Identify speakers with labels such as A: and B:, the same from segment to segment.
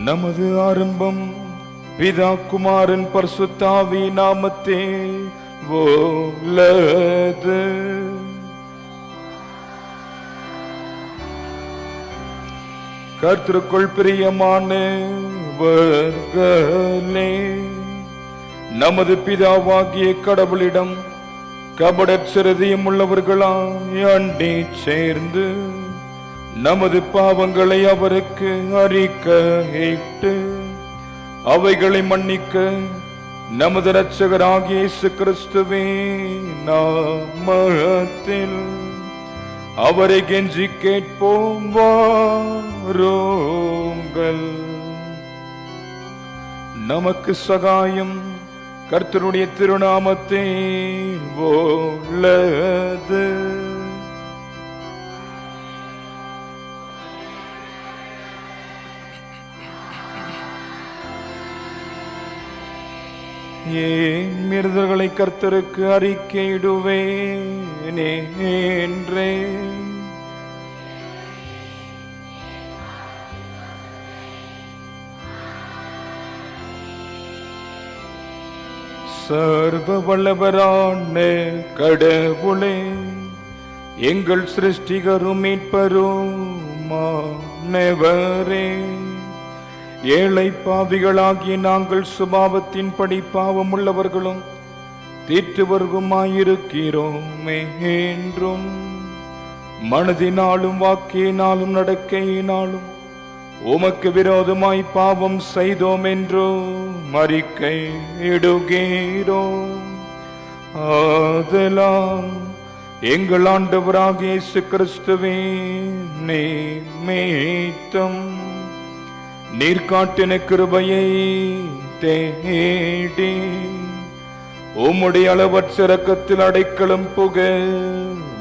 A: நமது ஆரம்பம் பிதா குமாரன் பரிசுத்தாவி நாமத்தே உள்ளது. கர்த்தருக்குள் பிரியமானவர்களே, நமது பிதாவாகிய கடவுளிடம் கபடச்சிரதியம் உள்ளவர்களாய் அண்டி சேர்ந்து நமது பாவங்களை அவருக்கு அறிக்கையிட்டு அவைகளை மன்னிக்க நமது இரட்சகராகிய இயேசு கிறிஸ்துவின் நாமத்தில் அவரை கெஞ்சி கேட்போம். வாருங்கள், நமக்கு சகாயம் கர்த்தருடைய திருநாமத்தில் உள்ளது. என் மீறுதல்களை கர்த்தருக்கு அறிக்கையிடுவேனே என்றே சர்வ வல்லவரான கடவுளே, எங்கள் சிருஷ்டிகரும் மீட்பருமானவரே, ஏழை பாவிகளாகிய நாங்கள் சுபாவத்தின்படி பாவம் உள்ளவர்களும் தீற்றுவர்களுமாயிருக்கிறோமே என்றும் மனதினாலும் வாக்கினாலும் நடக்கையினாலும் உமக்கு விரோதமாய் பாவம் செய்தோம் என்றோ அறிக்கை இடுகிறோம். ஆதலால் எங்கள் ஆண்டவராகிய இயேசு கிறிஸ்துவே நிமித்தம் நீர் காட்டின கிருபையை தேடி உம்முடைய அளவற்ற இரக்கத்தில் அடைக்கலம் புக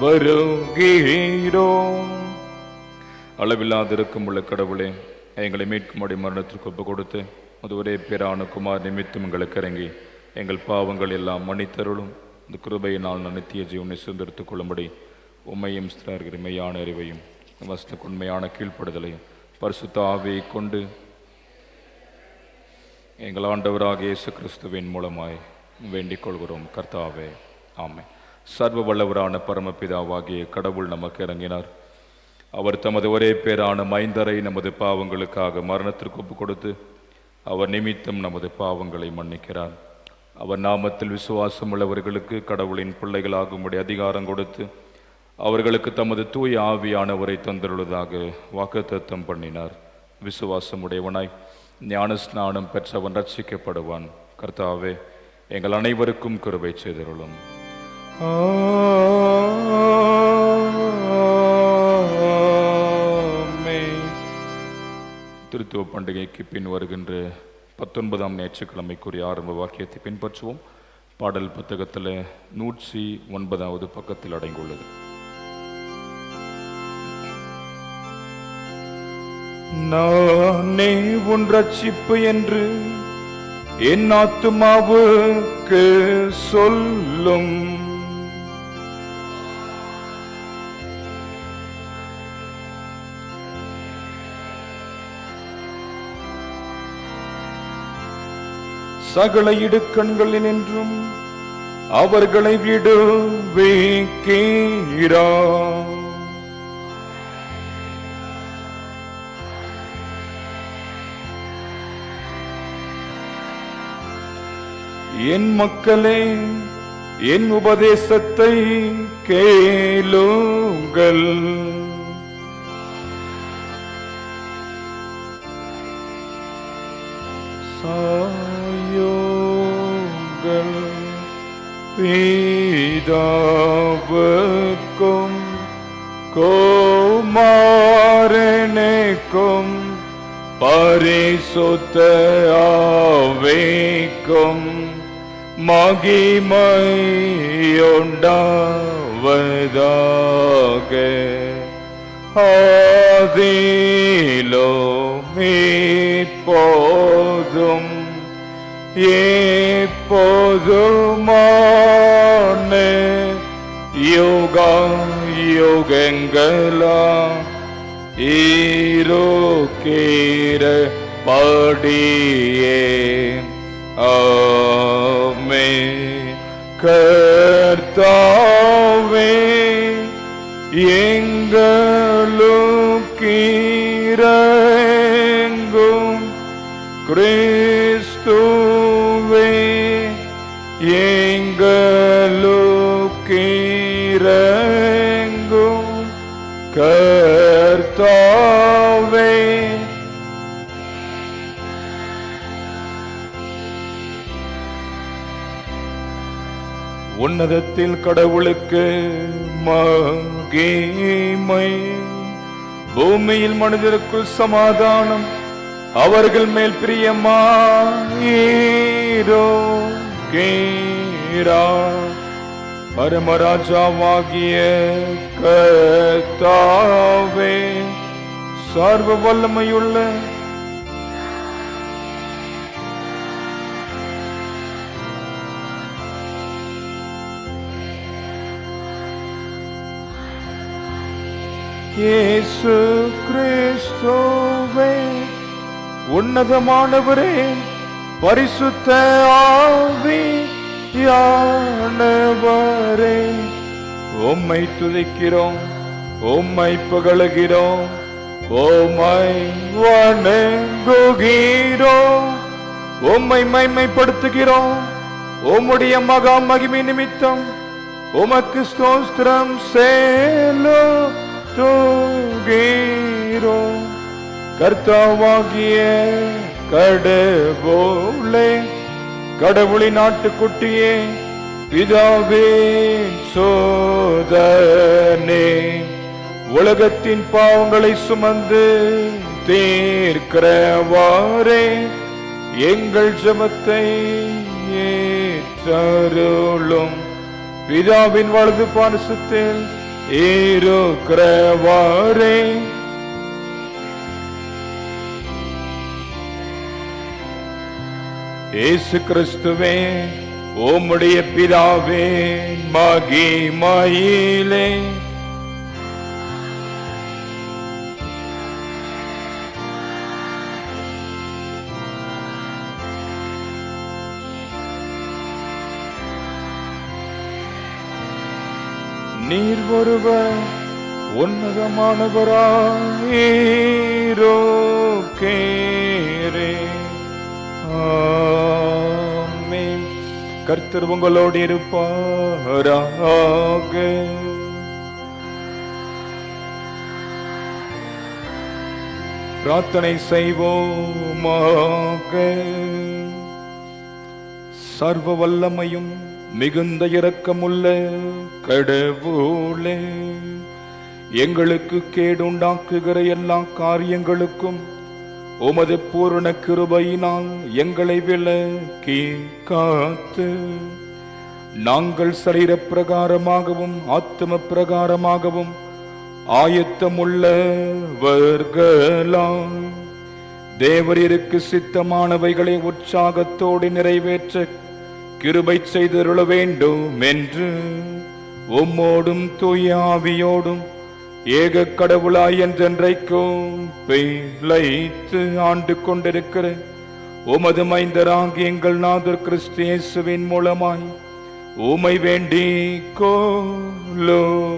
A: வருகிறோம். அளவில்லாதிருக்கும் உள்ள கடவுளே, எங்களை மீட்கும்படி மரணத்திற்கு ஒப்பு கொடுத்து அது ஒரே பேரான குமார் நிமித்தம் எங்களுக்கு இறங்கி எங்கள் பாவங்கள் எல்லாம் மன்னித்தருளும். இந்த கிருபையினால் நித்திய ஜீவனை சுதந்திரத்துக் கொள்ளும்படி உண்மையும் ஸ்திரர்கிற மெய்யான அறிவையும் வசனுக்கு உண்மையான கீழ்ப்படுதலையும் பரிசுத்த ஆவியை கொண்டு எங்கள் ஆண்டவராகிய இயேசு கிறிஸ்துவின் மூலமாய் வேண்டிக் கொள்கிறோம். கர்த்தாவே, ஆமென். சர்வ வல்லவரான பரமபிதாவாகிய கடவுள் நமக்கு இறங்கினார். அவர் தமது ஒரே பேரான மைந்தரை நமது பாவங்களுக்காக மரணத்திற்கு ஒப்பு கொடுத்து அவர் நிமித்தம் நமது பாவங்களை மன்னிக்கிறார். அவர் நாமத்தில் விசுவாசம் உள்ளவர்களுக்கு கடவுளின் பிள்ளைகளாகும்படி அதிகாரம் கொடுத்து அவர்களுக்கு தமது தூய ஆவியானவரை தந்துள்ளதாக வாக்குத்தத்தம் பண்ணினார். விசுவாசம் உடையவனாய் ஞான ஸ்நானம் பெற்றவன் ரட்சிக்கப்படுவான். கர்த்தாவே, எங்கள் அனைவருக்கும் கிருபை செய்தருளும். திருத்துவ பண்டிகைக்கு பின் வருகின்ற 19ஆம் ஞாயிற்றுக்கிழமைக்குரிய ஆரம்ப வாக்கியத்தை பின்பற்றுவோம். பாடல் புத்தகத்தில் 109வது பக்கத்தில் அடங்கியுள்ளது. நானே உன் ரட்சிப்பு என்று என் ஆத்துமாவுக்கு சொல்லும். சகல இடுக்கண்களில் என்றும் அவர்களை விடுவிக்கிறார். என் மக்களே, என் உபதேசத்தை கேளுங்கள். சாயோங்கள் பிதாவுக்கும் குமாரனுக்கும் பரிசுத்த ஆவிக்கும் மகிமையுண்டாவதாக. ஆதியிலும் இப்போதும் எப்போதுமான யுகங்களா இருக்கிற படியே. ஆமென். கர்த்தாவே எங்களுக்கிரங்கும், கிறிஸ்துவே எங்களுக்கிரங்கும், கர்த்தாவே. உன்னதத்தில் கடவுளுக்கு மகிமை, பூமியில் மனிதருக்குள் சமாதானம், அவர்கள் மேல் பிரியமாயிருக்கிறார். பரமராஜாவாகிய கர்த்தாவே, சர்வ வல்லமையுள்ள இயேசு கிறிஸ்துவே, உன்னதமானவரே, பரிசுத்த ஆவியானவரே, உம்மை துதிக்கிறோம், உம்மை புகழுகிறோம், உம்மை வணங்குகிறோம், உம்மை மைமைப்படுத்துகிறோம். உம்முடைய மகா மகிமை நிமித்தம் உமக்கு ஸ்தோத்திரம் செலுத்துகிறோம். கர்த்தாவாகிய கடவுளே, கடவுளின் நாட்டுக்குட்டியே, பிதாவின் சோதனே, உலகத்தின் பாவங்களை சுமந்து தீர்க்கிறவாறே, எங்கள் ஜெபத்தை ஏற்றருளும். பிதாவின் வலது பாரிசத்தில் இருக்கிறவாறே, இயேசு கிறிஸ்துவே, உம்முடைய பிதாவே மகிமையிலே நீர் ஒருவர் உன்னதமானவராயிருக்கிறே. ஆமென். கர்த்தர் உங்களோடு இருப்பாராக. பிரார்த்தனை செய்வோமாக. சர்வ வல்லமையும் மிகுந்த இரக்கமுள்ள கடவுளே, எங்களுக்கு கேடுண்டாக்குகிற எல்லா காரியங்களுக்கும் உமது பூரண கிருபையினால் எங்களை விலக்கி காத்து, நாங்கள் சரீர பிரகாரமாகவும் ஆத்ம பிரகாரமாகவும் ஆயத்தமுள்ளவர்களாய் தேவரீருக்கு சித்தமானவைகளை உற்சாகத்தோடு நிறைவேற்ற கிருபை செய்தருள வேண்டும் என்று உம்மோடும் தூய ஆவியோடும் ஏக கடவுளாய் என்றென்றைக்கும் பிழைத்து ஆண்டு கொண்டிருக்கிற உமது மைந்தராகிய எங்கள் நாதர் கிறிஸ்து இயேசுவின் மூலமாய் உமை வேண்டி கொள்ளுகிறோம்.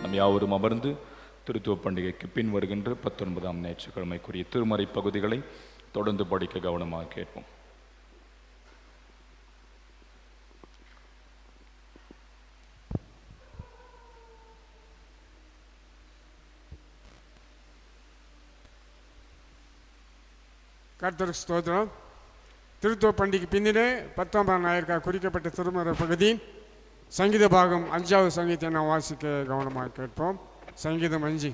A: நம் யாவரும் அமர்ந்து திருத்துவ பண்டிகைக்கு பின் வருகின்ற 19ஆம் ஞாயிற்றுக்கிழமைக்குரிய திருமறை பகுதிகளை தொடர்ந்து படிக்க கவனமாக கேட்போம்.
B: கர்த்தருக்கு ஸ்தோத்திரம். திருத்துவ பண்டிகை பின்னிலே 19ஆம் ஞாயிற்காக குறிக்கப்பட்ட திருமறை பகுதி சங்கீத பாகம் 5வது சங்கீதத்தை நாம் வாசிக்க கவனமாக கேட்போம். சங்கீதம் 5.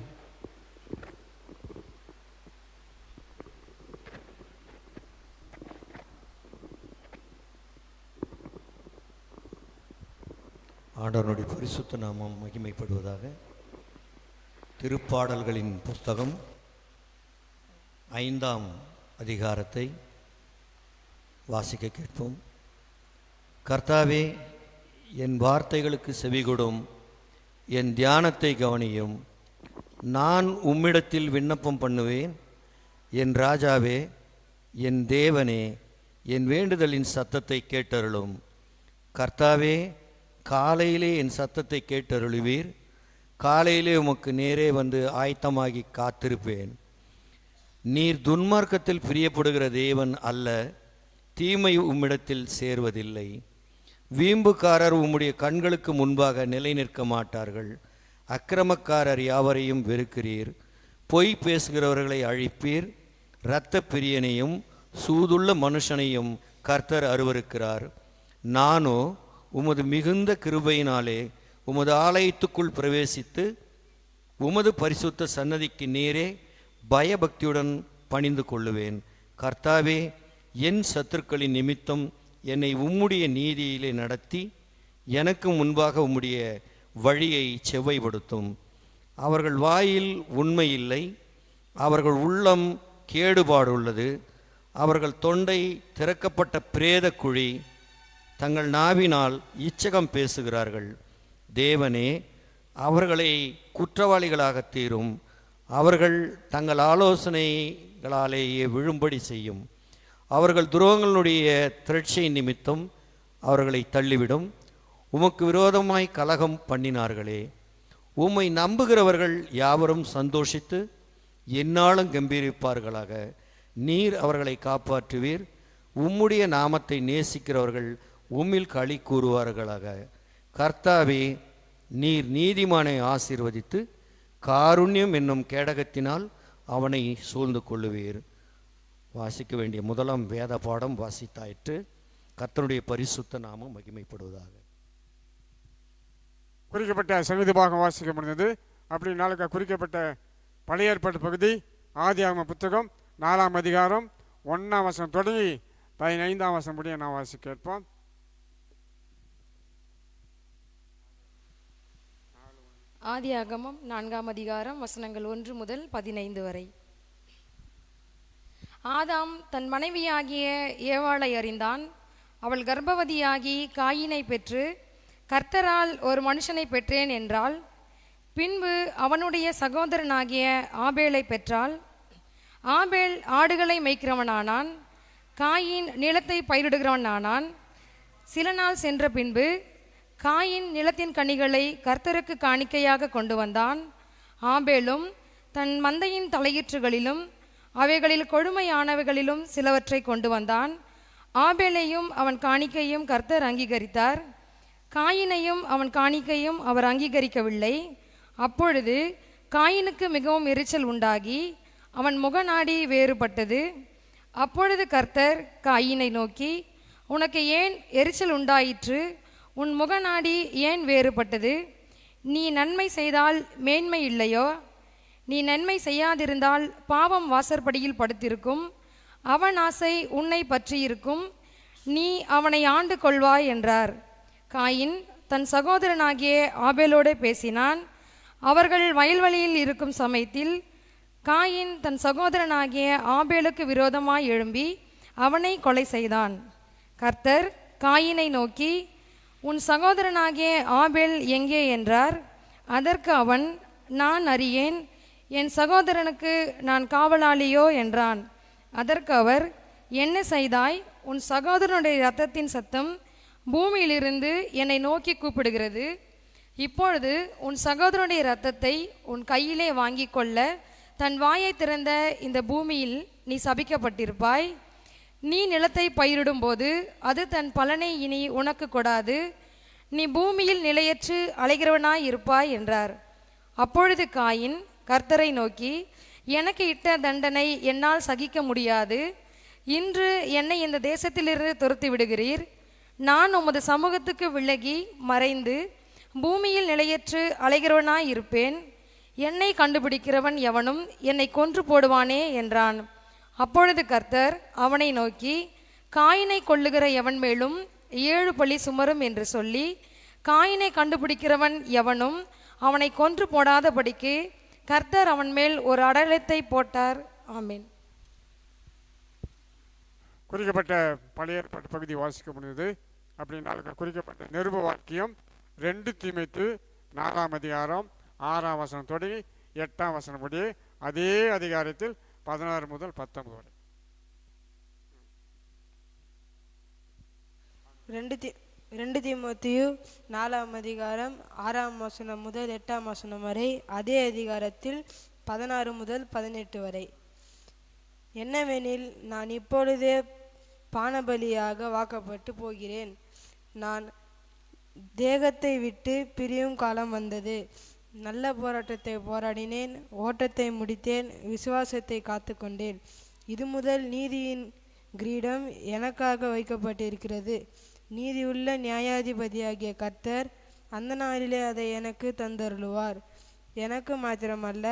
C: ஆண்டவருடைய பரிசுத்த நாமம் மகிமைப்படுவதாக. திருப்பாடல்களின் புஸ்தகம் 5ஆம் அதிகாரத்தை வாசிக்க கேட்போம். கர்த்தாவே, என் வார்த்தைகளுக்கு செவிகொடும், என் தியானத்தை கவனியும். நான் உம்மிடத்தில் விண்ணப்பம் பண்ணுவேன். என் ராஜாவே, என் தேவனே, என் வேண்டுதலின் சத்தத்தை கேட்டருளும். கர்த்தாவே, காலையிலே என் சத்தத்தை கேட்டருளுவீர். காலையிலே உமக்கு நேரே வந்து ஆயத்தமாகி காத்திருப்பேன். நீர் துன்மார்க்கத்தில் பிரியப்படுகிற தேவன் அல்ல, தீமை உம்மிடத்தில் சேர்வதில்லை. வீம்புக்காரர் உம்முடைய கண்களுக்கு முன்பாக நிலை நிற்க மாட்டார்கள். அக்கிரமக்காரர் யாவரையும் வெறுக்கிறீர். பொய் பேசுகிறவர்களை அழிப்பீர். இரத்த பிரியனையும் சூதுள்ள மனுஷனையும் கர்த்தர் அருவருக்கிறார். நானோ உமது மிகுந்த கிருபையினாலே உமது ஆலயத்துக்குள் பிரவேசித்து உமது பரிசுத்த சன்னதிக்கு நேரே பயபக்தியுடன் பணிந்து கொள்ளுவேன். கர்த்தாவே, என் சத்துருக்களின் நிமித்தம் என்னை உம்முடைய நீதியிலே நடத்தி எனக்கு முன்பாக உம்முடைய வழியை செவ்வைப்படுத்தும். அவர்கள் வாயில் உண்மை இல்லை, அவர்கள் உள்ளம் கேடுபாடுள்ளது. அவர்கள் தொண்டை திறக்கப்பட்ட பிரேத குழி, தங்கள் நாவினால் இச்சகம் பேசுகிறார்கள். தேவனே, அவர்களை குற்றவாளிகளாக தீரும். அவர்கள் தங்கள் ஆலோசனைகளாலேயே விழும்படி செய்யும். அவர்கள் துரோகங்களுடைய திரட்சை நிமித்தம் அவர்களை தள்ளிவிடும். உமக்கு விரோதமாய் கலகம் பண்ணினார்களே. உம்மை நம்புகிறவர்கள் யாவரும் சந்தோஷித்து எந்நாளும் கம்பீரிப்பார்களாக. நீர் அவர்களை காப்பாற்றுவீர். உம்முடைய நாமத்தை நேசிக்கிறவர்கள் உம்மில் களி கூறுவார்களாக. கர்த்தாவே, நீர் நீதிமானை ஆசீர்வதித்து காருண்யம் என்னும் கேடகத்தினால் அவனை சூழ்ந்து கொள்ளுவீர். வாசிக்க வேண்டிய முதலாம் வேத பாடம் வாசித்தாயிற்று. கர்த்தருடைய பரிசுத்த நாமம் மகிமைப்படுவதாக.
B: குறிக்கப்பட்ட சங்கீத பாகம் வாசிக்க முடிந்தது. அப்படி நாளுக்கு குறிக்கப்பட்ட பழைய ஏற்பாட்டு பகுதி ஆதியாகம புத்தகம் 4ஆம் அதிகாரம் 1ஆம் வசனம் தொடங்கி 15ஆம் வசனம் முடிய நான் வாசிக்க கேட்போம்.
D: ஆதியாகமம் 4ஆம் அதிகாரம் வசனங்கள் 1 முதல் 15 வரை. ஆதாம் தன் மனைவியாகிய ஏவாளை அறிந்தான். அவள் கர்ப்பவதியாகி காயினை பெற்று, கர்த்தரால் ஒரு மனுஷனை பெற்றேன் என்றாள். பின்பு அவனுடைய சகோதரனாகிய ஆபேலை பெற்றாள். ஆபேல் ஆடுகளை மேய்க்கிறவனானான். காயின் நிலத்தை பயிரிடுகிறவனானான். சில நாள் சென்ற பின்பு காயின் நிலத்தின் கனிகளை கர்த்தருக்கு காணிக்கையாக கொண்டு வந்தான். ஆபேலும் தன் மந்தையின் தலையீற்றுகளிலும் அவைகளில் கொழுமையானவைகளிலும் சிலவற்றை கொண்டு வந்தான். ஆபேலையும் அவன் காணிக்கையும் கர்த்தர் அங்கீகரித்தார். காயினையும் அவன் காணிக்கையும் அவர் அங்கீகரிக்கவில்லை. அப்பொழுது காயினுக்கு மிகவும் எரிச்சல் உண்டாகி அவன் முகநாடி வேறுபட்டது. அப்பொழுது கர்த்தர் காயினை நோக்கி, உனக்கு ஏன் எரிச்சல் உண்டாயிற்று? உன் முகநாடி ஏன் வேறுபட்டது? நீ நன்மை செய்தால் மேன்மை இல்லையோ? நீ நன்மை செய்யாதிருந்தால் பாவம் வாசற்படியில் படுத்திருக்கும். அவன் ஆசை உன்னை பற்றியிருக்கும். நீ அவனை ஆண்டு கொள்வாய் என்றார். காயின் தன் சகோதரனாகிய ஆபேலோடு பேசினான். அவர்கள் வயல்வெளியில் இருக்கும் சமயத்தில் காயின் தன் சகோதரனாகிய ஆபேலுக்கு விரோதமாய் எழும்பி அவனை கொலை செய்தான். கர்த்தர் காயினை நோக்கி, உன் சகோதரனாகிய ஆபேல் எங்கே என்றார். அதற்கு அவன், நான் அறியேன், என் சகோதரனுக்கு நான் காவலாளியோ என்றான். அதற்கு அவர், என்ன செய்தாய்? உன் சகோதரனுடைய இரத்தத்தின் சத்தம் பூமியிலிருந்து என்னை நோக்கி கூப்பிடுகிறது. இப்பொழுது உன் சகோதரனுடைய இரத்தத்தை உன் கையிலே வாங்கி கொள்ள தன் வாயை திறந்த இந்த பூமியில் நீ சபிக்கப்பட்டிருப்பாய். நீ நிலத்தை பயிரிடும்போது அது தன் பலனை இனி உனக்கு கொடாது. நீ பூமியில் நிலையற்று அலைகிறவனாய் இருப்பாய் என்றார். அப்பொழுது காயின் கர்த்தரை நோக்கி, எனக்கு இட்ட தண்டனை என்னால் சகிக்க முடியாது. இன்று என்னை இந்த தேசத்திலிருந்து துரத்தி விடுகிறீர். நான் உமது சமூகத்துக்கு விலகி மறைந்து பூமியில் நிலையற்று அலைகிறவனாய் இருப்பேன். என்னை கண்டுபிடிக்கிறவன் எவனும் என்னை கொன்று போடுவானே என்றான். அப்பொழுது கர்த்தர் அவனை நோக்கி, காயினை கொல்லுகிற எவன் மேலும் 7 பழி சுமரும் என்று சொல்லி, காயினை கண்டுபிடிக்கிறவன் எவனும் அவனை கொன்று போடாதபடிக்கு கர்த்தர் அவன் மேல் ஒரு அடையாளத்தை போட்டார். ஆமீன்.
B: குறிக்கப்பட்ட பழைய ஏற்பாட்டு பகுதி வாசிக்க முடிந்தது. அப்படின்னால குறிக்கப்பட்ட நிருப வாக்கியம் 2 தீமோத்தேயு 4ஆம் அதிகாரம் 6ஆம் வசனம் தொடங்கி 8ஆம் வசனம் முடிய அதே அதிகாரத்தில் 16 முதல் 19 வரை.
E: 2 தீமோத்தேயு 4ஆம் அதிகாரம் 6ஆம் வசனம் முதல் 8ஆம் வசனம் வரை, அதே அதிகாரத்தில் 16 முதல் 18 வரை. என்னவெனில், நான் இப்பொழுதே பானபலியாக வாக்கப்பட்டு போகிறேன். நான் தேகத்தை விட்டு பிரியும் காலம் வந்தது. நல்ல போராட்டத்தை போராடினேன், ஓட்டத்தை முடித்தேன், விசுவாசத்தை காத்து கொண்டேன். இது முதல் நீதியின் கிரீடம் எனக்காக வைக்கப்பட்டிருக்கிறது. நீதியுள்ள நியாயாதிபதியாகிய கர்த்தர் அந்த நாளிலே அதை எனக்கு தந்தருளுவார். எனக்கு மாத்திரமல்ல,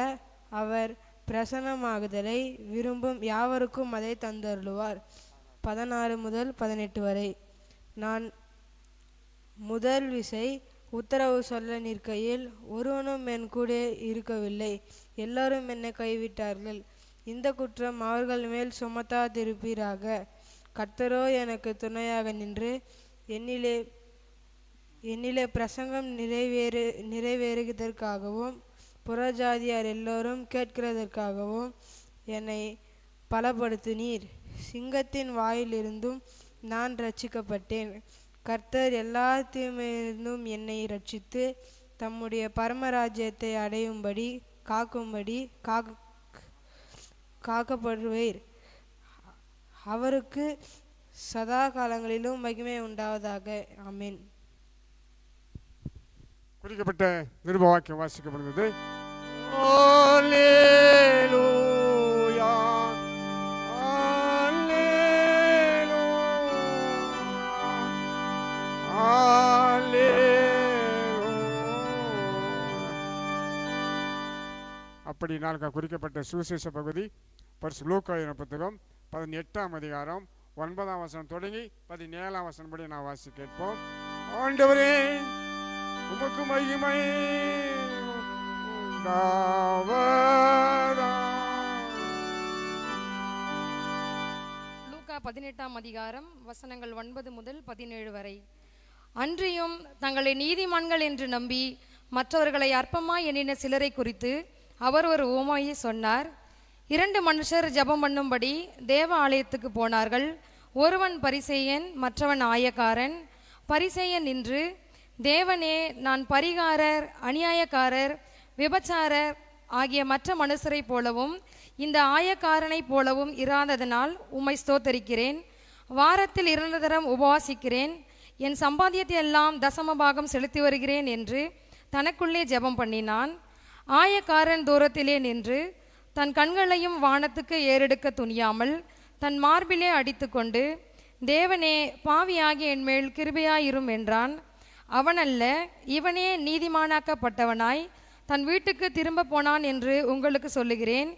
E: அவர் பிரசன்னமாகுதலை விரும்பும் யாவருக்கும் அதை தந்தருளுவார். 16 முதல் 18 வரை. நான் முதல் விசை உத்தரவு சொல்ல நிற்கையில் ஒருவனும் என் கூட இருக்கவில்லை. எல்லாரும் என்னை கைவிட்டார்கள். இந்த குற்றம் அவர்கள் மேல் சுமத்தாதிருப்பீராக. கர்த்தரோ எனக்கு துணையாக நின்று என்னிலே பிரசங்கம் நிறைவேறுவதற்காகவும் புறஜாதியார் எல்லோரும் கேட்கிறதற்காகவும் என்னை பலப்படுத்தினீர். சிங்கத்தின் வாயிலிருந்தும் நான் ரட்சிக்கப்பட்டேன். கர்த்தர் எல்லா தீமையிலிருந்தும் என்னை ரட்சித்து தம்முடைய பரமராஜ்யத்தை அடையும்படி காக்கப்படுவீர். அவருக்கு சதா காலங்களிலும் மகிமை உண்டாவதாக. ஆமென்.
B: குறிக்கப்பட்ட நிருப வாக்கியம் வாசிக்கப்படுகிறது. அப்படி நாளுக்கு குறிக்கப்பட்ட சுவிசேஷ பகுதி பரிசு லூக்கா எனும் புத்தகம் 18ஆம் அதிகாரம் 9ஆம் வசனம் தொடங்கி 17ஆம் வசனம் படி நான் வாசி கேட்போம். ஆண்டவரே, உமக்கு மகிமை உண்டாவதாக.
D: லூக்கா 18ஆம் அதிகாரம் வசனங்கள் 9 முதல் 17 வரை. அன்றியும் தங்களை நீதிமான்கள் என்று நம்பி மற்றவர்களை அற்பமாய் எண்ணின சிலரை குறித்து அவர் ஒரு உவமையை சொன்னார். 2 மனுஷர் ஜெபம் பண்ணும்படி தேவ ஆலயத்துக்கு போனார்கள். ஒருவன் பரிசேயன், மற்றவன் ஆயக்காரன். பரிசேயன் நின்று, தேவனே, நான் பரிகாரர், அநியாயக்காரர், விபச்சாரர் ஆகிய மற்ற மனுஷரை போலவும் இந்த ஆயக்காரனை போலவும் இராததனால் உம்மை ஸ்தோத்தரிக்கிறேன். வாரத்தில் 2 தரம் உபவாசிக்கிறேன். என் சம்பாத்தியத்தை எல்லாம் தசமபாகம் செலுத்தி வருகிறேன் என்று தனக்குள்ளே ஜெபம் பண்ணினான். ஆயக்காரன் தூரத்திலே நின்று தன் கண்களையும் வானத்துக்கு ஏறெடுக்க துணியாமல் தன் மார்பிலே அடித்து கொண்டு, தேவனே, பாவியாகிய என்மேல் கிருபையாயிரும் என்றான். அவனல்ல, இவனே நீதிமானாக்கப்பட்டவனாய் தன் வீட்டுக்கு திரும்ப போனான் என்று உங்களுக்கு சொல்லுகிறேன்.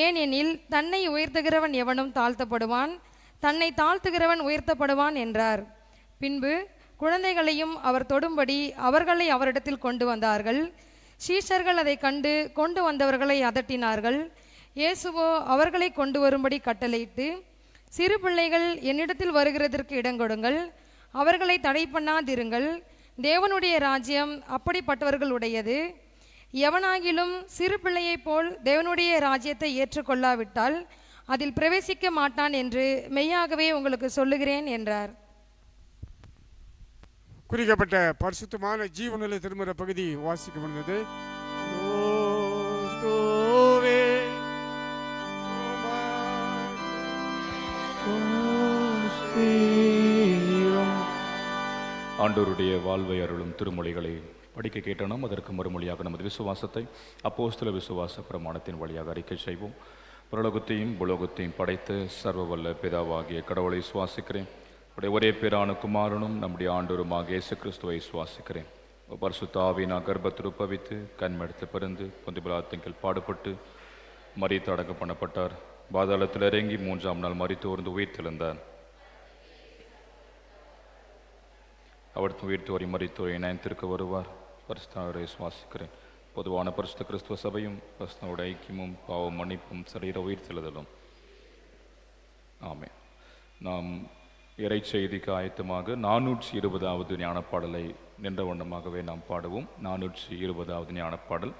D: ஏனெனில் தன்னை உயர்த்துகிறவன் எவனும் தாழ்த்தப்படுவான், தன்னை தாழ்த்துகிறவன் உயர்த்தப்படுவான் என்றார். பின்பு குழந்தைகளையும் அவர் தொடும்படி அவர்களை அவரிடத்தில் கொண்டு வந்தார்கள். சீஷர்கள் அதை கண்டு கொண்டு வந்தவர்களை அதட்டினார்கள். இயேசுவோ அவர்களை கொண்டு வரும்படி கட்டளையிட்டு, சிறு பிள்ளைகள் என்னிடத்தில் வருகிறதற்கு இடங்கொடுங்கள், அவர்களை தடை பண்ணாதிருங்கள். தேவனுடைய ராஜ்யம் அப்படிப்பட்டவர்களுடையது. எவனாகிலும் சிறு பிள்ளையைப் போல் தேவனுடைய ராஜ்யத்தை ஏற்றுக்கொள்ளாவிட்டால் அதில் பிரவேசிக்க மாட்டான் என்று மெய்யாகவே உங்களுக்கு சொல்லுகிறேன் என்றார்.
B: குறிக்கப்பட்ட பரிசுத்தமான ஜீவனுள்ள திருமுறை பகுதி வாசிக்கப்படுகிறது.
A: ஆண்டவருடைய வாழ்வை அருளும் திருமொழிகளை படிக்க கேட்டோம். அதற்கு மறுமொழியாக நமது விசுவாசத்தை அப்போஸ்தல விசுவாச பிரமாணத்தின் வழியாக அறிக்கை செய்வோம். பரலோகத்தையும் புலோகத்தையும் படைத்து சர்வ வல்ல பிதாவாகிய கடவுளை சுவாசிக்கிறேன். ஒரே பேரான குமாரனும் நம்முடைய ஆண்டவருமாக இயேசு கிறிஸ்துவை சுவாசிக்கிறேன். பரிசுத்த ஆவியினால் கர்ப்பத்தில் உற்பவித்து கண்மெடுத்து பிறந்து பொந்திபிலாத்தின் பாடுபட்டு மரித்து அடக்கம் பண்ணப்பட்டார். பாதாளத்தில் இறங்கி 3ஆம் நாள் மரித்தோர்ந்து உயிர் தெழுந்தார். அவர் உயிர்த்தோரை மரித்தோரை நயனத்திற்கு வருவார். பரிசுத்தரை சுவாசிக்கிறேன். பொதுவான பரிசுத்த கிறிஸ்துவ சபையும் பரிசுத்தனுடைய ஐக்கியமும் பாவம் மன்னிப்பும் சரீர உயிர் தெழுதலும். ஆமென். நாம் இறை செய்திக்கு ஆயத்தமாக 420வது ஞானப்பாடலை நின்ற வண்ணமாகவே நாம் பாடுவோம். 420வது ஞானப்பாடல்,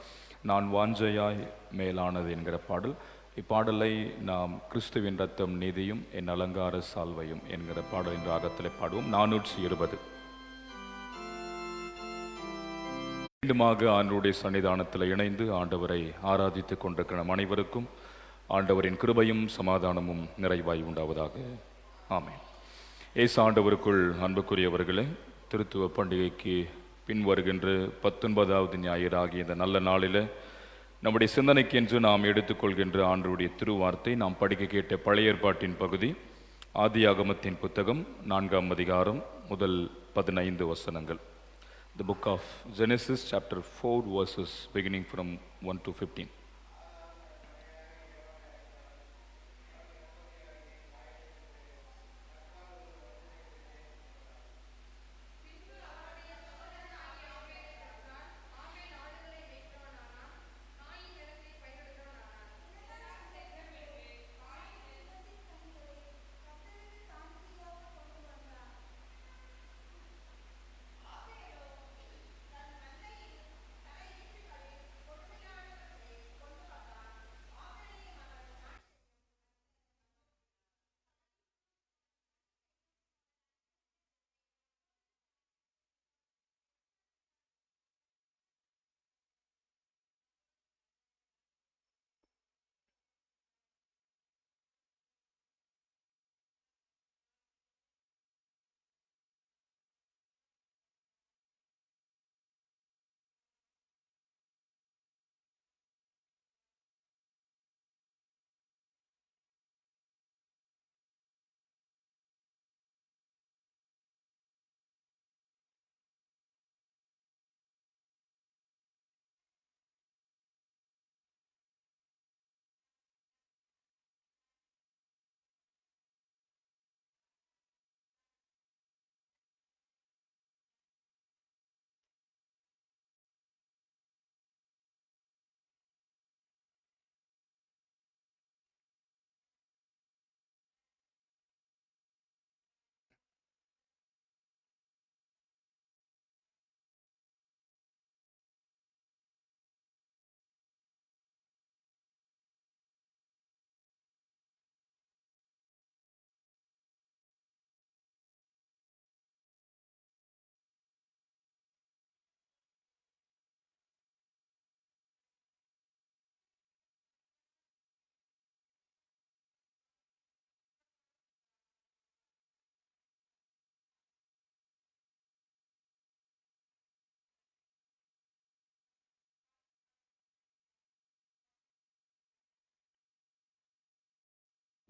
A: நான் வாஞ்சையாய் மேலானது என்கிற பாடல். இப்பாடலை நாம் கிறிஸ்துவின் ரத்தம் நீதியும் என் அலங்கார சால்வையும் என்கிற பாடலின் ராகத்திலே பாடுவோம். 420. மீண்டுமாக ஆண்டவருடைய சன்னிதானத்தில் இணைந்து ஆண்டவரை ஆராதித்துக் கொண்டிருக்கிற நம் அனைவருக்கும் ஆண்டவரின் கிருபையும் சமாதானமும் நிறைவாய் உண்டாவதாக. ஆமென். இயேசு ஆண்டவருக்குள் அன்புக்குரியவர்களே, திருத்துவ பண்டிகைக்கு பின் வருகின்ற 19வது ஞாயிறு ஆகிய இந்த நல்ல நாளில் நம்முடைய சிந்தனைக்கு என்று நாம் எடுத்துக்கொள்கின்ற ஆண்டவருடைய திருவார்த்தை நாம் படிக்க கேட்ட பழைய ஏற்பாட்டின் பகுதி ஆதியாகமத்தின் புத்தகம் 4ஆம் அதிகாரம் முதல் 15 வசனங்கள். The book of Genesis chapter 4 verses beginning from 1 to 15.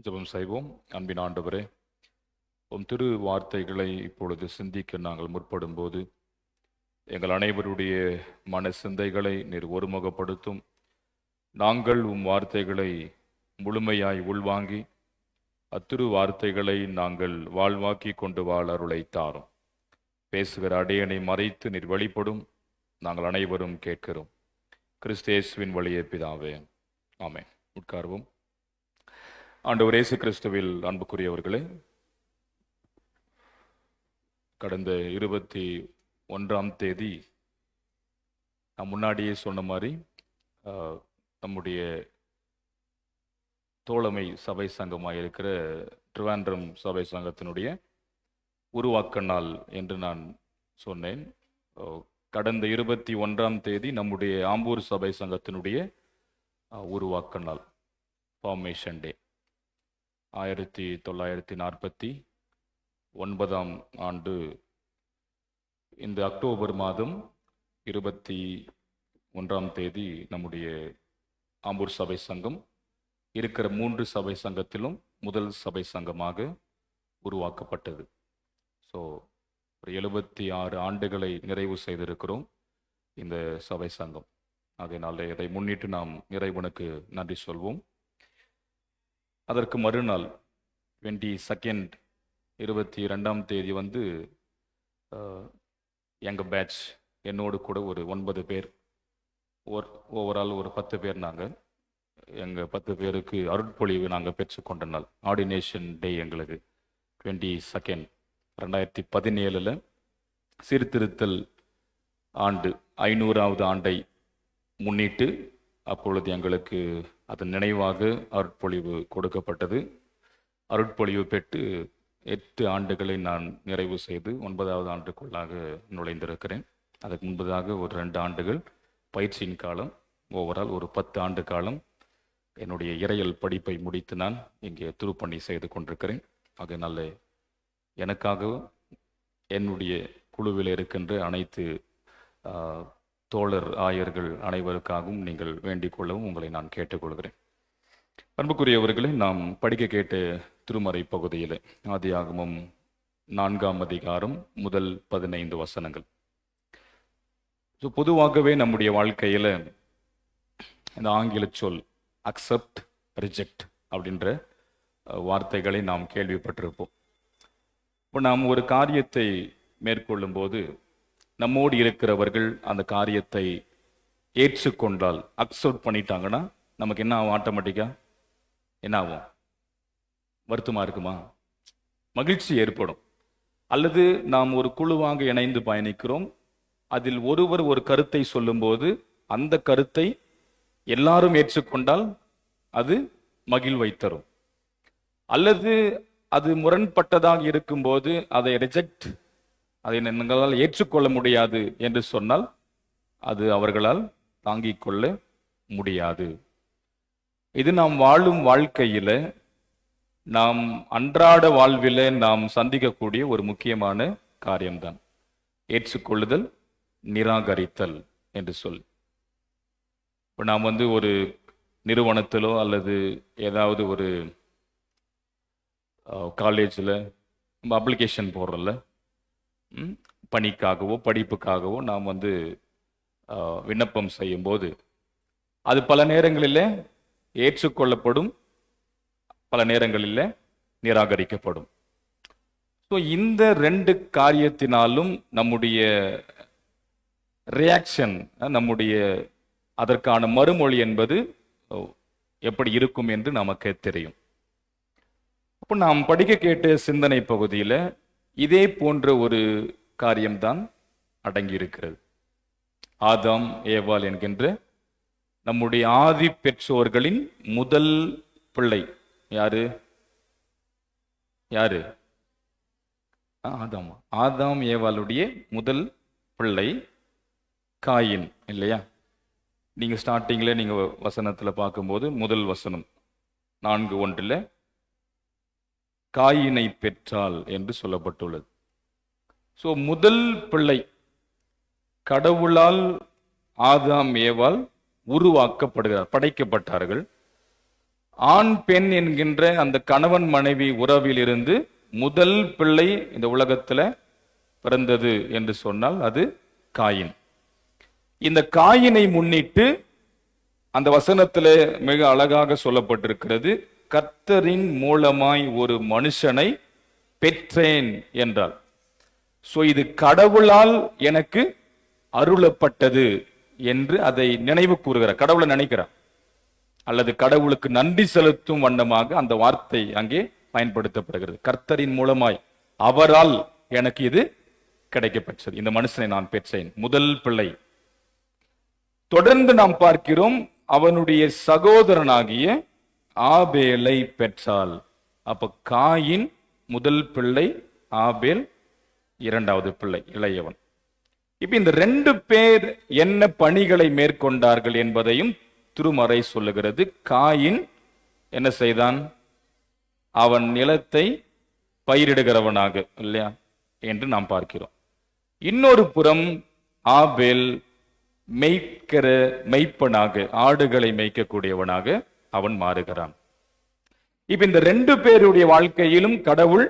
A: ஜெபம் செய்வோம். அன்பின் ஆண்டவரே, உம் திரு வார்த்தைகளை இப்பொழுது சிந்திக்க நாங்கள் முற்படும் போது எங்கள் அனைவருடைய மன சிந்தைகளை நீர் ஒருமுகப்படுத்தும். நாங்கள் உம் வார்த்தைகளை முழுமையாய் உள்வாங்கி அத்திரு வார்த்தைகளை நாங்கள் வாழ்வாக்கி கொண்டு வாழ அருளை தாரும். பேசுகிற அடையனை மறைத்து நீர் வெளிப்படும். நாங்கள் அனைவரும் கேட்கிறோம். கிறிஸ்து இயேசுவின் வழியே பிதாவே, ஆமென். உட்கார்வோம். ஆண்டவர் இயேசு கிறிஸ்துவில் அன்புக்குரியவர்களே, கடந்த 21ஆம் தேதி நான் முன்னாடியே சொன்ன மாதிரி நம்முடைய தோழமை சபை சங்கமாக இருக்கிற திருவாண்டம் சபை சங்கத்தினுடைய உருவாக்க நாள் என்று நான் சொன்னேன். கடந்த 21ஆம் தேதி நம்முடைய ஆம்பூர் சபை சங்கத்தினுடைய உருவாக்க நாள், ஃபார்மேஷன் டே. 1949ஆம் ஆண்டு இந்த அக்டோபர் மாதம் 21ஆம் தேதி நம்முடைய ஆம்பூர் சபை சங்கம் இருக்கிற 3 சபை சங்கத்திலும் முதல் சபை சங்கமாக உருவாக்கப்பட்டது. ஸோ ஒரு 76 ஆண்டுகளை நிறைவு செய்திருக்கிறோம் இந்த சபை சங்கம். அதனால் இதை முன்னிட்டு நாம் இறைவனுக்கு நன்றி சொல்வோம். அதற்கு மறுநாள் 22ஆம் தேதி எங்கள் பேட்ச் என்னோடு கூட ஒரு 9 பேர், ஓவரால் ஒரு 10 பேர், நாங்கள் எங்கள் 10 பேருக்கு அருட்பொழிவு நாங்கள் பெற்றுக்கொண்ட நாள், ஆர்டினேஷன் டே எங்களுக்கு. 22 2017 சீர்திருத்தல் ஆண்டு 500வது ஆண்டை முன்னிட்டு அப்பொழுது எங்களுக்கு அதன் நினைவாக அருட்பொழிவு கொடுக்கப்பட்டது. அருட்பொழிவு பெற்று 8 ஆண்டுகளை நான் நிறைவு செய்து 9வது ஆண்டுக்குள்ளாக நுழைந்திருக்கிறேன். அதுக்கு முன்பதாக ஒரு 2 ஆண்டுகள் பயிற்சியின் காலம், ஓவரால் ஒரு 10 ஆண்டு காலம் என்னுடைய இறையல் படிப்பை முடித்து நான் இங்கே திருப்பணி செய்து கொண்டிருக்கிறேன். அதனால எனக்காக என்னுடைய குழுவில் இருக்கின்ற அனைத்து தோழர் ஆயர்கள் அனைவருக்காகவும் நீங்கள் வேண்டிக் கொள்ளவும் உங்களை நான் கேட்டுக்கொள்கிறேன். அன்புக்குரியவர்களை, நாம் படிக்க கேட்ட திருமறை பகுதியில் ஆதியாகமம் 4ஆம் அதிகாரம் முதல் 15 வசனங்கள். பொதுவாகவே நம்முடைய வாழ்க்கையில் இந்த ஆங்கில சொல் அக்செப்ட், ரிஜெக்ட் அப்படின்ற வார்த்தைகளை நாம் கேள்விப்பட்டிருப்போம். இப்போ நாம் ஒரு காரியத்தை மேற்கொள்ளும் போது நம்மோடு இருக்கிறவர்கள் அந்த காரியத்தை ஏற்றுக்கொண்டால், அக்செப்ட் பண்ணிட்டாங்கன்னா நமக்கு என்ன ஆகும்? ஆட்டோமேட்டிக்காக என்ன ஆகும்? வருத்தமாக இருக்குமா? மகிழ்ச்சி ஏற்படும். அல்லது நாம் ஒரு குழுவாக இணைந்து பயணிக்கிறோம், அதில் ஒருவர் ஒரு கருத்தை சொல்லும்போது அந்த கருத்தை எல்லாரும் ஏற்றுக்கொண்டால் அது மகிழ்வை தரும். அல்லது அது முரண்பட்டதாக இருக்கும்போது அதை ரிஜெக்ட், அதை எங்களால் ஏற்றுக்கொள்ள முடியாது என்று சொன்னால் அது அவர்களால் தாங்கிக் கொள்ள முடியாது. இது நாம் வாழும் வாழ்க்கையில, நாம் அன்றாட வாழ்வில் நாம் சந்திக்கக்கூடிய ஒரு முக்கியமான காரியம்தான் ஏற்றுக்கொள்ளுதல், நிராகரித்தல் என்று சொல். இப்போ நாம் ஒரு நிறுவனத்திலோ அல்லது ஏதாவது ஒரு காலேஜில் நம்ம அப்ளிகேஷன் போடுறோம்ல, பணிக்காகவோ படிப்புக்காகவோ நாம் விண்ணப்பம் செய்யும்போது அது பல நேரங்களில் ஏற்றுக்கொள்ளப்படும், பல நேரங்களில் நிராகரிக்கப்படும். ஸோ இந்த 2 காரியத்தினாலும் நம்முடைய ரியாக்ஷன், நம்முடைய அதற்கான மறுமொழி என்பது எப்படி இருக்கும் என்று நமக்கு தெரியும். அப்போ நாம் படிக்க கேட்ட சிந்தனை பகுதியில் இதே போன்ற ஒரு காரியம்தான் அடங்கியிருக்கிறது. ஆதாம் ஏவாள் என்கின்ற நம்முடைய ஆதி பெற்றோர்களின் முதல் பிள்ளை யாரு? யாரு? ஆதாம். ஆதாம் ஏவாளுடைய முதல் பிள்ளை காயின், இல்லையா? நீங்க ஸ்டார்டிங்ல நீங்க வசனத்துல பார்க்கும்போது முதல் வசனம் 4:1 காயினை பெற்றாள் என்று சொல்லப்பட்டுள்ளது. ஸோ முதல் பிள்ளை கடவுளால் ஆதாம் ஏவாள் உருவாக்கப்படுகிறார், படைக்கப்பட்டார்கள். ஆண் பெண் என்கின்ற அந்த கணவன் மனைவி உறவில் இருந்து முதல் பிள்ளை இந்த உலகத்துல பிறந்தது என்று சொன்னால் அது காயின். இந்த காயினை முன்னிட்டு அந்த வசனத்துல மிக அழகாக சொல்லப்பட்டிருக்கிறது, கர்த்தரின் மூலமாய் ஒரு மனுஷனை பெற்றேன் என்றார். சோ இது கடவுளால் எனக்கு அருளப்பட்டது என்று அதை நினைவு கூறுகிறார். கடவுளை நினைக்கிறார், அல்லது கடவுளுக்கு நன்றி செலுத்தும் வண்ணமாக அந்த வார்த்தை அங்கே பயன்படுத்தப்படுகிறது. கர்த்தரின் மூலமாய், அவரால் எனக்கு இது கிடைக்கப்பெற்றது, இந்த மனுஷனை நான் பெற்றேன், முதல் பிள்ளை. தொடர்ந்து நாம் பார்க்கிறோம், அவனுடைய சகோதரனாகிய ஆபேலை பெற்றாள். அப்ப காயின் முதல் பிள்ளை, ஆபேல் இரண்டாவது பிள்ளை, இளையவன். இப்ப இந்த 2 பேர் என்ன பணிகளை மேற்கொண்டார்கள் என்பதையும் திருமறை சொல்லுகிறது. காயின் என்ன செய்தான்? அவன் நிலத்தை பயிரிடுகிறவனாக, இல்லையா, என்று நாம் பார்க்கிறோம். இன்னொரு புறம் ஆபேல் மெய்ப்பனாக, ஆடுகளை மேய்க்கக்கூடியவனாக அவன் மாறுகிறான். இப்ப இந்த 2 பேருடைய வாழ்க்கையிலும் கடவுள்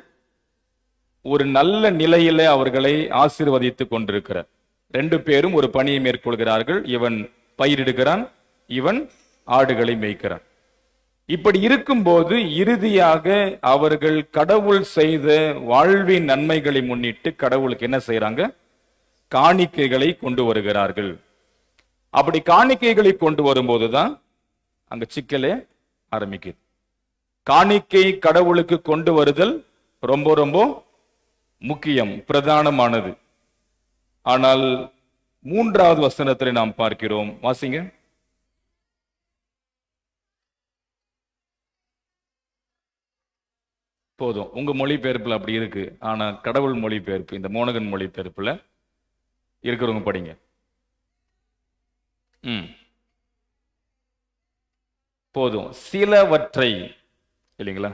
A: ஒரு நல்ல நிலையில அவர்களை ஆசீர்வதித்துக் கொண்டிருக்கிறார். 2 பேரும் ஒரு பணியை மேற்கொள்கிறார்கள். இவன் பயிரிடுகிறான், இவன் ஆடுகளை மேய்க்கிறான். இப்படி இருக்கும்போது இறுதியாக அவர்கள் கடவுள் செய்த வாழ்வின் நன்மைகளை முன்னிட்டு கடவுளுக்கு என்ன செய்யறாங்க? காணிக்கைகளை கொண்டு வருகிறார்கள். அப்படி காணிக்கைகளை கொண்டு வரும்போதுதான் அங்க சிக்கலே ஆரம்பிக்குது. காணிக்கை கடவுளுக்கு கொண்டு வருதல் ரொம்ப ரொம்ப முக்கியம், பிரதானமானது. ஆனால் 3வது வசனத்தில் நாம் பார்க்கிறோம், வாசிங்க. போதும், உங்க மொழிபெயர்ப்புல அப்படி இருக்கு. ஆனா கடவுள் மொழிபெயர்ப்பு, இந்த மோனகன் மொழிபெயர்ப்புல இருக்கிறவங்க படிங்க. போதும், சிலவற்றை, இல்லைங்களா?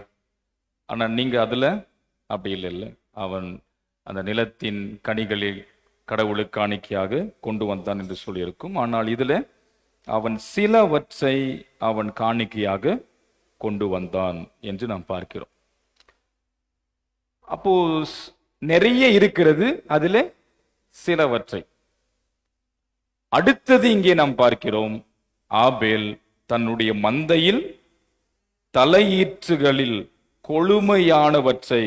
A: ஆனா நீங்க அதுல அப்படி இல்லை. அவன் அந்த நிலத்தின் கனிகளை கடவுளுக்கு காணிக்கையாக கொண்டு வந்தான் என்று சொல்லியிருக்கும். ஆனால் இதுல அவன் சிலவற்றை அவன் காணிக்கையாக கொண்டு வந்தான் என்று நாம் பார்க்கிறோம். அப்போ நிறைய இருக்கிறது, அதிலே சிலவற்றை. அடுத்தது இங்கே நாம் பார்க்கிறோம், ஆபேல் தன்னுடைய மந்தையில் தலையீற்றுகளில் கொழுமையானவற்றை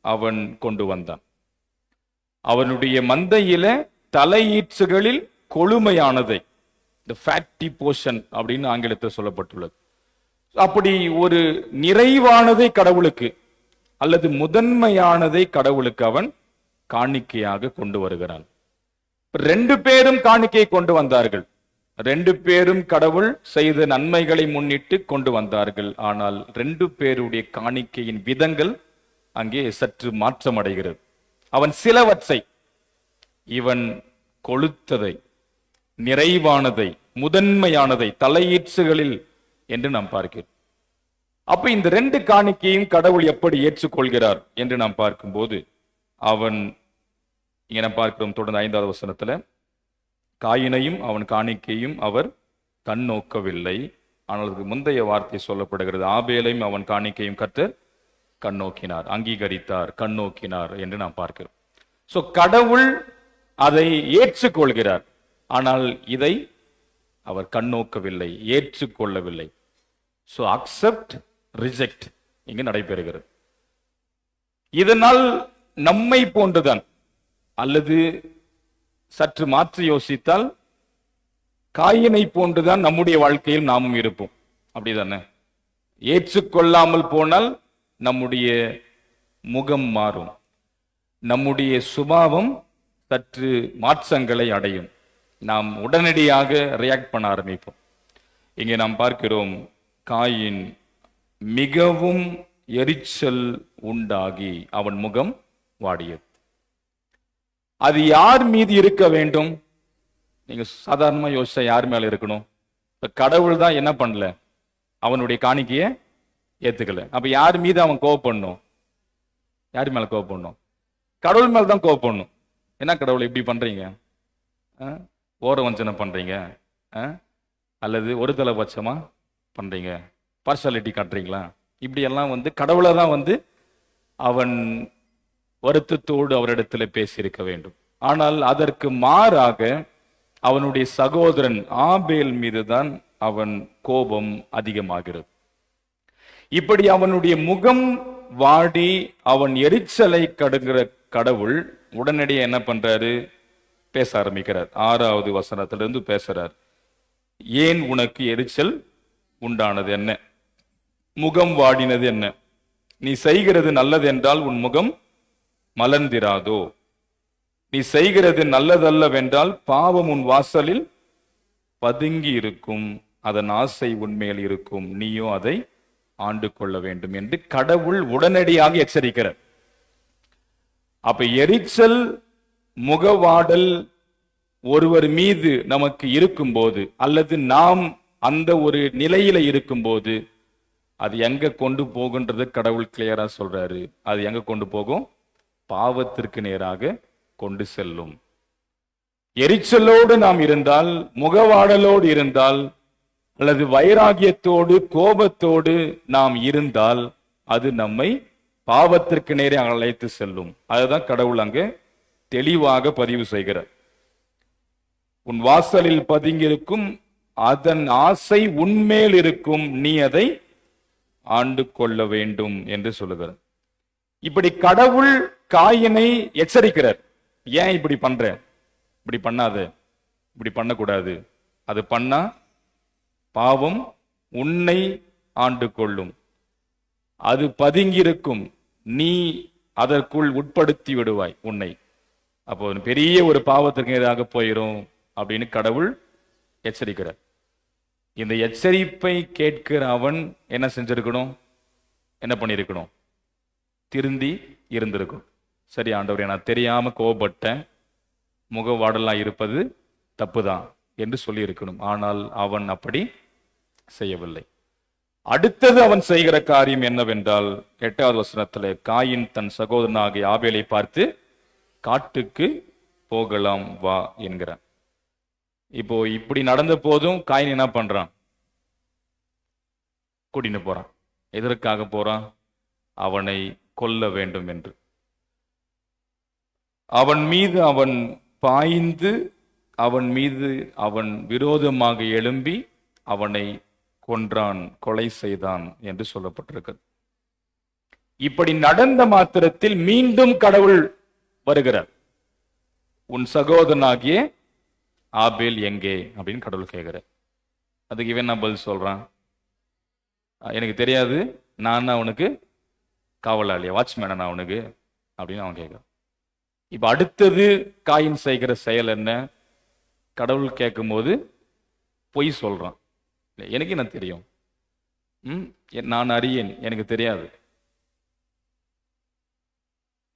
A: அவன் கொண்டு வந்தான். அவனுடைய மந்தையில தலையீற்றுகளில் கொழுமையானதை, the fatty portion அப்படின்னு ஆங்கிலத்தில் சொல்லப்பட்டுள்ளது. அப்படி ஒரு நிறைவானதை கடவுளுக்கு அல்லது முதன்மையானதை கடவுளுக்கு அவன் காணிக்கையாக கொண்டு வருகிறான். 2 பேரும் காணிக்கை கொண்டு வந்தார்கள். 2 பேரும் கடவுள் செய்த நன்மைகளை முன்னிட்டு கொண்டு வந்தார்கள். ஆனால் 2 பேருடைய காணிக்கையின் விதங்கள் அங்கே சற்று மாற்றமடைகிறது. அவன் சிலவற்றை, இவன் கொழுத்ததை, நிறைவானதை, முதன்மையானதை, தலையீற்றுகளில் என்று நாம் பார்க்கிறோம். அப்ப இந்த 2 காணிக்கையும் கடவுள் எப்படி ஏற்றுக்கொள்கிறார் என்று நாம் பார்க்கும்போது, அவன் இங்க நாம் பார்க்கிறோம் தொடர்ந்து 5வது வசனத்துல, காயினையும் அவன் காணிக்கையும் அவர் கண் நோக்கவில்லை. ஆனால் அதுக்கு முந்தைய வார்த்தை சொல்லப்படுகிறது, ஆபேலையும் அவன் காணிக்கையும் கர்த்தர் கண் நோக்கினார், அங்கீகரித்தார், கண் நோக்கினார் என்று நாம் பார்க்கிறோம். சோ கடவுள் அதை ஏற்றுக்கொள்கிறார். ஆனால் இதை அவர் கண் நோக்கவில்லை, ஏற்றுக்கொள்ளவில்லை. சோ அக்செப்ட், ரிஜெக்ட் இங்கு நடைபெறுகிறது. இதனால் நம்மை போன்றுதான், அல்லது சற்று மாற்றி யோசித்தால் காயினை போன்றுதான் நம்முடைய வாழ்க்கையில் நாமும் இருப்போம். அப்படிதானே? ஏற்றுக்கொள்ளாமல் போனால் நம்முடைய முகம் மாறும், நம்முடைய சுபாவம் சற்று மாற்றங்களை அடையும், நாம் உடனடியாக ரியாக்ட் பண்ண ஆரம்பிப்போம். இங்கே நாம் பார்க்கிறோம், காயின் மிகவும் எரிச்சல் உண்டாகி அவன் முகம் வாடியது. அது யார் மீது இருக்க வேண்டும்? நீங்க சாதாரணமா யோசிச்சா யார் மேல இருக்கணும்? இப்ப கடவுள் தான் என்ன பண்ணல, அவனுடைய காணிக்கையை ஏத்துக்கல. அப்ப யார் மீது அவன் கோவப்படணும்? யார் மேல கோவப்படணும்? கடவுள் மேல தான் கோவப்படணும். என்ன கடவுள் இப்படி பண்றீங்க, ஓர வஞ்சனை பண்றீங்க, அல்லது ஒரு தலைபட்சமா பண்றீங்க, பார்சாலிட்டி காட்டுறீங்களா? இப்படி எல்லாம் கடவுளை தான் அவன் வருத்தத்தோடு அவரிடத்துல பேசியிருக்க வேண்டும். ஆனால் அதற்கு மாறாக அவனுடைய சகோதரன் ஆபேல் மீதுதான் அவன் கோபம் அதிகமாகிறது. இப்படி அவனுடைய முகம் வாடி அவன் எரிச்சலை கடுங்கிற கடவுள் உடனடியாக என்ன பண்றாரு? பேச ஆரம்பிக்கிறார். 6வது வசனத்திலிருந்து பேசுறார். ஏன் உனக்கு எரிச்சல் உண்டானது என்ன? முகம் வாடினது என்ன? நீ செய்கிறது நல்லது என்றால் உன் முகம் மலர்ந்திராதோ? நீ செய்கிறது நல்லதல்லவென்றால் பாவம் உன் வாசலில் பதுங்கி இருக்கும், அதன் ஆசை உன்மேல் இருக்கும், நீயோ அதை ஆண்டு கொள்ள வேண்டும் என்று கடவுள் உடனடியாக எச்சரிக்கிறார். அப்ப எரிச்சல், முகவாடல் ஒருவர் மீது நமக்கு இருக்கும்போது, அல்லது நாம் அந்த ஒரு நிலையில இருக்கும்போது, அது எங்க கொண்டு போகுன்றது கடவுள் கிளியரா சொல்றாரு. அது எங்க கொண்டு போகும்? பாவத்திற்கு நேராக கொண்டு செல்லும். எரிச்சலோடு நாம் இருந்தால், முகவாடலோடு இருந்தால், அல்லது வைராகியத்தோடு கோபத்தோடு நாம் இருந்தால், அது நம்மை பாவத்திற்கு நேரே அழைத்து செல்லும். அதுதான் கடவுள் அங்கு தெளிவாக பதிவு செய்கிறார். உன் வாசலில் பதுங்கியிருக்கும், அதன் ஆசை உன்மேல் இருக்கும், நீ அதை ஆண்டு கொள்ள வேண்டும் என்று சொல்லுகிறார். இப்படி கடவுள் காயினை எச்சரிக்கிறார். ஏன் இப்படி பண்ற? இப்படி பண்ணாத, இப்படி பண்ணக்கூடாது, அது பண்ணா பாவம் உன்னை ஆண்டு கொள்ளும், அது பதுங்கியிருக்கும், நீ அதற்குள் உட்படுத்தி விடுவாய் உன்னை. அப்போ பெரிய ஒரு பாவத்திற்கு எதிராக போயிரும் அப்படின்னு கடவுள் எச்சரிக்கிறார். இந்த எச்சரிப்பை கேட்கிற அவன் என்ன செஞ்சிருக்கணும்? என்ன பண்ணியிருக்கணும்? திருந்தி இருந்திருக்கணும். சரி ஆண்டவரே, நான் தெரியாம கோபப்பட்டேன், முகவாடெல்லாம் இருப்பது தப்புதான் என்று சொல்லி இருக்கணும். ஆனால் அவன் அப்படி செய்யவில்லை. அடுத்தது அவன் செய்கிற காரியம் என்னவென்றால், 8வது வசனத்திலே காயின் தன் சகோதரனாகிய ஆபேலை பார்த்து காட்டுக்கு போகலாம் வா என்கிறான். இப்போ இப்படி நடந்த போதும் காயின் என்ன பண்றான்? கூட்டின்னு போறான். எதற்காக போறான்? அவனை கொல்ல வேண்டும் என்று. அவன் மீது அவன் பாய்ந்து அவன் மீது அவன் விரோதமாக எழும்பி அவனை கொன்றான், கொலை செய்தான் என்று சொல்லப்பட்டிருக்கிறது. இப்படி நடந்த மாத்திரத்தில் மீண்டும் கடவுள் வருகிறார். உன் சகோதரனாகிய ஆபேல் எங்கே அப்படின்னு கடவுள் கேட்கிறார். அதுக்கு இவன் என்ன பதில் சொல்றான்? எனக்கு தெரியாது, நான் அவனுக்கு காவலாளியா, வாட்ச்மேனா நான் அவனுக்கு அப்படின்னு அவன் கேட்கிறான். இப்ப அடுத்தது காயின் செய்கிற செயல் என்ன? கடவுள் கேட்கும் போது பொய் சொல்றான். எனக்கு என்ன தெரியும், நான் அறியேன், எனக்கு தெரியாது.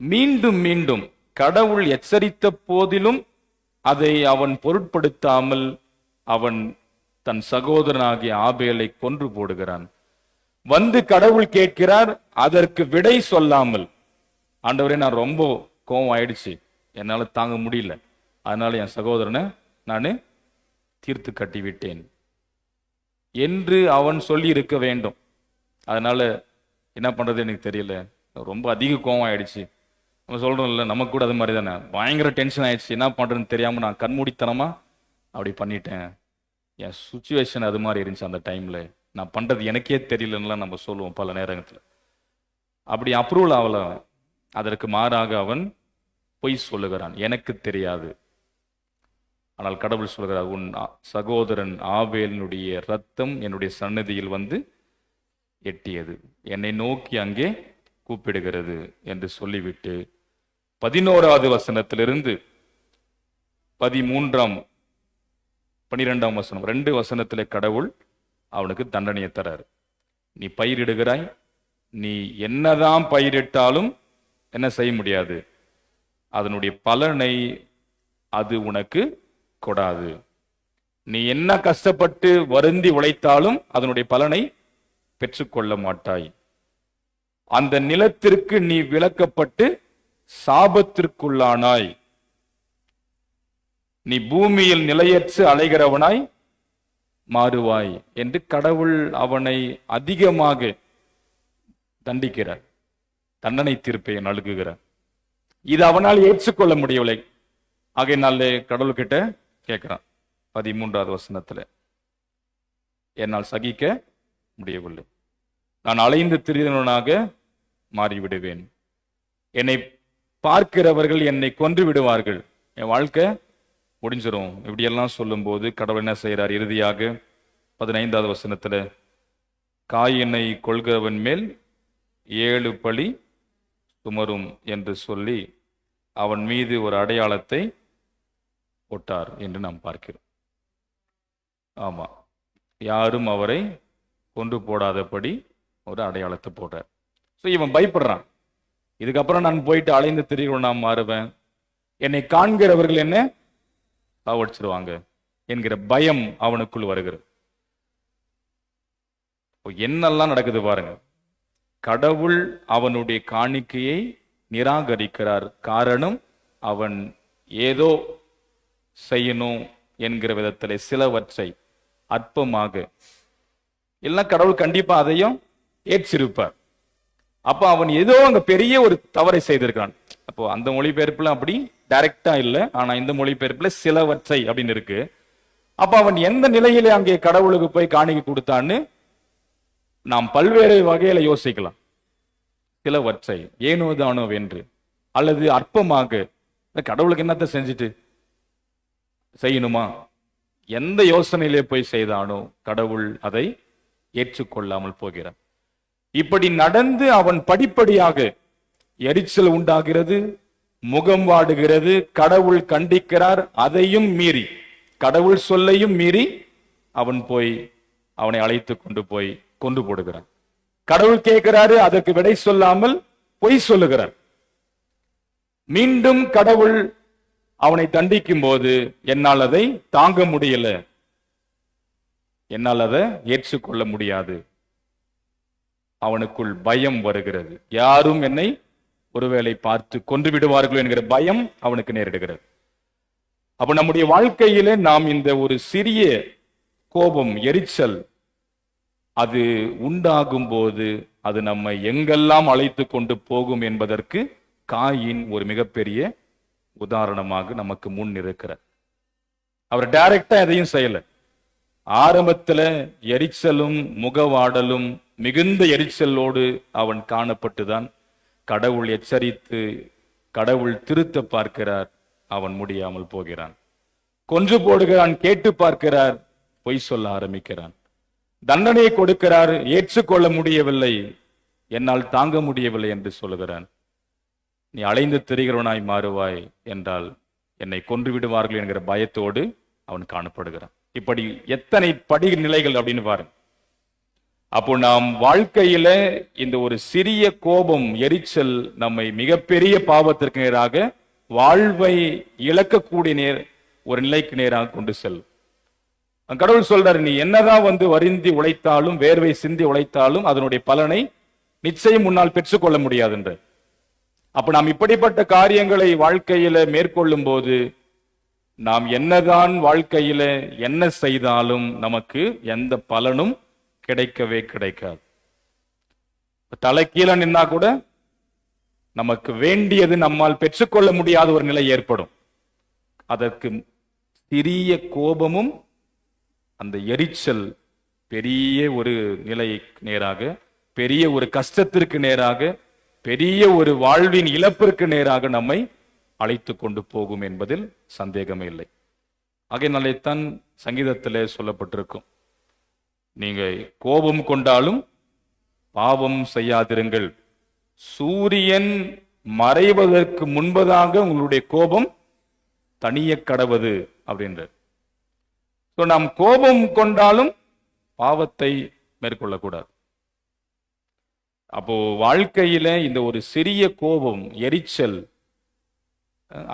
A: மீண்டும் மீண்டும் கடவுள் எச்சரித்த போதிலும் அதை அவன் பொருட்படுத்தாமல் அவன் தன் சகோதரனாகிய ஆபேலை கொன்று போடுகிறான். வந்து கடவுள் கேட்கிறார், அதற்கு விடை சொல்லாமல், ஆண்டவரே நான் ரொம்ப கோவம் ஆயிடுச்சு, என்னால தாங்க முடியல, அதனால என் சகோதரனை நான் தீர்த்து கட்டிவிட்டேன் என்று அவன் சொல்லி இருக்க வேண்டும். அதனால என்ன பண்றது எனக்கு தெரியல, ரொம்ப அதிக கோவம் ஆயிடுச்சு. நம்ம சொல்றோம்ல, நமக்கு கூட அது மாதிரி தானே, பயங்கர டென்ஷன் ஆயிடுச்சு, என்ன பண்றதுன்னு தெரியாம நான் கண்மூடித்தனமா அப்படி பண்ணிட்டேன், என் சுச்சுவேஷன் அது மாதிரி இருந்துச்சு, அந்த டைம்ல நான் பண்றது எனக்கே தெரியலன்னு நம்ம சொல்லுவோம் பல நேரத்தில். அப்படி அப்ரூவல் ஆகல. அதற்கு மாறாக அவன் பொய் சொல்லுகிறான், எனக்கு தெரியாது. ஆனால் கடவுள் சொல்கிறார், உன் சகோதரன் ஆபேலினுடைய ரத்தம் என்னுடைய சன்னதியில் வந்து எட்டியது, என்னை நோக்கி அங்கே கூப்பிடுகிறது என்று சொல்லிவிட்டு 11வது வசனத்திலிருந்து 13ஆம் 12ஆம் வசனம் 2 வசனத்திலே கடவுள் அவனுக்கு தண்டனையை தரார். நீ பயிரிடுகிறாய், நீ என்னதான் பயிரிட்டாலும் என்ன செய்ய முடியாது, அதனுடைய பலனை அது உனக்கு கொடாது. நீ என்ன கஷ்டப்பட்டு வருந்தி உழைத்தாலும் அதனுடைய பலனை பெற்றுக்கொள்ள மாட்டாய். அந்த நிலத்திற்கு நீ விலக்கப்பட்டு சாபத்திற்குள்ளானாய், நீ பூமியில் நிலையற்று அலைகிறவனாய் மாறுவாய் என்று கடவுள் அவனை அதிகமாக தண்டிக்கிறார், தண்டனை தீர்ப்பை நல்குகிறார். இது அவனால் ஏற்றுக்கொள்ள முடியவில்லை. ஆகையினாலே கடவுள் கிட்ட கேட்கிறான் 13வது வசனத்துல, என்னால் சகிக்க முடியவில்லை, நான் அலைந்து திரிந்தவனாக மாறிவிடுவேன், என்னை பார்க்கிறவர்கள் என்னை கொன்று விடுவார்கள், என் வாழ்க்கை முடிஞ்சிரும். இப்படியெல்லாம் சொல்லும் போது கடவுள் என்ன செய்யறார்? இறுதியாக 15வது வசனத்துல, காயினை கொள்கிறவன் மேல் 7 பழி சுமரும் என்று சொல்லி அவன் மீது ஒரு அடையாளத்தை போட்டார் என்று நாம் பார்க்கிறோம். ஆமா, யாரும் அவரை கொண்டு போடாதபடி ஒரு அடையாளத்தை போட்டார். ஸோ இவன் பயப்படுறான், இதுக்கப்புறம் நான் போயிட்டு அலைந்து திரிகிறவன் நான் மாறுவேன், என்னை காண்கிறவர்கள் என்ன சாவடிச்சிருவாங்க என்கிற பயம் அவனுக்குள் வருகிறது. என்னெல்லாம் நடக்குது பாருங்க. கடவுள் அவனுடைய காணிக்கையை நிராகரிக்கிறார். காரணம், அவன் ஏதோ செய்யணும் என்கிற விதத்தில் சிலவற்றை அற்பமாக இல்லைன்னா கடவுள் கண்டிப்பா அதையும் ஏற்றிருப்பார். அப்ப அவன் ஏதோ அங்க பெரிய ஒரு தவறை செய்திருக்கான். அப்போ அந்த மொழிபெயர்ப்புல அப்படி டைரக்டா இல்லை, ஆனா இந்த மொழிபெயர்ப்புல சிலவற்றை அப்படின்னு இருக்கு. அப்ப அவன் எந்த நிலையில அங்கே கடவுளுக்கு போய் காணிக்கை கொடுத்தான்னு நாம் பல்வேறு வகையில யோசிக்கலாம். சிலவற்றை ஏனோ தானோ வென்று, அல்லது அற்பமாக கடவுளுக்கு என்னத்தை செஞ்சுட்டு செய்யணுமா, எந்த யோசனையிலே போய் செய்தானோ கடவுள் அதை ஏற்றுக்கொள்ளாமல் போகிறான். இப்படி நடந்து அவன் படிப்படியாக எரிச்சல் உண்டாகிறது, முகம் வாடுகிறது, கடவுள் கண்டிக்கிறார். அதையும் மீறி, கடவுள் சொல்லையும் மீறி அவனை அழைத்து கொண்டு போய் கொண்டு போடுகிறான். கடவுள் கேட்கிறாரு, அதற்கு விடை சொல்லாமல் பொய் சொல்லுகிறார். மீண்டும் கடவுள் அவனை தண்டிக்கும் போது என்னால் அதை தாங்க முடியல, என்னால் அதை ஏற்றுக்கொள்ள முடியாது. அவனுக்குள் பயம் வருகிறது. யாரும் என்னை ஒருவேளை பார்த்து கொன்று விடுவார்களோ என்கிற பயம் அவனுக்கு நேரிடுகிறது. அப்ப நம்முடைய வாழ்க்கையில நாம் இந்த ஒரு சிறிய கோபம், எரிச்சல் அது உண்டாகும் போது அது நம்மை எங்கெல்லாம் அழைத்து கொண்டு போகும் என்பதற்கு காயின் ஒரு மிகப்பெரிய உதாரணமாக நமக்கு முன் இருக்கிறார். அவர் டைரக்டா எதையும் செய்யல. ஆரம்பத்துல எரிச்சலும் முகவாடலும் மிகுந்த எரிச்சலோடு அவன் காணப்பட்டுதான் கடவுள் எச்சரித்து கடவுள் திருத்த பார்க்கிறார். அவன் முடியாமல் போகிறான். கொன்று போடுகிறான், கேட்டு பார்க்கிறார், பொய் சொல்ல ஆரம்பிக்கிறான். தண்டனையை கொடுக்கிறார், ஏற்றுக்கொள்ள முடியவில்லை, என்னால் தாங்க முடியவில்லை என்று சொல்லுகிறான். நீ அலைந்து திரிகிறவனாய் மாறுவாய் என்றால் என்னை கொன்று விடுவார்கள் என்கிற பயத்தோடு அவன் காணப்படுகிறான். இப்படி எத்தனை படிநிலைகள் அப்படின்னு பாருங்க. அப்போ நாம் வாழ்க்கையில இந்த ஒரு சிறிய கோபம், எரிச்சல் நம்மை மிகப்பெரிய பாவத்திற்கு நேராக, வாழ்வை இழக்கக்கூடிய ஒரு நிலைக்கு நேராக கொண்டு செல்லும். கடவுள் சொல்றாரு, நீ என்னதான் வருந்தி உழைத்தாலும், வேர்வை சிந்தி உழைத்தாலும் அதனுடைய பலனை நிச்சயம் முன்னால் பெற்றுக்கொள்ள முடியாது என்று. அப்ப நாம் இப்படிப்பட்ட காரியங்களை வாழ்க்கையில மேற்கொள்ளும் போது நாம் என்னதான் வாழ்க்கையில என்ன செய்தாலும் நமக்கு எந்த பலனும் கிடைக்கவே கிடைக்காது. தலை கீழே நின்னா கூட நமக்கு வேண்டியது நம்மால் பெற்றுக்கொள்ள முடியாத ஒரு நிலை ஏற்படும். அதற்கு சிறிய கோபமும் அந்த எரிச்சல் பெரிய ஒரு நிலை நேராக, பெரிய ஒரு கஷ்டத்திற்கு நேராக, பெரிய ஒரு வாழ்வின் இழப்பிற்கு நேராக நம்மை அழைத்து கொண்டு போகும் என்பதில் சந்தேகமே இல்லை. ஆகையினாலேத்தான் சங்கீதத்திலே சொல்லப்பட்டிருக்கும், நீங்க கோபம் கொண்டாலும் பாவம் செய்யாதிருங்கள், சூரியன் மறைவதற்கு முன்பதாக உங்களுடைய கோபம் தனிய கடவது அப்படின்ற. நாம் கோபம் கொண்டாலும் பாவத்தை மேற்கொள்ளக்கூடாது. அப்போ வாழ்க்கையில இந்த ஒரு சிறிய கோபம், எரிச்சல்,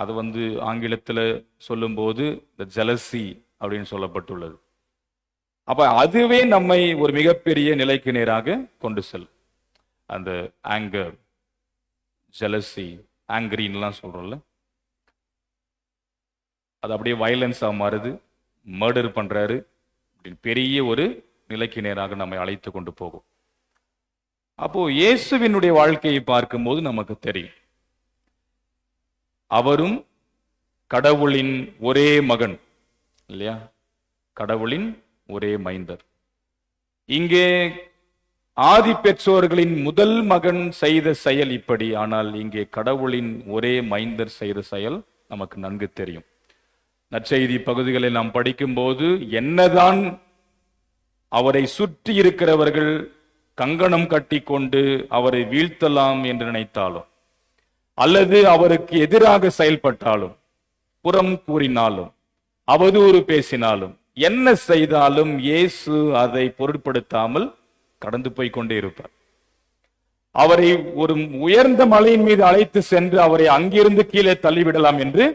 A: அது ஆங்கிலத்தில் சொல்லும்போது இந்த ஜெலசி அப்படின்னு சொல்லப்பட்டுள்ளது. அப்ப அதுவே நம்மை ஒரு மிகப்பெரிய நிலைக்கு நேராக கொண்டு செல்லும். அந்த ஆங்கர், ஜெலசி, ஆங்கிரின்லாம் சொல்றோம்ல, அது அப்படியே வயலன்ஸா மாறுது, மர்டர் பண்றாரு, பெரிய ஒரு நிலைக்கு நேராக நம்மை அழைத்து கொண்டு போகும். அப்போ இயேசுவினுடைய வாழ்க்கையை பார்க்கும்போது நமக்கு தெரியும், அவரும் கடவுளின் ஒரே மகன் இல்லையா, கடவுளின் ஒரே மைந்தர். இங்கே ஆதி பெற்றோர்களின் முதல் மகன் செய்த செயல் இப்படி, ஆனால் இங்கே கடவுளின் ஒரே மைந்தர் செய்த செயல் நமக்கு நன்கு தெரியும். நற்செய்தி பகுதிகளை நாம் படிக்கும்போது என்னதான் அவரை சுற்றி இருக்கிறவர்கள் கங்கணம் கட்டி கொண்டு அவரை வீழ்த்தலாம் என்று நினைத்தாலும், அல்லது அவருக்கு எதிராக செயல்பட்டாலும், புறம் கூறினாலும், அவதூறு பேசினாலும், என்ன செய்தாலும் இயேசு அதை பொருட்படுத்தாமல் கடந்து போய் கொண்டே இருப்பார். அவரை ஒரு உயர்ந்த மலையின் மீது அழைத்து சென்று அவரை அங்கிருந்து கீழே தள்ளிவிடலாம் என்று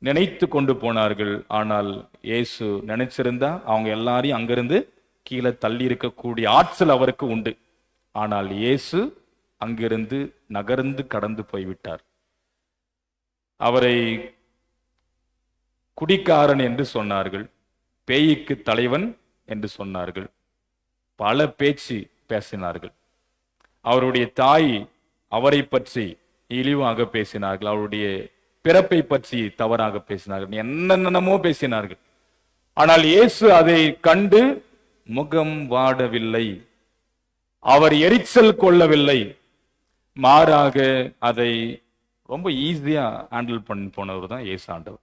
A: நினைத்து கொண்டு போனார்கள். ஆனால் இயேசு நினைச்சிருந்தா அவங்க எல்லாரையும் அங்கிருந்து கீழே தள்ளி இருக்கக்கூடிய ஆற்றல் அவருக்கு உண்டு. ஆனால் இயேசு அங்கிருந்து நகர்ந்து கடந்து போய்விட்டார். அவரை குடிக்காரன் என்று சொன்னார்கள், பேய்க்கு தலைவன் என்று சொன்னார்கள், பல பேச்சு பேசினார்கள். அவருடைய தாய் அவரை பற்றி இழிவாக பேசினார்கள், அவருடைய பிறப்பை பற்றி தவறாக பேசினார்கள், என்னென்னமோ பேசினார்கள். ஆனால் இயேசு அதை கண்டு முகம் வாடவில்லை, அவர் எரிச்சல் கொள்ளவில்லை, மாறாக அதை ரொம்ப ஈஸியா ஹேண்டில் பண்ணி போனவர் தான் இயேசு ஆண்டவர்.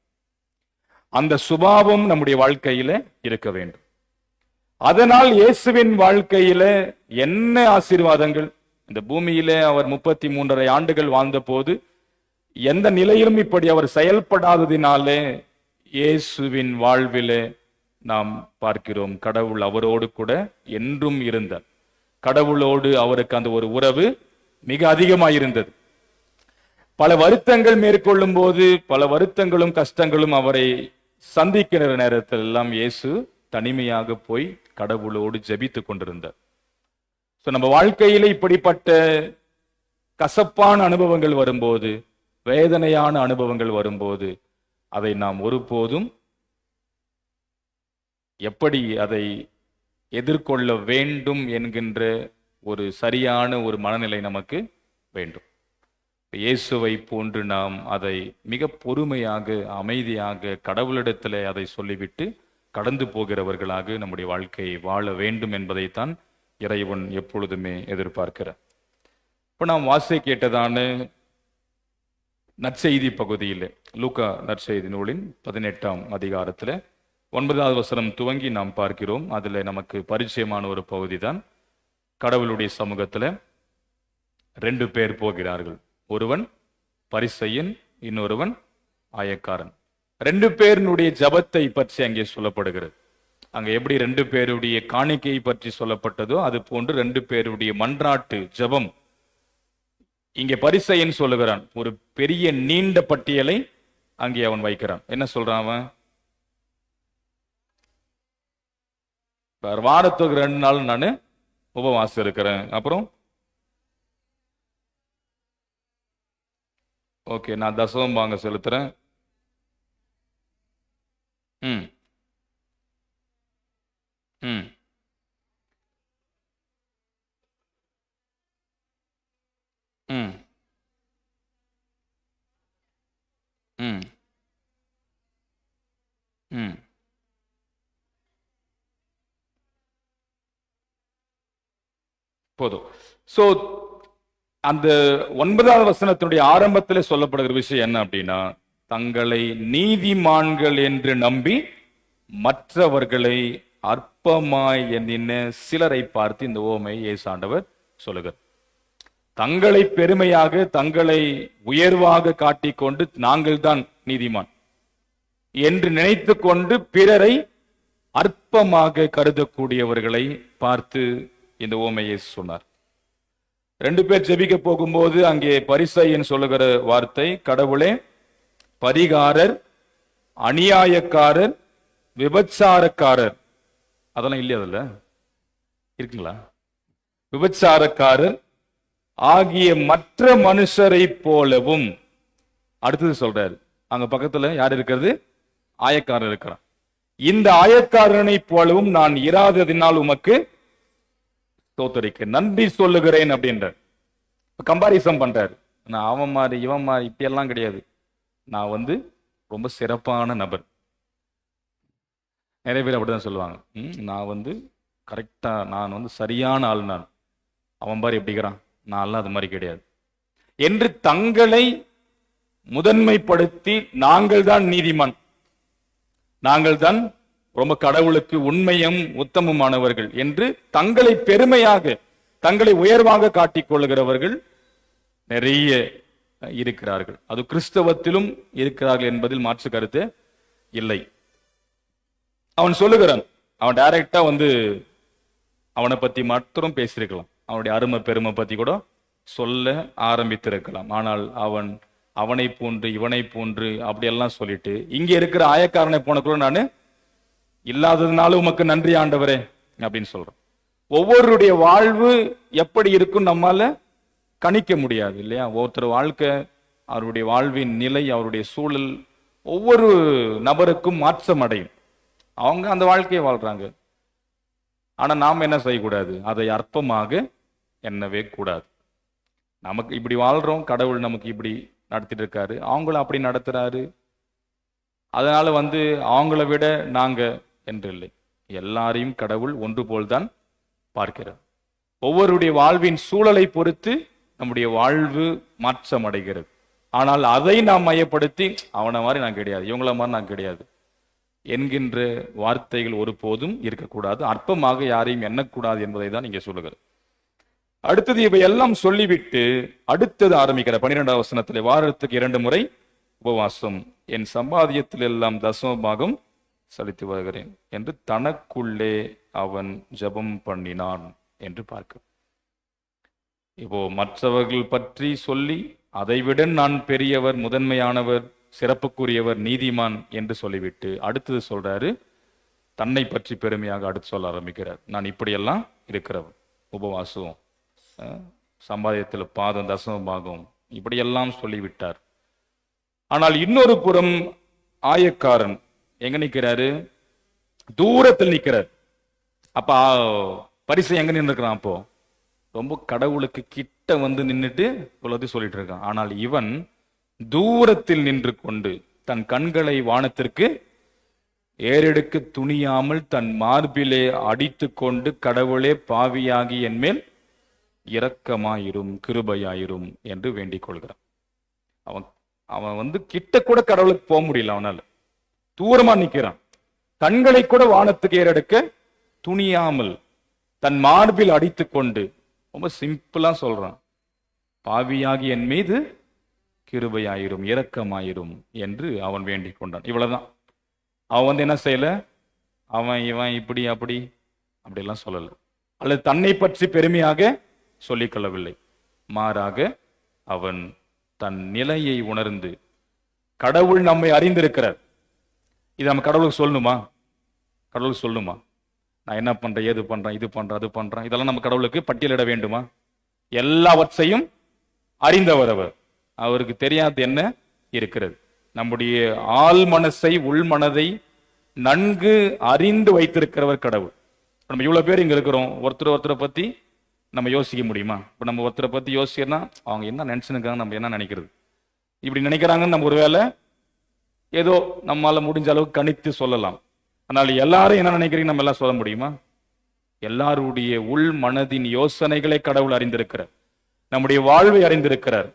A: அந்த சுபாவம் நம்முடைய வாழ்க்கையில இருக்க வேண்டும். அதனால் இயேசுவின் வாழ்க்கையில என்ன ஆசீர்வாதங்கள், இந்த பூமியிலே அவர் 33.5 ஆண்டுகள் வாழ்ந்த போது எந்த நிலையிலும் இப்படி அவர் செயல்படாததினாலே இயேசுவின் வாழ்விலே நாம் பார்க்கிறோம் கடவுள் அவரோடு கூட என்றும் இருந்தார். கடவுளோடு அவருக்கு அந்த ஒரு உறவு மிக அதிகமாயிருந்தது. பல வருத்தங்கள் மேற்கொள்ளும் போது, பல வருத்தங்களும் கஷ்டங்களும் அவரை சந்திக்கிற நேரத்தில் எல்லாம் இயேசு தனிமையாக போய் கடவுளோடு ஜெபித்துக் கொண்டிருந்தார். நம்ம வாழ்க்கையில இப்படிப்பட்ட கசப்பான அனுபவங்கள் வரும்போது, வேதனையான அனுபவங்கள் வரும்போது, அதை நாம் ஒருபோதும் எப்படி அதை எதிர்கொள்ள வேண்டும் என்கின்ற ஒரு சரியான ஒரு மனநிலை நமக்கு வேண்டும். இயேசுவை போன்று நாம் அதை மிக பொறுமையாக, அமைதியாக கடவுளிடத்தில் அதை சொல்லிவிட்டு கடந்து போகிறவர்களாக நம்முடைய வாழ்க்கையை வாழ வேண்டும் என்பதைத்தான் இறைவன் எப்பொழுதுமே எதிர்பார்க்கிறார். இப்போ நாம் வாசி கேட்டதான நற்செய்தி பகுதியில், லூக்கா நற்செய்தி நூலின் 18ஆம் அதிகாரத்தில் 9வது வசனம் துவங்கி நாம் பார்க்கிறோம். அதில் நமக்கு பரிச்சயமான ஒரு பகுதி தான். கடவுளுடைய சமூகத்தில் 2 பேர் போகிறார்கள். ஒருவன் பரிசேயன், இன்னொருவன் ஆயக்காரன். 2 பேருடைய ஜபத்தை பற்றி அங்கே சொல்லப்படுகிறது. அங்க எப்படி 2 பேருடைய காணிக்கையை பற்றி சொல்லப்பட்டதோ அது போன்று 2 பேருடைய மன்றாட்டு ஜபம். இங்கே பரிசேயன் சொல்லுகிறான், ஒரு பெரிய நீண்ட பட்டியலை அங்கே அவன் வைக்கிறான். என்ன சொல்றான் அவன்? வாரத்துக்கு 2 நாள் நான் உபவாசம் இருக்கிறேன். அப்புறம் ஓகே, நான் தசமம் வாங்க செலுத்துறேன். ம் ம் ம் ம் ம் போதும். சோ அந்த 9வது வசனத்தினுடைய ஆரம்பத்தில் சொல்லப்படுகிற விஷயம் என்ன அப்படின்னா, தங்களை நீதிமான்கள் என்று நம்பி மற்றவர்களை அற்பமாய் எண்ணின சிலரை பார்த்து இந்த உவமையை இயேசு ஆண்டவர் சொல்லுகிறார். தங்களை பெருமையாக, தங்களை உயர்வாக காட்டிக்கொண்டு நாங்கள் தான் நீதிமான் என்று நினைத்து கொண்டு பிறரை அற்பமாக கருதக்கூடியவர்களை பார்த்து இந்த உவமையை சொன்னார். 2 பேர் ஜெபிக்க போகும்போது அங்கே பரிசேயன் சொல்லுகிற வார்த்தை, கடவுளே, பரிகாரர், அநியாயக்காரர், விபச்சாரக்காரர், அதெல்லாம் இல்லையா? அதுல இருக்குங்களா? விபச்சாரக்காரர் ஆகிய மற்ற மனுஷரை போலவும். அடுத்தது சொல்றாரு, அங்க பக்கத்துல யார் இருக்கிறது? ஆயக்காரர் இருக்கிறான். இந்த ஆயக்காரனை போலவும் நான் இராததினால் உமக்கு ஸ்தோத்திரிக்க நன்றி சொல்லுகிறேன் அப்படின்ற கம்பாரிசன் பண்றாரு. நான் அவன் மாதிரி இவன் மாதிரி இப்படி எல்லாம் கிடையாது. நான் ரொம்ப சிறப்பான நபர். நிறைய பேர் அப்படிதான் சொல்லுவாங்க. நான் கரெக்டா, நான் சரியான ஆள். நான் அவன் மாதிரி எப்படிக்கிறான், நான் எல்லாம் அது மாதிரி கிடையாது என்று தங்களை முதன்மைப்படுத்தி நாங்கள் தான் நீதிமான், நாங்கள் தான் ரொம்ப கடவுளுக்கு உண்மையும் உத்தமமானவர்கள் என்று தங்களை பெருமையாக, தங்களை உயர்வாக காட்டிக் கொள்கிறவர்கள் நிறைய இருக்கிறார்கள். அது கிறிஸ்தவத்திலும் இருக்கிறார்கள் என்பதில் மாற்று கருத்து இல்லை. அவன் சொல்லுகிறான், அவன் டைரக்டா அவனை பத்தி மாத்திரம் பேசியிருக்கலாம், அவனுடைய அருமை பெருமை பத்தி கூட சொல்ல ஆரம்பித்திருக்கலாம். ஆனால் அவனை போன்று இவனை போன்று அப்படியெல்லாம் சொல்லிட்டு இங்க இருக்கிற ஆயக்காரனை போனக்குள்ள நான் இல்லாததுனால உமக்கு நன்றி ஆண்டவரே அப்படின்னு சொல்றோம். ஒவ்வொருடைய வாழ்வு எப்படி இருக்கும் நம்மால கணிக்க முடியாது இல்லையா? ஒவ்வொருத்தர் வாழ்க்கை, அவருடைய வாழ்வின் நிலை, அவருடைய சூழல் ஒவ்வொரு நபருக்கும் மாற்றம் அடையும். அவங்க அந்த வாழ்க்கையை வாழ்றாங்க. ஆனா நாம் என்ன செய்யக்கூடாது? அதை அற்பமாக எண்ணவே கூடாது. நமக்கு இப்படி வாழ்றோம், கடவுள் நமக்கு இப்படி நடத்திட்டு இருக்காரு, அவங்களும் அப்படி நடத்துறாரு, அதனால அவங்கள விட நாங்க என்று இல்லை. எல்லாரையும் கடவுள் ஒன்று போல்தான் பார்க்கிறார். ஒவ்வொருடைய வாழ்வின் சூழலை பொறுத்து நம்முடைய வாழ்வு மாற்றம் அடைகிறது. ஆனால் அதை நாம் மையப்படுத்தி அவனை மாதிரி நான் கிடையாது, இவங்கள மாதிரி நான் கிடையாது என்கின்ற வார்த்தைகள் ஒருபோதும் இருக்கக்கூடாது. அற்பமாக யாரையும் எண்ணக்கூடாது என்பதை தான் இங்கே சொல்லுகிறது. அடுத்தது இவை எல்லாம் சொல்லிவிட்டு அடுத்தது ஆரம்பிக்கிற 12வது வசனத்திலே, வாரத்துக்கு 2 முறை உபவாசம், என் சம்பாதியத்தில் எல்லாம் தசமபாகம் செலுத்தி வருகிறேன் என்று தனக்குள்ளே அவன் ஜெபம் பண்ணினான் என்று பார்க்க. இப்போ மற்றவர்கள் பற்றி சொல்லி அதைவிட நான் பெரியவர், முதன்மையானவர், சிறப்புக்குரியவர், நீதிமான் என்று சொல்லிவிட்டு அடுத்தது சொல்றாரு, தன்னை பற்றி பெருமையாக அடுத்து சொல்ல ஆரம்பிக்கிறார். நான் இப்படியெல்லாம் இருக்கிறவர், உபவாசம், சம்பாதியத்தில் பாதம், தசமபாகம், இப்படியெல்லாம் சொல்லிவிட்டார். ஆனால் இன்னொரு புறம் ஆயக்காரன் எங்க நிற்கிறாரு? தூரத்தில் நிற்கிறார். அப்ப பரிசை எங்க நின்று இருக்கிறான்? அப்போ ரொம்ப கடவுளுக்கு கிட்ட வந்து நின்றுட்டு இவ்வளவு சொல்லிட்டு இருக்கான். ஆனால் இவன் தூரத்தில் நின்று கொண்டு தன் கண்களை வானத்திற்கு ஏறெடுக்க துணியாமல் தன் மார்பிலே அடித்து கொண்டு, கடவுளே, பாவியாகி என் மேல் இரக்கமாயிரும், கிருபையாயிரும் என்று வேண்டிக் கொள்கிறான். அவன் வந்து கிட்ட கூட கடவுளுக்கு போக முடியல, அவனால தூரமா நிக்கிறான். கண்களை கூட வானத்துக்கு ஏறெடுக்க துணியாமல் தன் மார்பில் அடித்து கொண்டு, ரொம்ப சிம்பிளா சொல்றான், பாவியாகி என் மீது கிருபையாயிரும், இரக்கமாயிரும் என்று அவன் வேண்டிக் கொண்டான். இவ்வளவுதான். அவன் வந்து என்ன செய்யல, அவன் இவன் இப்படி அப்படி அப்படிலாம் சொல்லல, அல்லது தன்னை பற்றி பெருமையாக சொல்லிக் கொள்ளவில்லை. மாறாக அவன் தன் நிலையை உணர்ந்து, கடவுள் நம்மை அறிந்திருக்கிறார், இது நம்ம கடவுளுக்கு சொல்லணுமா? கடவுளுக்கு சொல்லணுமா? நான் என்ன பண்றேன், ஏது பண்றேன், இது பண்றேன், அது பண்றேன், இதெல்லாம் நம்ம கடவுளுக்கு பட்டியலிட வேண்டுமா? எல்லாவற்றையும் அறிந்தவர் அவர். அவருக்கு தெரியாது என்ன இருக்கிறது. நம்முடைய ஆள் மனசை, உள் மனதை நன்கு அறிந்து வைத்திருக்கிறவர் கடவுள். நம்ம இவ்வளவு பேர் இங்க இருக்கிறோம், ஒருத்தரை பத்தி நம்ம யோசிக்க முடியுமா? இப்ப நம்ம ஒருத்தரை பத்தி யோசிச்சோம்னா அவங்க என்ன நினைச்சுருக்காங்க, நம்ம என்ன நினைக்கிறது, இப்படி நினைக்கிறாங்கன்னு நம்ம ஒருவேளை ஏதோ நம்மால முடிஞ்ச அளவுக்கு கணித்து சொல்லலாம். ஆனால் எல்லாரும் என்ன நினைக்கிறீங்க நம்ம எல்லாம் சொல்ல முடியுமா? எல்லாருடைய உள் மனதின் யோசனைகளை கடவுள் அறிந்திருக்கிறார். நம்முடைய வாழ்வை அறிந்திருக்கிறார்.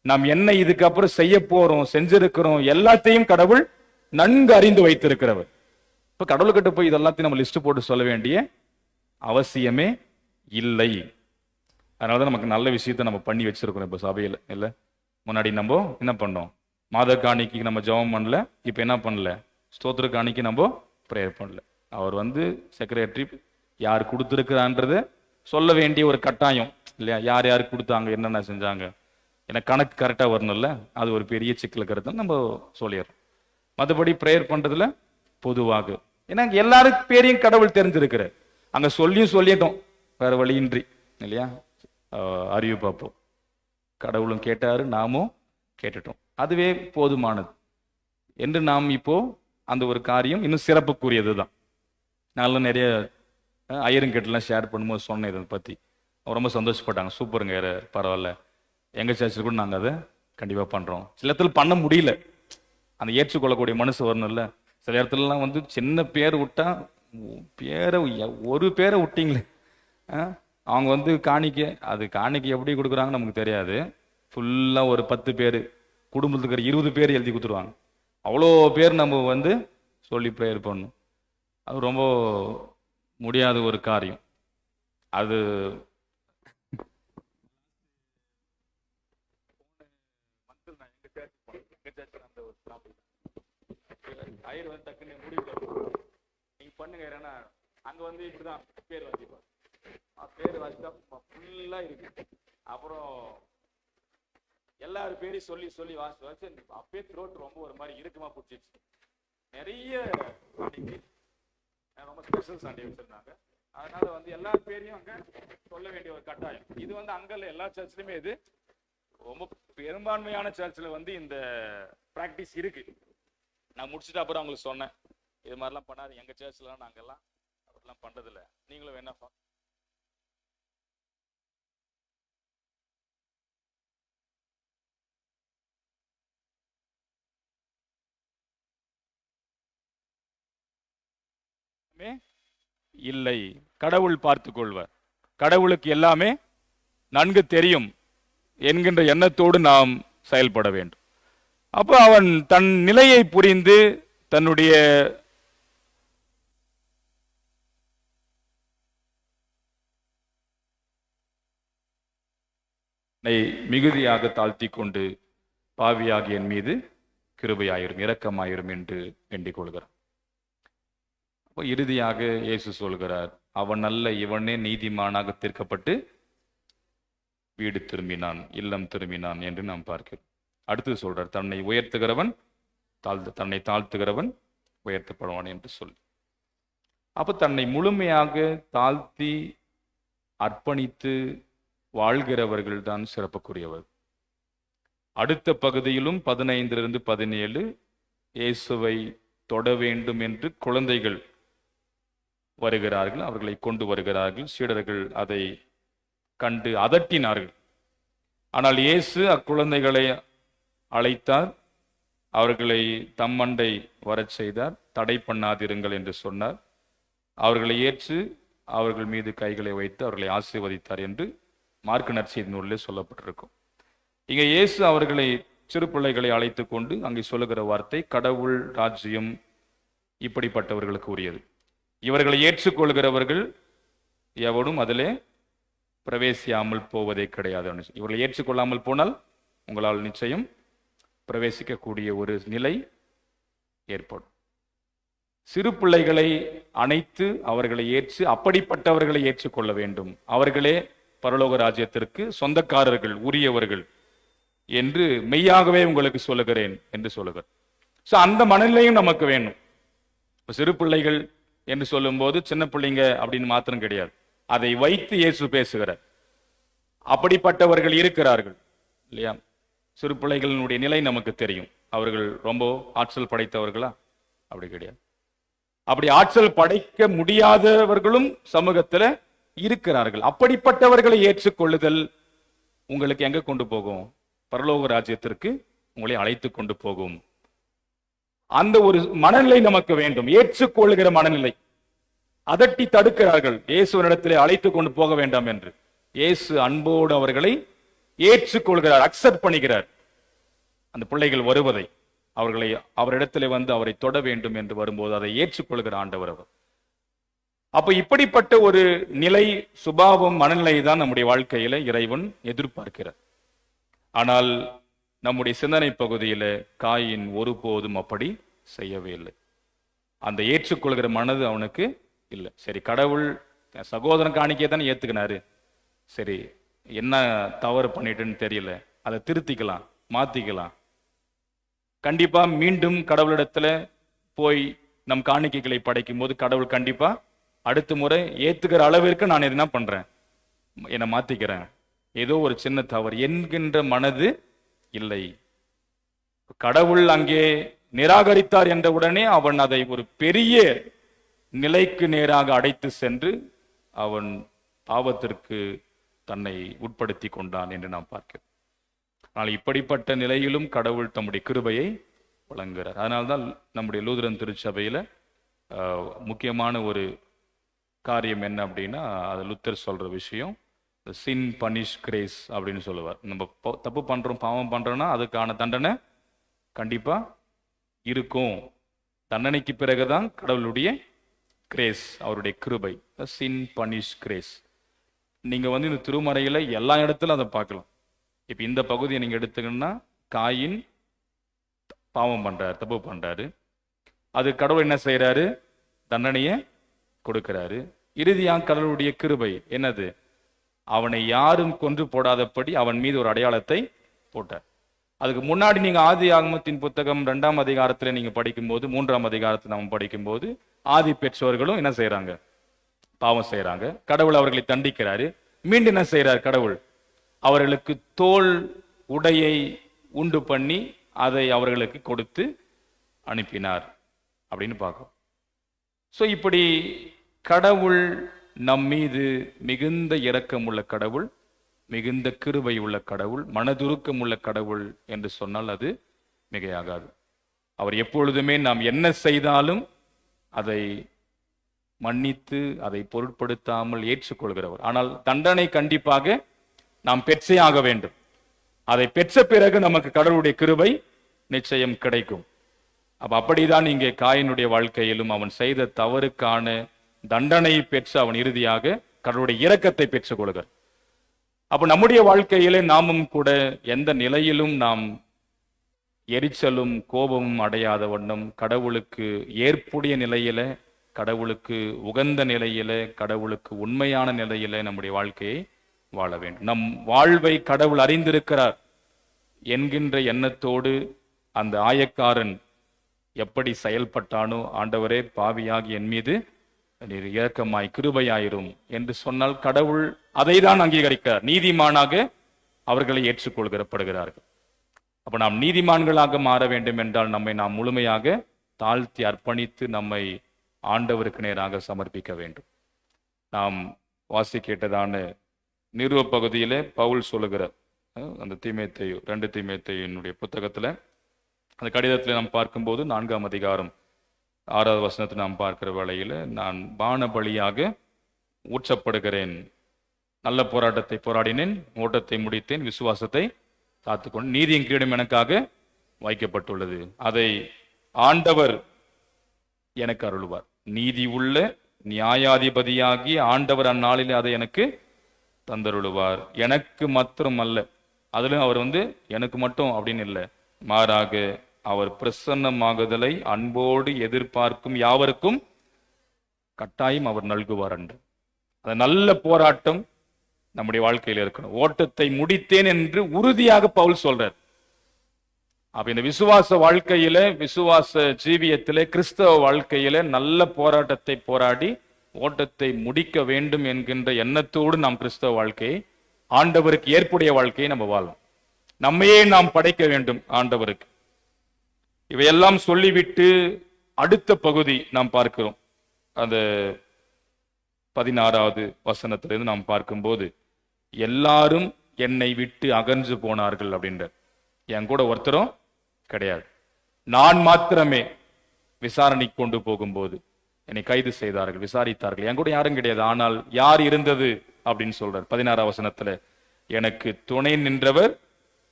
A: நாம் என்ன இதுக்கு அப்புறம் செய்ய போறோம், செஞ்சிருக்கிறோம், எல்லாத்தையும் கடவுள் நன்கு அறிந்து வைத்திருக்கிறவர். இப்ப கடவுள்கிட்ட போய் இதெல்லாத்தையும் நம்ம லிஸ்ட் போட்டு சொல்ல வேண்டிய அவசியமே இல்லை. அதனாலதான் நமக்கு நல்ல விஷயத்தை நம்ம பண்ணி வச்சிருக்கிறோம். இப்ப சபையில இல்ல, முன்னாடி நம்ம என்ன பண்ணோம், மாத காணிக்கு நம்ம ஜெபம் பண்ணல, இப்ப என்ன பண்ணல, ஸ்தோத்திர காணிக்கு நம்ம ப்ரேயர் பண்ணல. அவர் வந்து செக்ரட்டரி யார் கொடுத்துருக்கிறான்றத சொல்ல வேண்டிய ஒரு கட்டாயம் இல்லையா? யார் யாருக்கு கொடுத்தாங்க, என்னென்ன செஞ்சாங்க, எனக்கு கணக்கு கரெக்டாக வரணும்ல, அது ஒரு பெரிய சிக்கல கருத்து நம்ம சொல்லிடுறோம். மற்றபடி ப்ரேயர் பண்றதுல பொதுவாக, ஏன்னா எல்லாரும் பேரையும் கடவுள் தெரிஞ்சிருக்கிறார். அங்க சொல்லிட்டோம், வேற வழியின்றி இல்லையா? அறிவு பார்ப்போம், கடவுளும் கேட்டாரு, நாமும் கேட்டுட்டோம், அதுவே போதுமானது என்று நாம் இப்போ அந்த ஒரு காரியம் இன்னும் சிறப்புக்குரியது தான். நான்லாம் நிறைய ஐயருங்கிட்டலாம் ஷேர் பண்ணும்போது சொன்னேன் இதை பற்றி. ரொம்ப சந்தோஷப்பட்டாங்க. சூப்பருங்க, பரவாயில்ல, எங்கள் சர்ச்சில் கூட நாங்கள் அதை கண்டிப்பாக பண்ணுறோம். சில இடத்துல பண்ண முடியல, அந்த ஏற்றுக்கொள்ளக்கூடிய மனசு வரணும்ல. சில இடத்துலலாம் வந்து சின்ன பேர் விட்டா, ஒரு பேரை விட்டீங்களே, அவங்க வந்து காணிக்கை, அது காணிக்கை எப்படி கொடுக்குறாங்கன்னு நமக்கு தெரியாது. ஃபுல்லாக ஒரு 10 பேர், குடும்பத்துக்கு 20 பேர் எழுதி கொடுத்துருவாங்க. அவ்வளோ பேர் நம்ம வந்து சொல்லி ப்ரேயர் பண்ணணும். அது ரொம்ப முடியாத ஒரு காரியம். அது டக்குன்னு நீங்க பண்ணுங்க, ஏன்னா அங்க வந்து இப்படிதான் பேர் வாசிப்பாங்க, பேர் வாசித்தா ஃபுல்லா இருக்கு. அப்புறம் எல்லாரும் பேரையும் சொல்லி சொல்லி வாசி அப்பயே த்ரோட் ரொம்ப ஒரு மாதிரி இருக்குமா பிடிச்சிச்சு. நிறைய ரொம்ப ஸ்பெஷல் சண்டே வச்சிருந்தாங்க. அதனால வந்து எல்லா பேரையும் அங்க சொல்ல வேண்டிய ஒரு கட்டாயம். இது வந்து அங்கல்ல, எல்லா சர்ச்லயுமே இது ரொம்ப பெரும்பான்மையான சர்ச்சில் வந்து இந்த ப்ராக்டிஸ் இருக்கு. நான் முடிச்சுட்டு அப்புறம் அவங்களுக்கு சொன்னேன், இது மாதிரிலாம் பண்ணாது, எங்க சர்ச்லாம் நாங்கெல்லாம் அப்படிலாம் பண்றதில்ல, நீங்களும் வேணா இல்லை. கடவுள் பார்த்து கொள்வார், கடவுளுக்கு எல்லாமே நன்கு தெரியும் என்கின்ற எண்ணத்தோடு நாம் செயல்பட வேண்டும். அப்போ அவன் தன் நிலையை புரிந்து தன்னுடைய என்னை மிகுதியாக தாழ்த்தி கொண்டு பாவியாகிய என் மீது கிருபையாயிரும், இரக்கமாயிரும் என்று வேண்டிக் கொள்கிறார். அப்போ இறுதியாக இயேசு சொல்கிறார், அவன் அல்ல இவனே நீதிமானாக தீர்க்கப்பட்டு வீடு திரும்பினான், இல்லம் திரும்பினான் என்று நாம் பார்க்கிறோம். அடுத்து சொல்றார், தன்னை உயர்த்துகிறவன் தன்னை தாழ்த்துகிறவன் உயர்த்தப்படுவான் என்று சொல்லி. அப்ப தன்னை முழுமையாக தாழ்த்தி அர்ப்பணித்து வாழ்கிறவர்கள் தான் சிறப்புக்குரியவர். அடுத்த பகுதியிலும் 15-17 இயேசுவை தொட வேண்டும் என்று குழந்தைகள் வருகிறார்கள், அவர்களை கொண்டு வருகிறார்கள். சீடர்கள் அதை கண்டு அதட்டினார்கள். ஆனால் இயேசு அக்குழந்தைகளை அழைத்தார், அவர்களை தம்மண்டை வரச் செய்தார், தடை பண்ணாதிருங்கள் என்று சொன்னார். அவர்களை ஏற்று அவர்கள் மீது கைகளை வைத்து அவர்களை ஆசீர்வதித்தார் என்று மார்க்கு நற்செய்தி நூலில் சொல்லப்பட்டிருக்கும். இங்கே இயேசு அவர்களை, சிறு பிள்ளைகளை அழைத்து கொண்டு அங்கே சொல்லுகிற வார்த்தை, கடவுள் ராஜ்யம் இப்படிப்பட்டவர்களுக்கு உரியது. இவர்களை ஏற்றுக்கொள்கிறவர்கள் எவனும் அதிலே பிரவேசியாமல் போவதே கிடையாது. இவர்களை ஏற்றுக்கொள்ளாமல் போனால் உங்களால் நிச்சயம் பிரவேசிக்கக்கூடிய ஒரு நிலை ஏற்படும். சிறு பிள்ளைகளை அணைத்து அவர்களை ஏற்று அப்படிப்பட்டவர்களை ஏற்றுக்கொள்ள வேண்டும். அவர்களே பரலோக ராஜ்யத்திற்கு சொந்தக்காரர்கள், உரியவர்கள் என்று மெய்யாகவே உங்களுக்கு சொல்லுகிறேன் என்று சொல்லுகிறார். அந்த மனநிலையும் நமக்கு வேணும். சிறு பிள்ளைகள் என்று சொல்லும்போது சின்ன பிள்ளைங்க அப்படின்னு மாத்திரம் கிடையாது, அதை வைத்து இயேசு பேசுகிறார். அப்படிப்பட்டவர்கள் இருக்கிறார்கள் இல்லையா? சிறு பிள்ளைகளினுடைய நிலை நமக்கு தெரியும். அவர்கள் ரொம்ப ஆற்றல் படைத்தவர்களா? அப்படி கிடையாது. அப்படி ஆற்றல் படைக்க முடியாதவர்களும் சமூகத்துல இருக்கிறார்கள். அப்படிப்பட்டவர்களை ஏற்றுக்கொள்ளுதல் உங்களுக்கு எங்க கொண்டு போகும்? பரலோக ராஜ்யத்திற்கு உங்களை அழைத்து கொண்டு போகும். அந்த ஒரு மனநிலை நமக்கு வேண்டும், ஏற்றுக்கொள்ளுகிற மனநிலை. அதட்டி தடுக்கிறார்கள், இயேசுவனிடத்திலே அழைத்து கொண்டு போக வேண்டாம் என்று. இயேசு அன்போடு அவர்களை ஏற்றுக்கொள்கிறார், அக்செப்ட் பண்ணுகிறார். அந்த பிள்ளைகள் வருவதை, அவர்களை அவரிடத்திலே வந்து அவரை தொட வேண்டும் என்று வரும்போது அதை ஏற்றுக்கொள்கிற ஆண்டவர் அவர். அப்ப இப்படிப்பட்ட ஒரு நிலை, சுபாவம், மனநிலை தான் நம்முடைய வாழ்க்கையில இறைவன் எதிர்பார்க்கிறார். ஆனால் நம்முடைய சிந்தனை பகுதியில காயின் ஒருபோதும் அப்படி செய்யவே இல்லை. அந்த ஏற்றுக்கொள்கிற மனது அவனுக்கு இல்லை. சரி, கடவுள் சகோதரன் காணிக்கையை தானே ஏத்துக்கினாரு, சரி என்ன தவறு பண்ணிட்டுன்னு தெரியல, அதை திருத்திக்கலாம், மாத்திக்கலாம். கண்டிப்பா மீண்டும் கடவுளிடத்துல போய் நம் காணிக்கைகளை படைக்கும் போது கடவுள் கண்டிப்பா அடுத்த முறை ஏத்துக்கிற அளவிற்கு நான் என்ன பண்றேன், என்னை மாத்திக்கிறேன், ஏதோ ஒரு சின்ன தவறு என்கின்ற மனது இல்லை. கடவுள் அங்கே நிராகரித்தார் என்ற உடனே அவன் அதை ஒரு பெரிய நிலைக்கு நேராக அடைத்து சென்று அவன் பாவத்திற்கு தன்னை உட்படுத்தி கொண்டான் என்று நாம் பார்க்கிறோம். ஆனால் இப்படிப்பட்ட நிலையிலும் கடவுள் தம்முடைய கிருபையை வழங்குகிறார். அதனால்தான் நம்முடைய லூதரன் திருச்சபையில முக்கியமான ஒரு காரியம் என்ன அப்படின்னா, அது லுத்தர் சொல்ற விஷயம், சின் பனிஷ் கிரேஸ் அப்படின்னு சொல்லுவார். நம்ம தப்பு பண்றோம், பாவம் பண்றோம்னா அதுக்கான தண்டனை கண்டிப்பா இருக்கும். தண்டனைக்கு பிறகுதான் கடவுளுடைய கிரேஸ், அவருடைய கிருபை, சின் பனிஷ் கிரேஸ். நீங்க வந்து இந்த திருமறையில எல்லா இடத்துல அதை பார்க்கலாம். இப்ப இந்த பகுதியை நீங்க எடுத்துக்கணும்னா, காயின் பாவம் பண்றாரு, தப்பு பண்றாரு, அது கடவுள் என்ன செய்யறாரு, தண்டனையை கொடுக்கிறாரு. இறுதியாக கடவுளுடைய கிருபை என்னது, அவனை யாரும் கொன்று போடாதபடி அவன் மீது ஒரு அடையாளத்தை போட்டார். அதுக்கு முன்னாடி நீங்க ஆதி ஆகமத்தின் புத்தகம் 2ஆம் அதிகாரத்துல நீங்க படிக்கும்போது, 3ஆம் அதிகாரத்தில் நாம் படிக்கும்போது, ஆதி பெற்றோர்களும் என்ன செய்யறாங்க, பாவம் செய்யறாங்க. கடவுள் அவர்களை தண்டிக்கிறாரு. மீண்டும் என்ன செய்யறார் கடவுள், அவர்களுக்கு தோல் உடையை உண்டு பண்ணி அதை அவர்களுக்கு கொடுத்து அனுப்பினார் அப்படின்னு பார்க்கிறோம். சோ இப்படி கடவுள் நம் மீது மிகுந்த இரக்கம் உள்ள கடவுள், மிகுந்த கிருபை உள்ள கடவுள், மனதுருக்கம் உள்ள கடவுள் என்று சொன்னால் அது மிகையாகாது. அவர் எப்பொழுதுமே நாம் என்ன செய்தாலும் அதை மன்னித்து அதை பொருட்படுத்தாமல் ஏற்றுக்கொள்கிறவர். ஆனால் தண்டனை கண்டிப்பாக நாம் பெற்றே ஆக வேண்டும். அதை பெற்ற பிறகு நமக்கு கடவுளுடைய கிருபை நிச்சயம் கிடைக்கும். அப்படிதான் இங்கே காயினுடைய வாழ்க்கையிலும் அவன் செய்த தவறுக்கான தண்டனை பெற்று அவன் இறுதியாக கடவுளுடைய இரக்கத்தை பெற்றுக் கொள்கிறார். அப்ப நம்முடைய வாழ்க்கையிலே நாமும் கூட எந்த நிலையிலும் நாம் எரிச்சலும் கோபமும் அடையாத வண்ணம் கடவுளுக்கு ஏற்புடைய நிலையில, கடவுளுக்கு உகந்த நிலையில, கடவுளுக்கு உண்மையான நிலையில நம்முடைய வாழ்க்கையை வாழ வேண்டும். நம் வாழ்வை கடவுள் அறிந்திருக்கிறார் என்கின்ற எண்ணத்தோடு அந்த ஆயக்காரன் எப்படி செயல்பட்டானோ, ஆண்டவரே பாவியாகி என் மீது நீர் இரக்கமாய் கிருபையாயிரும் என்று சொன்னால் கடவுள் அதை தான் அங்கீகரிக்கிறார். நீதிமானாக அவர்களை ஏற்றுக்கொள்கிறப்படுகிறார்கள். அப்ப நாம் நீதிமான்களாக மாற வேண்டும் என்றால் நம்மை நாம் முழுமையாக தாழ்த்தி அர்ப்பணித்து நம்மை ஆண்டவருக்கு நேராக சமர்ப்பிக்க வேண்டும். நாம் வாசி கேட்டதான நிறுவ பகுதியிலே பவுல் சொல்லுகிற அந்த தீமோத்தேயு 2 தீமோத்தேயுனுடைய புத்தகத்துல அந்த கடிதத்தில் நாம் பார்க்கும்போது 4ஆம் அதிகாரம் 6வது வசனத்தை நாம் பார்க்கிற வேளையில, நான் பான பலியாக ஊற்றப்படுகிறேன், நல்ல போராட்டத்தை போராடினேன், ஓட்டத்தை முடித்தேன், விசுவாசத்தை காத்துக்கொண்டு நீதியின் கிரீடம் எனக்காக வைக்கப்பட்டுள்ளது, அதை ஆண்டவர் எனக்கு அருள்வார். நீதி உள்ள நியாயாதிபதியாகி ஆண்டவர் அந்நாளில் அதை எனக்கு தந்தருளுவார். எனக்கு மாத்திரம் அல்ல, அதுல அவர் எனக்கு மட்டும் அப்படின்னு இல்லை, மாறாக அவர் பிரசன்னமாகுதலை அன்போடு எதிர்பார்க்கும் யாவருக்கும் கட்டாயம் அவர் நல்குவார் என்று. அந்த நல்ல போராட்டம் நம்முடைய வாழ்க்கையில் இருக்கணும். ஓட்டத்தை முடித்தேன் என்று உறுதியாக பவுல் சொல்றார். அப்ப இந்த விசுவாச வாழ்க்கையில, விசுவாச ஜீவியத்திலே, கிறிஸ்தவ வாழ்க்கையில நல்ல போராட்டத்தை போராடி ஓட்டத்தை முடிக்க வேண்டும் என்கின்ற எண்ணத்தோடு நாம் கிறிஸ்தவ வாழ்க்கையை, ஆண்டவருக்கு ஏற்புடைய வாழ்க்கையை நம்ம வாழலாம். நம்மையே நாம் படைக்க வேண்டும் ஆண்டவருக்கு. இவையெல்லாம் சொல்லிவிட்டு அடுத்த பகுதி நாம் பார்க்கிறோம். அந்த 16வது வசனத்திலிருந்து நாம் பார்க்கும்போது, எல்லாரும் என்னை விட்டு அகன்று போனார்கள் அப்படின்ற. என் கூட ஒருத்தரும் கிடையாது, நான் மாத்திரமே விசாரணை கொண்டு போகும்போது என்னை கைது செய்தார்கள், விசாரித்தார்கள், என் கூட யாரும் கிடையாது, ஆனால் யார் இருந்தது அப்படின்னு சொல்றார் 16ஆம் வசனத்துல, எனக்கு துணை நின்றவர்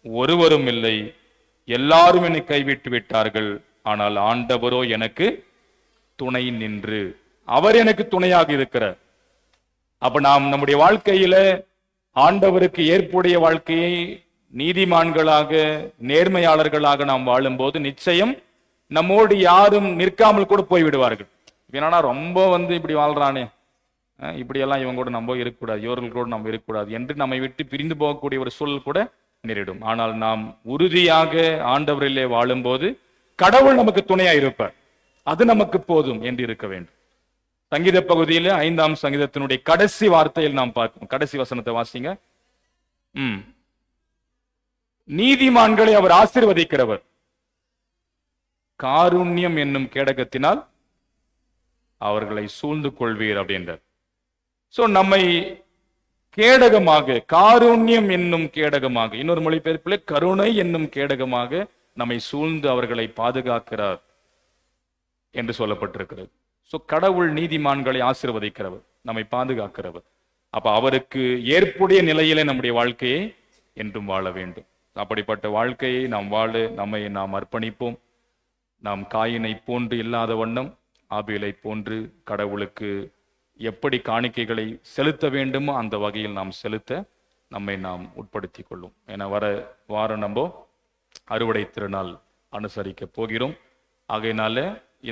A: ஒருவரும் இல்லை, எல்லாரும் என்னை கைவிட்டு விட்டார்கள், ஆனால் ஆண்டவரோ எனக்கு துணை நின்று அவர் எனக்கு துணையாக இருக்கிறார். அப்ப நாம் நம்முடைய வாழ்க்கையில ஆண்டவருக்கு ஏற்புடைய வாழ்க்கையை நீதிமான்களாக நேர்மையாளர்களாக நாம் வாழும்போது நிச்சயம் நம்மோடு யாரும் நிற்காமல் கூட போய்விடுவார்கள். ஏன்னா ரொம்ப இப்படி வாழ்றானே, இப்படி எல்லாம் இவங்க கூட நம்ம இருக்கக்கூடாது, இவர்கள் கூட நம்ம இருக்கக்கூடாது என்று நம்மை விட்டு பிரிந்து போகக்கூடிய ஒரு சூழல் கூட நேரிடும். ஆனால் நாம் உறுதியாக ஆண்டவரிலே வாழும்போது கடவுள் நமக்கு துணையா இருப்பார், அது நமக்கு போதும் என்று இருக்க வேண்டும். சங்கீத பகுதியில 5ஆம் சங்கீதத்தினுடைய கடைசி வார்த்தையில் நாம் பார்க்கணும். கடைசி வசனத்தை வாசிங்க. நீதிமான்களை அவர் ஆசீர்வதிக்கிறவர், காருண்யம் என்னும் கேடகத்தினால் அவர்களை சூழ்ந்து கொள்வீர் அப்படின்றார். சோ நம்மை கேடகமாக, காருண்யம் என்னும் கேடகமாக, இன்னொரு மொழிபெயர்ப்பிலே கருணை என்னும் கேடகமாக நம்மை சூழ்ந்து அவர்களை பாதுகாக்கிறார் என்று சொல்லப்பட்டிருக்கிறது. சோ கடவுள் நீதிமான்களை ஆசீர்வதிக்கிறவர், நம்மை பாதுகாக்கிறவர். அப்ப அவருக்கு ஏற்புடைய நிலையிலே நம்முடைய வாழ்க்கையை என்றும் வாழ வேண்டும். அப்படிப்பட்ட வாழ்க்கையை நாம் வாழ நம்மை நாம் அர்ப்பணிப்போம். நாம் காயினை போன்று இல்லாத வண்ணம் ஆபேலை போன்று கடவுளுக்கு எப்படி காணிக்கைகளை செலுத்த வேண்டுமோ அந்த வகையில் நாம் செலுத்த நம்மை நாம் உட்படுத்திக் கொள்ளும். ஏன்னா வாரம் நம்ம அறுவடை திருநாள் அனுசரிக்க போகிறோம். ஆகையினால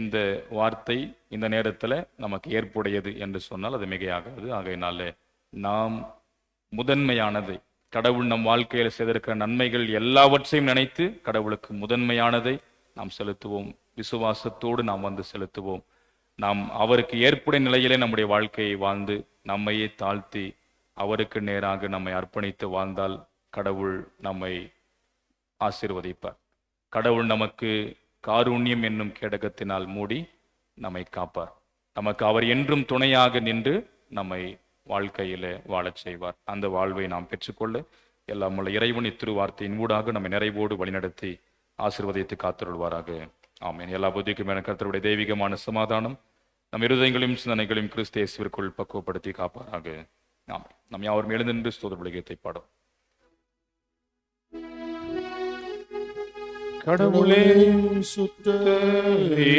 A: இந்த வார்த்தை இந்த நேரத்தில் நமக்கு ஏற்புடையது என்று சொன்னால் அது மிகையாகாது. ஆகையினால நாம் முதன்மையானதை, கடவுள் நம் வாழ்க்கையில் செய்திருக்கிற நன்மைகள் எல்லாவற்றையும் நினைத்து கடவுளுக்கு முதன்மையானதை நாம் செலுத்துவோம். விசுவாசத்தோடு நாம் செலுத்துவோம். நாம் அவருக்கு ஏற்புடைய நிலையிலே நம்முடைய வாழ்க்கையை வாழ்ந்து நம்மையே தாழ்த்தி அவருக்கு நேராக நம்மை அர்ப்பணித்து வாழ்ந்தால் கடவுள் நம்மை ஆசீர்வதிப்பார். கடவுள் நமக்கு காருண்யம் என்னும் கேடகத்தினால் மூடி நம்மை காப்பார். நமக்கு அவர் என்றும் துணையாக நின்று நம்மை வாழ்க்கையில வாழச் செய்வார். அந்த வாழ்வை நாம் பெற்றுக்கொள்ள எல்லாம் உள்ள இறைவன் திருவார்த்தையின் ஊடாக நம்மை நிறைவோடு வழிநடத்தி ஆசீர்வதித்து காத்திருள்வாராக. ஆமென். எல்லா புத்திக்கும் என கர்த்தருடைய தெய்வீகமான சமாதானம் நம் இருதயங்களையும் சிந்தனைகளையும் கிறிஸ்து இயேசுவிற்குள் பக்குவப்படுத்தி காப்பாராக. ஆமென். நம் யாவரும் எழுந்து நின்று ஸ்தோத்திர பலிகத்தை பாடும்.
F: கடவுளே சுத்த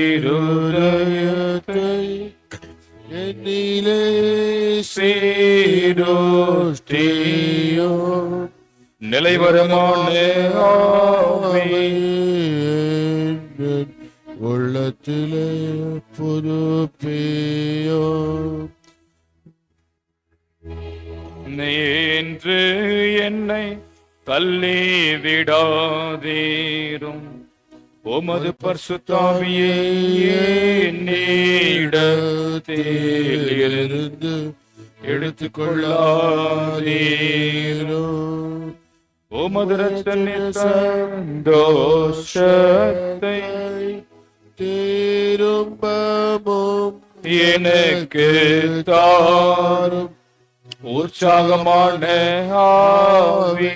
F: இருதயத்தை என்னிலே சீரோஷ்டியோ
A: தலைவருமான ஆவி
F: என் உள்ளத்திலே புதுப்பியோ.
A: நேற்று என்னை தள்ளி விடாதீரும், உமது பரிசுத்தாவியை என்னிடத்தில் இருந்து எடுத்துக்கொள்ளாதீரோ. உமது இரட்சணிய சந்தோஷத்தை
F: திரும்பவும்
A: எனக்கு தாரும், உற்சாகமான ஆவி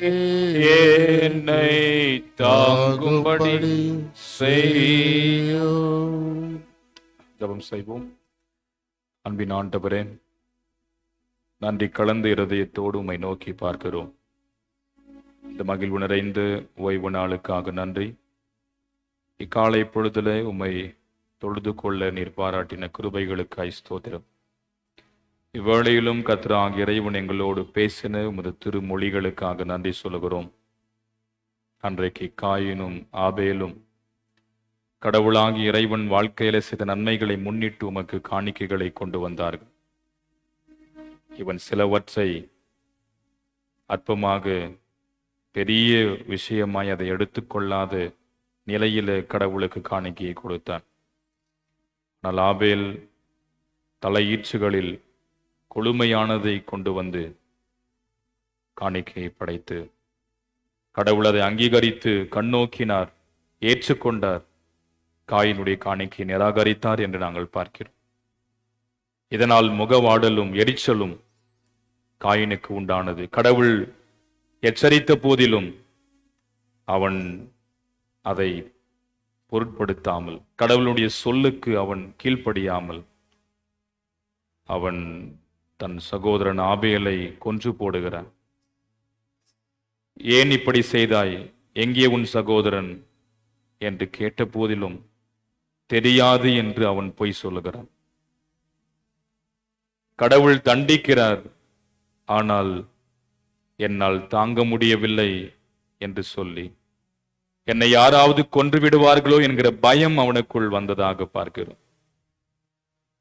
A: என்னை தாங்கும்படி செய்யும். ஜெபம் செய்வோம். அன்பின் ஆண்டவரே, நன்றி கலந்த இருதயத்தோடு உம்மை நோக்கி பார்க்கிறோம். இந்த மகிழ்வு நிறைந்த ஓய்வு நாளுக்காக நன்றி. இக்காலை பொழுதிலே உம்மை தொழுது கொள்ள நீர் பாராட்டின கிருபைகளுக்காய் ஸ்தோத்திரம். இவ்வேளையிலும் கர்த்தராகிய இறைவன் எங்களோடு பேசின உமது திருமொழிகளுக்காக நன்றி சொல்கிறோம். அன்றைக்கு காயினும் ஆபேலும் கடவுளாகிய இறைவன் வாழ்க்கையில செய்த நன்மைகளை முன்னிட்டு உமக்கு காணிக்கைகளை கொண்டு வந்தார்கள். இவன் சிலவற்றை அற்பமாக பெரிய விஷயமாய் அதை எடுத்துக்கொள்ளாத நிலையில கடவுளுக்கு காணிக்கையை கொடுத்தான். ஆனால் ஆபேல் தலையீச்சுகளில் கொழுமையானதை கொண்டு வந்து காணிக்கையை படைத்து கடவுள் அதை அங்கீகரித்து கண்ணோக்கினார், ஏற்றுக்கொண்டார். காயினுடைய காணிக்கையை நிராகரித்தார் என்று நாங்கள் பார்க்கிறோம். இதனால் முகவாடலும் எரிச்சலும் காயினுக்கு உண்டானது. கடவுள் எச்சரித்த போதிலும் அவன் அதை பொருட்படுத்தாமல், கடவுளுடைய சொல்லுக்கு அவன் கீழ்ப்படியாமல் அவன் தன் சகோதரன் ஆபேலை கொன்று போடுகிறான். ஏன் இப்படி செய்தாய், எங்கே உன் சகோதரன் என்று கேட்ட போதிலும் தெரியாது என்று அவன் பொய் சொல்லுகிறான். கடவுள் தண்டிக்கிறார், ஆனால் என்னால் தாங்க முடியவில்லை என்று சொல்லி என்னை யாராவது கொன்று விடுவார்களோ என்கிற பயம் அவனுக்குள் வந்ததாக பார்க்கிறோம்.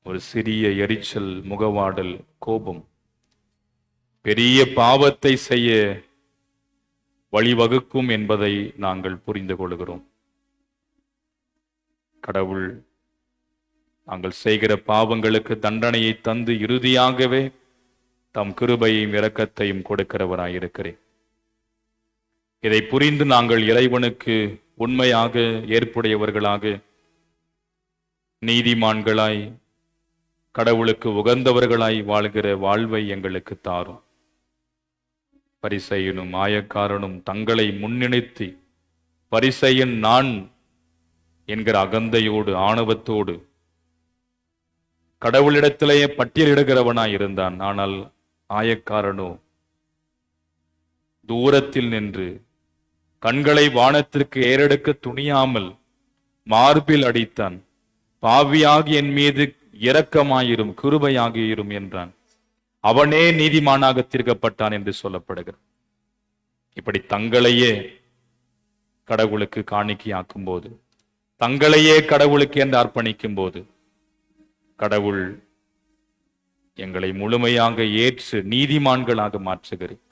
A: ஒரு சிறிய எரிச்சல், முகவாடல், கோபம் பெரிய பாவத்தை செய்ய வழிவகுக்கும் என்பதை நாங்கள் புரிந்து கொள்கிறோம். கடவுள் நாங்கள் செய்கிற பாவங்களுக்கு தண்டனையை தந்து இறுதியாகவே தம் கிருபையையும் இரக்கத்தையும் கொடுக்கிறவராயிருக்கிறேன். இதை புரிந்து நாங்கள் இறைவனுக்கு உண்மையாக ஏற்புடையவர்களாக, நீதிமான்களாய், கடவுளுக்கு உகந்தவர்களாய் வாழ்கிற வாழ்வை எங்களுக்கு தாரும். பரிசேயனும் ஆயக்காரனும் தங்களை முன்னிறுத்தி பரிசேயன் நான் என்கிற அகந்தையோடு ஆணவத்தோடு கடவுளிடத்திலேயே பட்டியலிடுகிறவனாய் இருந்தான். ஆனால் ஆயக்காரனோ தூரத்தில் நின்று கண்களை வானத்திற்கு ஏறெடுக்க துணியாமல் மார்பில் அடித்தான். பாவியாகி என் மீது இரக்கமாயிரும், கிருபையாகியிரும் என்றான். அவனே நீதிமானாக தீர்க்கப்பட்டான் என்று சொல்லப்படுகிறார். இப்படி தங்களையே கடவுளுக்கு காணிக்கையாக்கும் போது, தங்களையே கடவுளுக்கு என்று அர்ப்பணிக்கும் போது, கடவுள் எங்களை முழுமையாக ஏற்று நீதிமான்களாக மாற்றுகிறார்.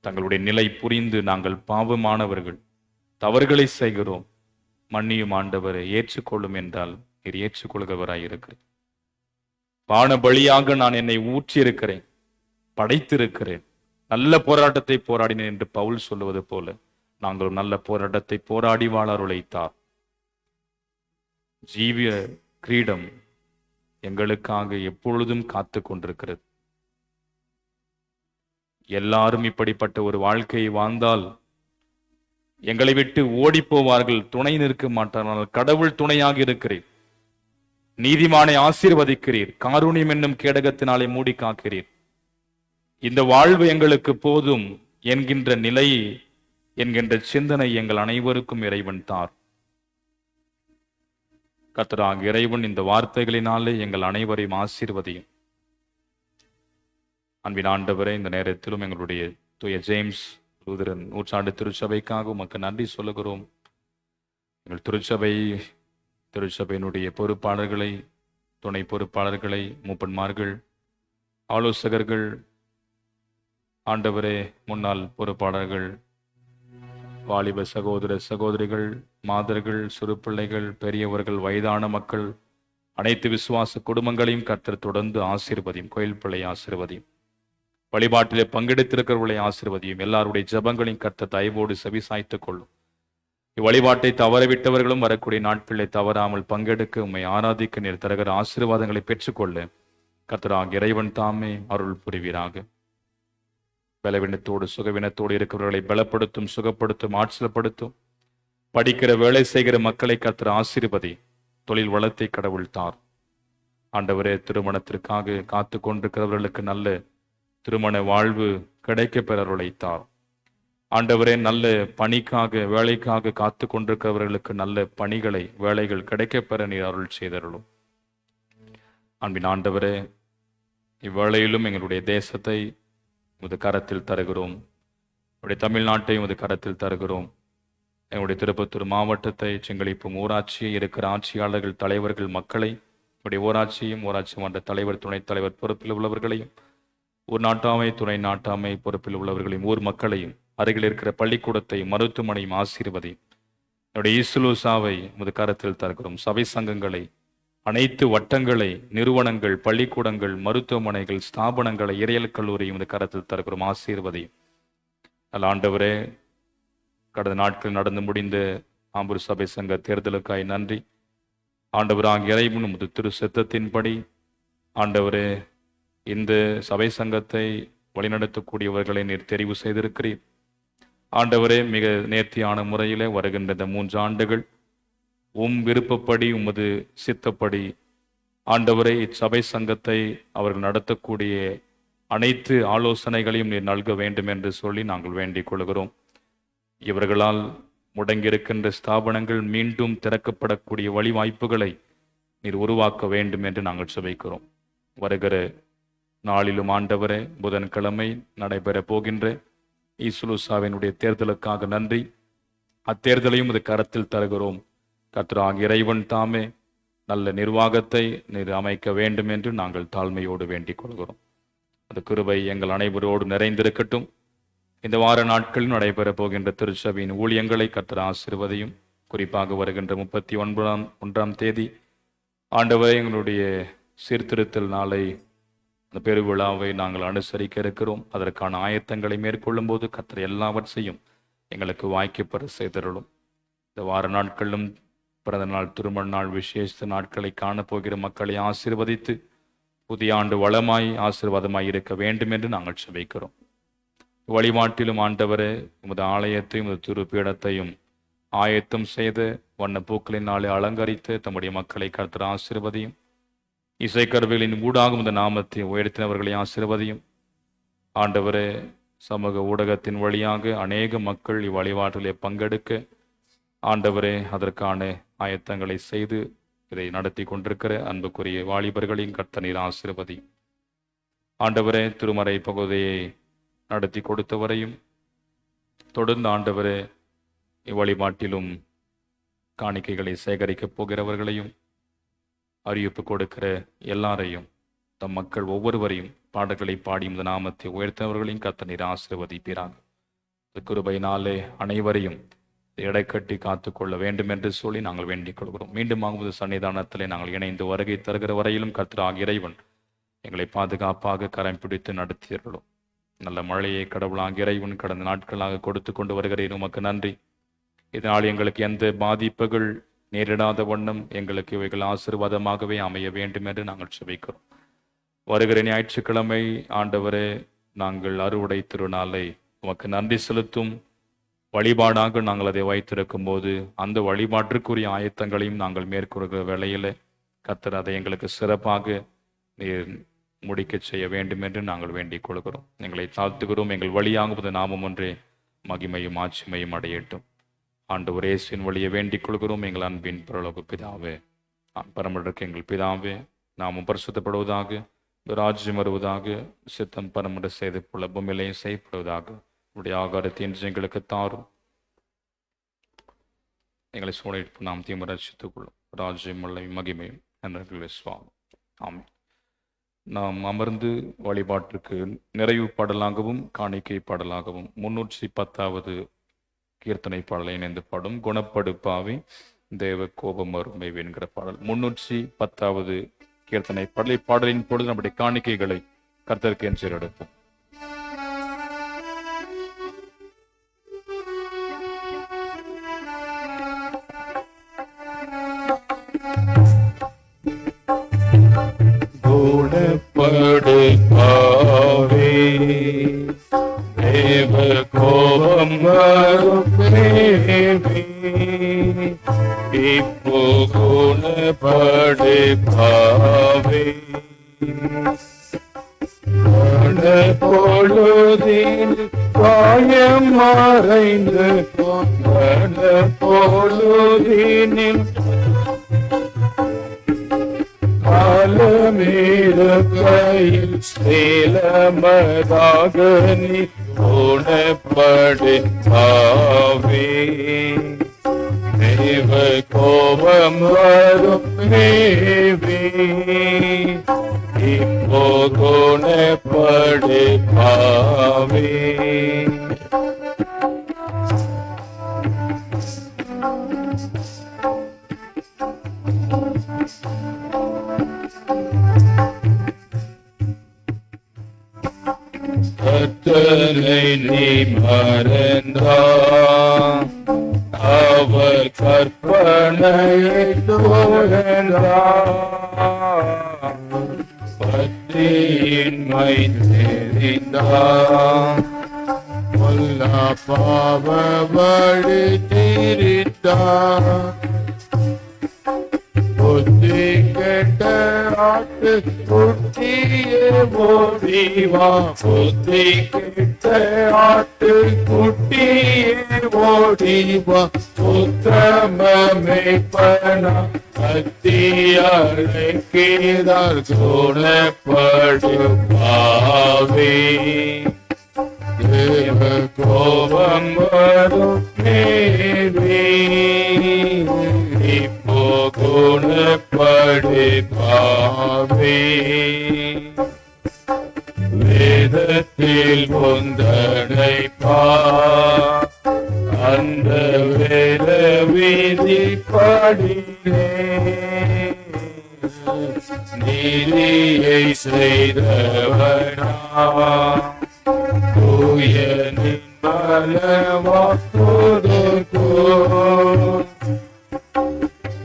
A: தங்களுடைய நிலை புரிந்து நாங்கள் பாவமானவர்கள், தவறுகளை செய்கிறோம், மன்னியும் ஆண்டவரை ஏற்றுக்கொள்ளும் என்றால் நீர் ஏற்றுக்கொள்கிறவராய் இருக்கிறேன். பான பலியாக நான் என்னை ஊற்றியிருக்கிறேன், படைத்திருக்கிறேன், நல்ல போராட்டத்தை போராடினேன் என்று பவுல் சொல்லுவது போல நாங்களும் நல்ல போராட்டத்தை போராடி வாழ அருளைத்தார். ஜீவிய கிரீடம் எங்களுக்காக எப்பொழுதும் காத்து கொண்டிருக்கிறது. எல்லாரும் இப்படிப்பட்ட ஒரு வாழ்க்கையை வாழ்ந்தால் எங்களை விட்டு ஓடி போவார்கள், துணை நிற்க மாட்டார்கள். கடவுள் துணையாக இருக்கிறீர், நீதிமானை ஆசீர்வதிக்கிறீர், காருண்யம் என்னும் கேடகத்தினாலே மூடி காக்கிறீர். இந்த வாழ்வு எங்களுக்கு போதும் என்கின்ற நிலை, என்கின்ற சிந்தனை எங்கள் அனைவருக்கும் இறைவன் தார். கர்த்தராகிய இறைவன் இந்த வார்த்தைகளினாலே எங்கள் அனைவரையும் ஆசீர்வதியும். அன்பின் ஆண்டவரே, இந்த நேரத்திலும் எங்களுடைய தூய ஜேம்ஸ் லூதரன் நூற்றாண்டு திருச்சபைக்காக உமக்கு நன்றி சொல்லுகிறோம். எங்கள் திருச்சபையினுடைய பொறுப்பாளர்களை, துணை பொறுப்பாளர்களை, மூப்பன்மார்கள், ஆலோசகர்கள், ஆண்டவரே முன்னாள் பொறுப்பாளர்கள், வாலிப சகோதர சகோதரிகள், மாதர்கள், சிறு பிள்ளைகள், பெரியவர்கள், வயதான மக்கள், அனைத்து விசுவாச குடும்பங்களையும் கர்த்தர் தொடர்ந்து ஆசீர்வதியும். கோயில் பிள்ளை ஆசீர்வதியும். வழிபாட்டிலே பங்கெடுத்திருக்கிறவர்களை ஆசீர்வதியும். எல்லாருடைய ஜெபங்களையும் கர்த்தர் தயவோடு செவி சாய்த்துக் கொள்ளும். இவ்வழிபாட்டை தவறவிட்டவர்களும் வரக்கூடிய நாட்களை தவறாமல் பங்கெடுக்க, உம்மை ஆராதிக்க நீர் தருகிற ஆசீர்வாதங்களை பெற்றுக்கொள்ள கர்த்தராகிய இறைவன் தாமே அருள் புரிவீராக. பலவீனத்தோடு சுகவீனத்தோடு இருக்கிறவர்களை பலப்படுத்தும், சுகப்படுத்தும், ஆற்றல்படுத்தும். படிக்கிற வேலை செய்கிற மக்களை கர்த்தர் ஆசீர்வதி. தொழில் வளத்தை கடவுள் தார். ஆண்டவரே, திருமணத்திற்காக காத்து கொண்டிருக்கிறவர்களுக்கு நல்ல திருமண வாழ்வு கிடைக்க பெறவர்களை தார். ஆண்டவரே, நல்ல பணிக்காக வேலைக்காக காத்து கொண்டிருக்கிறவர்களுக்கு நல்ல பணிகளை, வேலைகள் கிடைக்க பெற நீர் அருள் செய்தருளும். அன்பின் ஆண்டவரே, இவ்வேளையிலும் எங்களுடைய தேசத்தை உமது கரத்தில் தருகிறோம். எங்களுடைய தமிழ்நாட்டை உமது கரத்தில் தருகிறோம். எங்களுடைய திருப்பத்தூர் மாவட்டத்தை, செங்கலிப்பும் ஊராட்சியை, இருக்கிற ஆட்சியாளர்கள், தலைவர்கள், மக்களை, எங்களுடைய ஊராட்சியும் ஊராட்சி மன்ற தலைவர், துணைத் தலைவர் பொறுப்பில் உள்ளவர்களையும், ஊர் நாட்டாமை, துணை நாட்டாமை பொறுப்பில் உள்ளவர்களையும், ஊர் மக்களையும், அருகில் இருக்கிற பள்ளிக்கூடத்தையும் மருத்துவமனையும் ஆசீர்வதி. என்னுடைய ஈசுலூசாவை உமது கரத்தில் தருகிறோம். சபை சங்கங்களை, அனைத்து வட்டங்களை, நிறுவனங்கள், பள்ளிக்கூடங்கள், மருத்துவமனைகள், ஸ்தாபனங்களை, இறையல் கல்லூரி உமது கரத்தில் தருகிறோம். ஆசீர்வதி. நல்ல ஆண்டவரே, கடந்த நாட்கள் நடந்து முடிந்த ஆம்பூர் சபை சங்க தேர்தலுக்காய் நன்றி. ஆண்டவராகிய இறைவன் உமது திரு சித்தத்தின்படி ஆண்டவரே, இந்த சபை சங்கத்தை வழிநடத்தக்கூடியவர்களை நீர் தெரிவு செய்திருக்கிறீர். ஆண்டவரே, மிக நேர்த்தியான முறையிலே வருகின்ற இந்த 3 ஆண்டுகள் விருப்பப்படி, உமது சித்தப்படி ஆண்டவரே, இச்சபை சங்கத்தை அவர்கள் நடத்தக்கூடிய அனைத்து ஆலோசனைகளையும் நீர் நல்க வேண்டும் என்று சொல்லி நாங்கள் வேண்டிக் கொள்கிறோம். இவர்களால் முடங்கியிருக்கின்ற ஸ்தாபனங்கள் மீண்டும் திறக்கப்படக்கூடிய வழிவாய்ப்புகளை நீர் உருவாக்க வேண்டும் என்று நாங்கள் சுவைக்கிறோம். வருகிற நாளிலும் ஆண்டவரே, புதன்கிழமை நடைபெற போகின்ற ஈசுலூசாவினுடைய தேர்தலுக்காக நன்றி. அத்தேர்தலையும் அது கரத்தில் தருகிறோம். கர்த்தராகிய இறைவன் தாமே நல்ல நிர்வாகத்தை நீர் அமைக்க வேண்டும் என்று நாங்கள் தாழ்மையோடு வேண்டிக் கொள்கிறோம். அந்த கிருபை எங்கள் அனைவரோடு நிறைந்திருக்கட்டும். இந்த வார நாட்களில் நடைபெற போகின்ற திருச்சபையின் ஊழியங்களை கர்த்தர் ஆசீர்வதியும். குறிப்பாக வருகின்ற 31ஆம் தேதி ஆண்டவரே, எங்களுடைய சீர்திருத்தல் நாளை, அந்த பெருவிழாவை நாங்கள் அனுசரிக்க இருக்கிறோம். அதற்கான ஆயத்தங்களை மேற்கொள்ளும் போது கர்த்தர் எல்லாவற்றையும் எங்களுக்கு வாய்க்கப்பெற செய்தருளும். இந்த வார நாட்களிலும் பிறந்த நாள், திருமண நாள், விசேஷ நாட்களை காணப்போகிற மக்களை ஆசீர்வதித்து புதிய ஆண்டு வளமாய் ஆசீர்வாதமாய் இருக்க வேண்டும் என்று நாங்கள் செபிக்கிறோம். வழிபாட்டிலும் ஆண்டவரே, உமது ஆலயத்தையும் உமது திருப்பீடத்தையும் ஆயத்தம் செய்து வண்ண பூக்களினாலே அலங்கரித்து தம்முடைய மக்களை கர்த்தர் ஆசீர்வதியும். இசைக்கருவிகளின் ஊடாகும் இந்த நாமத்தை உயர்த்தினவர்களை ஆசீர்வதியும். ஆண்டவரே, சமூக ஊடகத்தின் வழியாக அநேக மக்கள் இவ்வழிபாட்டிலே பங்கெடுக்க ஆண்டவரே, அதற்கான ஆயத்தங்களை செய்து இதை நடத்தி கொண்டிருக்கிற அன்புக்குரிய வாலிபர்களையும் கர்த்தர் நீர் ஆசீர்வதி. ஆண்டவரே, திருமறை பகுதியை நடத்தி கொடுத்தவரையும், தொடர்ந்து ஆண்டவரே இவ்வழிபாட்டிலும் காணிக்கைகளை சேகரிக்கப் போகிறவர்களையும், அறிவிப்பு கொடுக்கிற எல்லாரையும், தம் மக்கள் ஒவ்வொருவரையும் பாடல்களை பாடி இந்த நாமத்தை உயர்த்தவர்களையும் கர்த்தர் நீர் ஆசீர்வதிப்பீராக. கிருபையினாலே அனைவரையும் இடைக்கட்டி காத்து கொள்ள வேண்டும் என்று சொல்லி நாங்கள் வேண்டிக் கொள்கிறோம். மீண்டும் ஆகுவது சன்னிதானத்திலே நாங்கள் இணைந்து வருகை தருகிற வரையிலும் கர்த்தராகிய இறைவன் எங்களை பாதுகாப்பாக கரம் பிடித்து நடத்தியர்களும். நல்ல மழையை கடவுளாகிய இறைவன் கடந்த நாட்களாக கொடுத்து கொண்டு வருகிறேன். உமக்கு நன்றி. இதனால் எங்களுக்கு எந்த பாதிப்புகள் நேரிடாத வண்ணம் எங்களுக்கு இவைகள் ஆசீர்வாதமாகவே அமைய வேண்டும் என்று நாங்கள் செபிக்கிறோம். வருகிற ஞாயிற்றுக்கிழமை ஆண்டவரே, நாங்கள் அறுவடை திருநாளை உமக்கு நன்றி செலுத்தும் வழிபாடாக நாங்கள் அதை வைத்திருக்கும் போது அந்த வழிபாட்டிற்குரிய ஆயத்தங்களையும் நாங்கள் மேற்கொள்கிற வேளையில் கர்த்தர் அதை எங்களுக்கு சிறப்பாக நீர் முடிக்க செய்ய வேண்டும் என்று நாங்கள் வேண்டிக் கொள்கிறோம். எங்களை தாழ்த்துகிறோம். எங்கள் வழியாகுவது நாமம் ஒன்றே மகிமையும் ஆட்சிமையும் அடையட்டும். ஆண்டவர் இயேசுவின் வழியை வேண்டிக் கொள்கிறோம். எங்கள் அன்பின் பரலோக பிதாவே, பரமருக்கு எங்கள் பிதாவே, நாமும் பரிசுத்தப்படுவதாக, ராஜ்யம் வருவதாக, சித்தம் பரமட செய்து போல பூமியிலையும் செய்யப்படுவதாக. உடைய ஆகாரத்தை இன்று எங்களுக்கு தாரும். எங்களை சூழலிட்டு நாம் தீமை ரசித்துக் கொள்ளும். ராஜ்யம் மல்லை மகிமையும் என்று சுவாமி. ஆமென். நாம் அமர்ந்து வழிபாட்டிற்கு நிறைவு பாடலாகவும் காணிக்கை பாடலாகவும் 310வது கீர்த்தனை பாடலை இணைந்து பாடும் குணப்படுப்பாவை தேவ கோபம் அருமை என்கிற பாடல். 310வது கீர்த்தனை பாடலை பாடலின் பொழுது நம்முடைய காணிக்கைகளை கர்த்தருக்கு என்று எடுப்போம்.
F: குணப்படுப்பாவே தேவ கோபம் வருமே, இப்போ குணப்படுப்பாவே பொழுதில் காயம் மறைந்து பொழுதினில் காலமேறுகையில் சேலமதாக நீ குணப்படுப்பாவே தேவ கோபம் வரும் மேவே இப்போ குணப்படுப்பாவே. கர்த்தரை நீ மறந்தாய், அவர் கற்பனையை துறந்தாய், பக்தியின்மை தெரிந்தாய், பொல்லா பாவ வழி திரிந்தாய், புத்தி கெட்ட ஆட்டு குட்டியே ஓடிவா, புத்தி கெட்ட ஆட்டு குட்டியே ஓடிவா, உத்தமமே பணா அத்தியாரை கேதார் குணப்படுப்பாவே தேவ கோபம் வரும் மேவே இப்போ குணப்படுப்பாவே. வேதத்தில் ஒந்தனை அந்த வேத விதி படினே நீதியை செய்தவனா தூயனின் பலவாக்குதற்கோ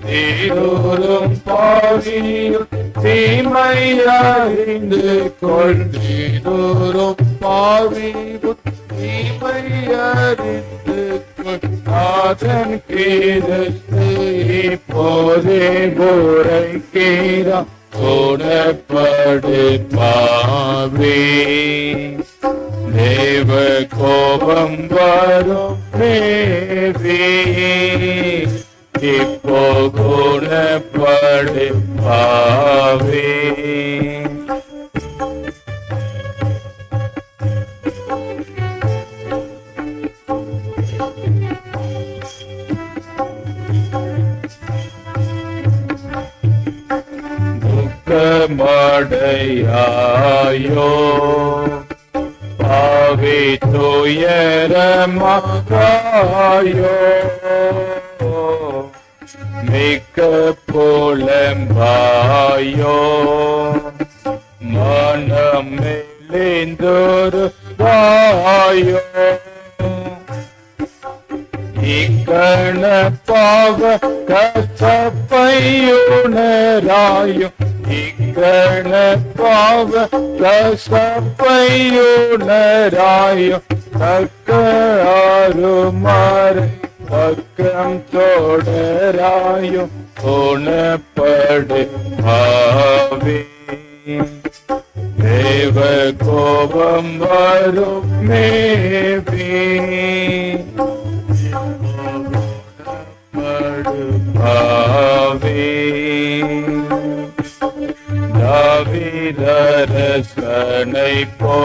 F: தீரோரும் பாவியும் தீமையறிந்து கொண்டீரோரும் பாவியும் தீமையறிந்து கொண்டாதன் கீழத்து இப்போதே உரைக்கிறா குணப்படுப்பாவே தேவ கோபம் வரும் மேவே இப்போ குணப்படுப்பாவே. துக்கமடையாயோ பாவி துயரமாகாயோ மிக்க புலம்பாயோ மனமெலிந்தொரு வாயோ இக்கண பாவ கசப்பையுணராயோ இக்கண பாவ கசப்பையுணராயோ தக்க ஆறுமாறு பக்கம் தொடராயோ குணப்படுப்பாவே தேவ கோபம் வரும் மேவே குணப்படுப்பாவே. தாவீதரசனை போ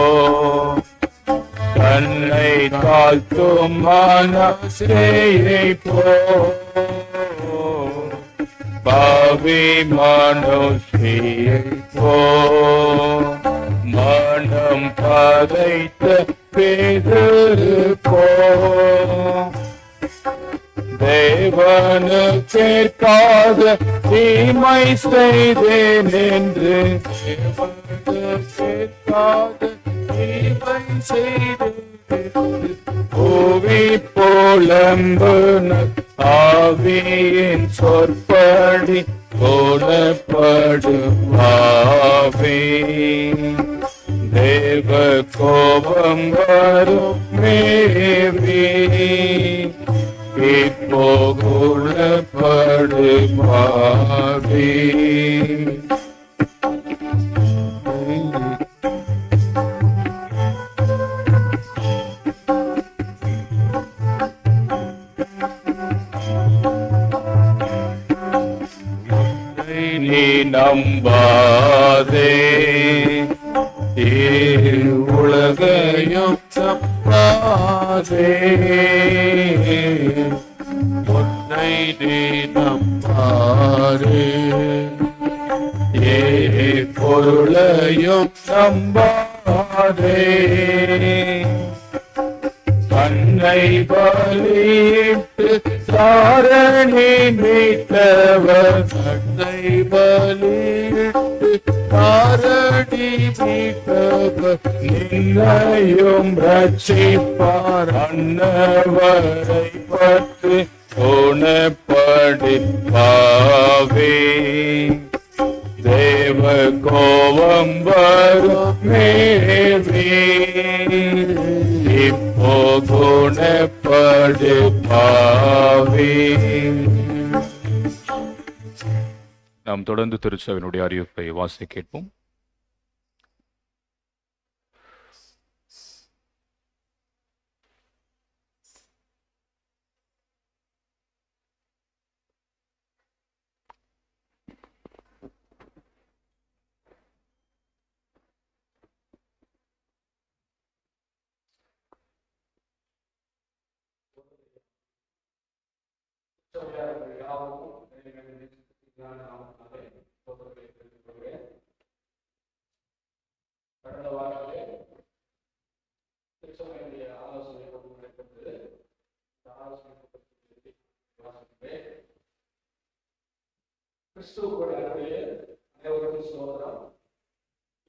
F: தன்னை தாழ்த்தும் மனசேயை போ பாவி மனுஷியை போ மனம் பதைத்த பேதரு போ தேவனுக்கேற்காத தீமை செய்தேன் என்று தேவனுக்கேற்காத தீமை செய்தேன் பூவி புலம்புன ஆவியின் சொற்படி போலப்படுவாவே தேவ கோபம் வரும் மேவி இப்போ குணப்படுவாவே நீ நம்பாதே உலகையும் நம்பாதே உன்னை நீ நம்பாதே பொருளையும் நம்பாதே தன்னை பலியிட்டு தாரணி மீட்டவர் தன்னை பலியிட்டு தாரணி மீட்டவர் நின்னையும் ரட்சிப்பார் அன்னவரை பற்றி குணப்படுப்பாவே தேவ கோபம் வரும் மேவி இப்போ குணப்படுப்பாவே.
A: நாம் தொடர்ந்து திருச்சபையினுடைய அறிவிப்பை வாசி கேட்போம். கடந்த வாரத்திலே திருச்சபையினுடைய ஆலோசனை நடைபெற்றது. கிறிஸ்துவுடைய அருளிலே அனைவருக்கும் ஸ்தோத்திரம்.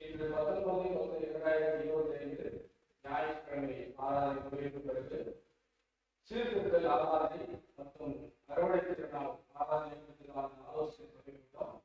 A: இன்று 19/10/2025 ஞாயிற்றுக்கிழமை ஆராதனை முடிவுக்கு பிறகு சீர்திருத்தல் ஆராதனை மற்றும் அறுவடை திருநாள் ஆராதனை ஆலோசனை பண்ணிவிட்டோம்.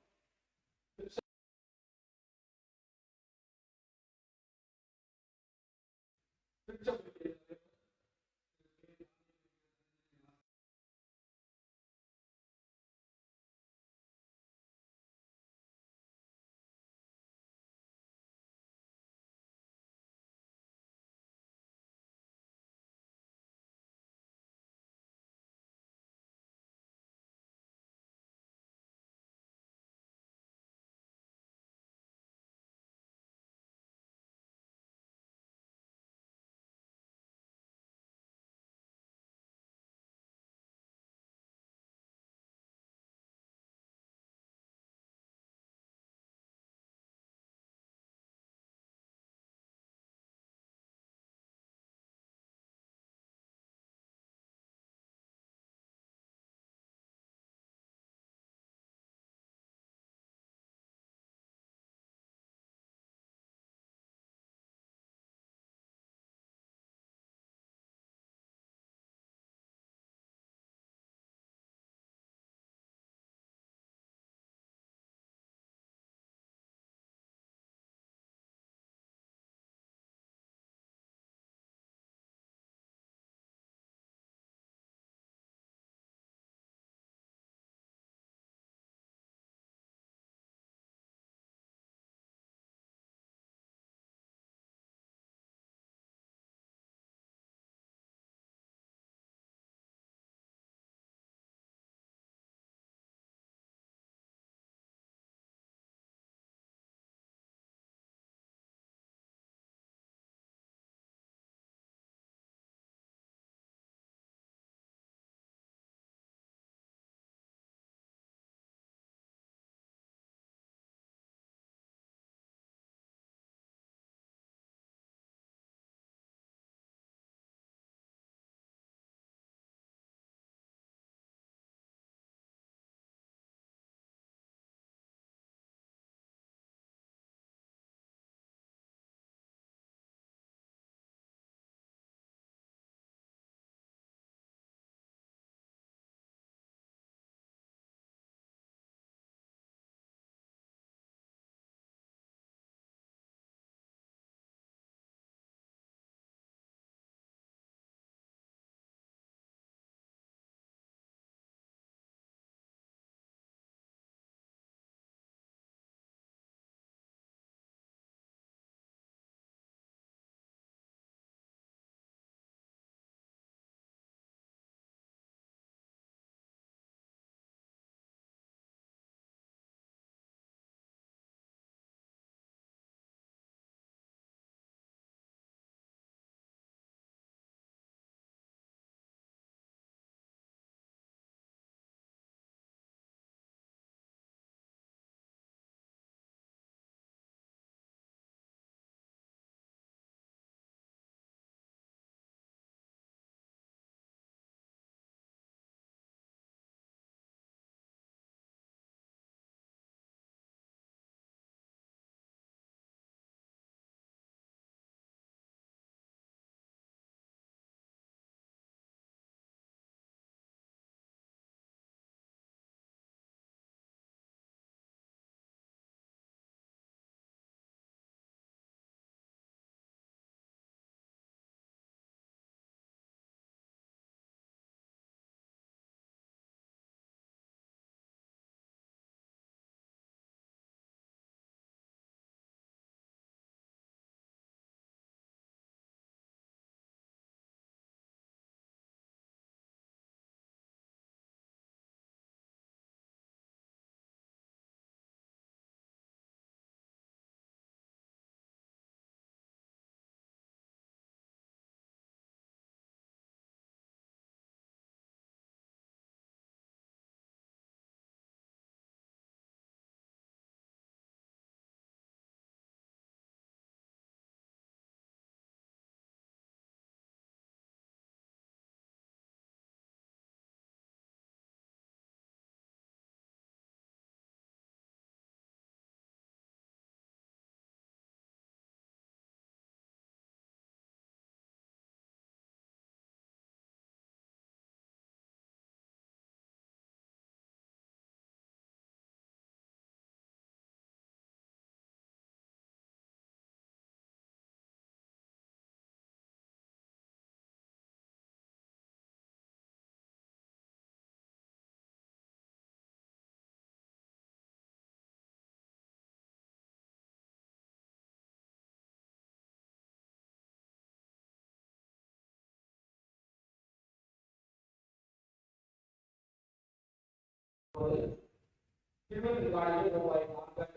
G: திருவள்ளூர் காலையில் ரூபாய் 4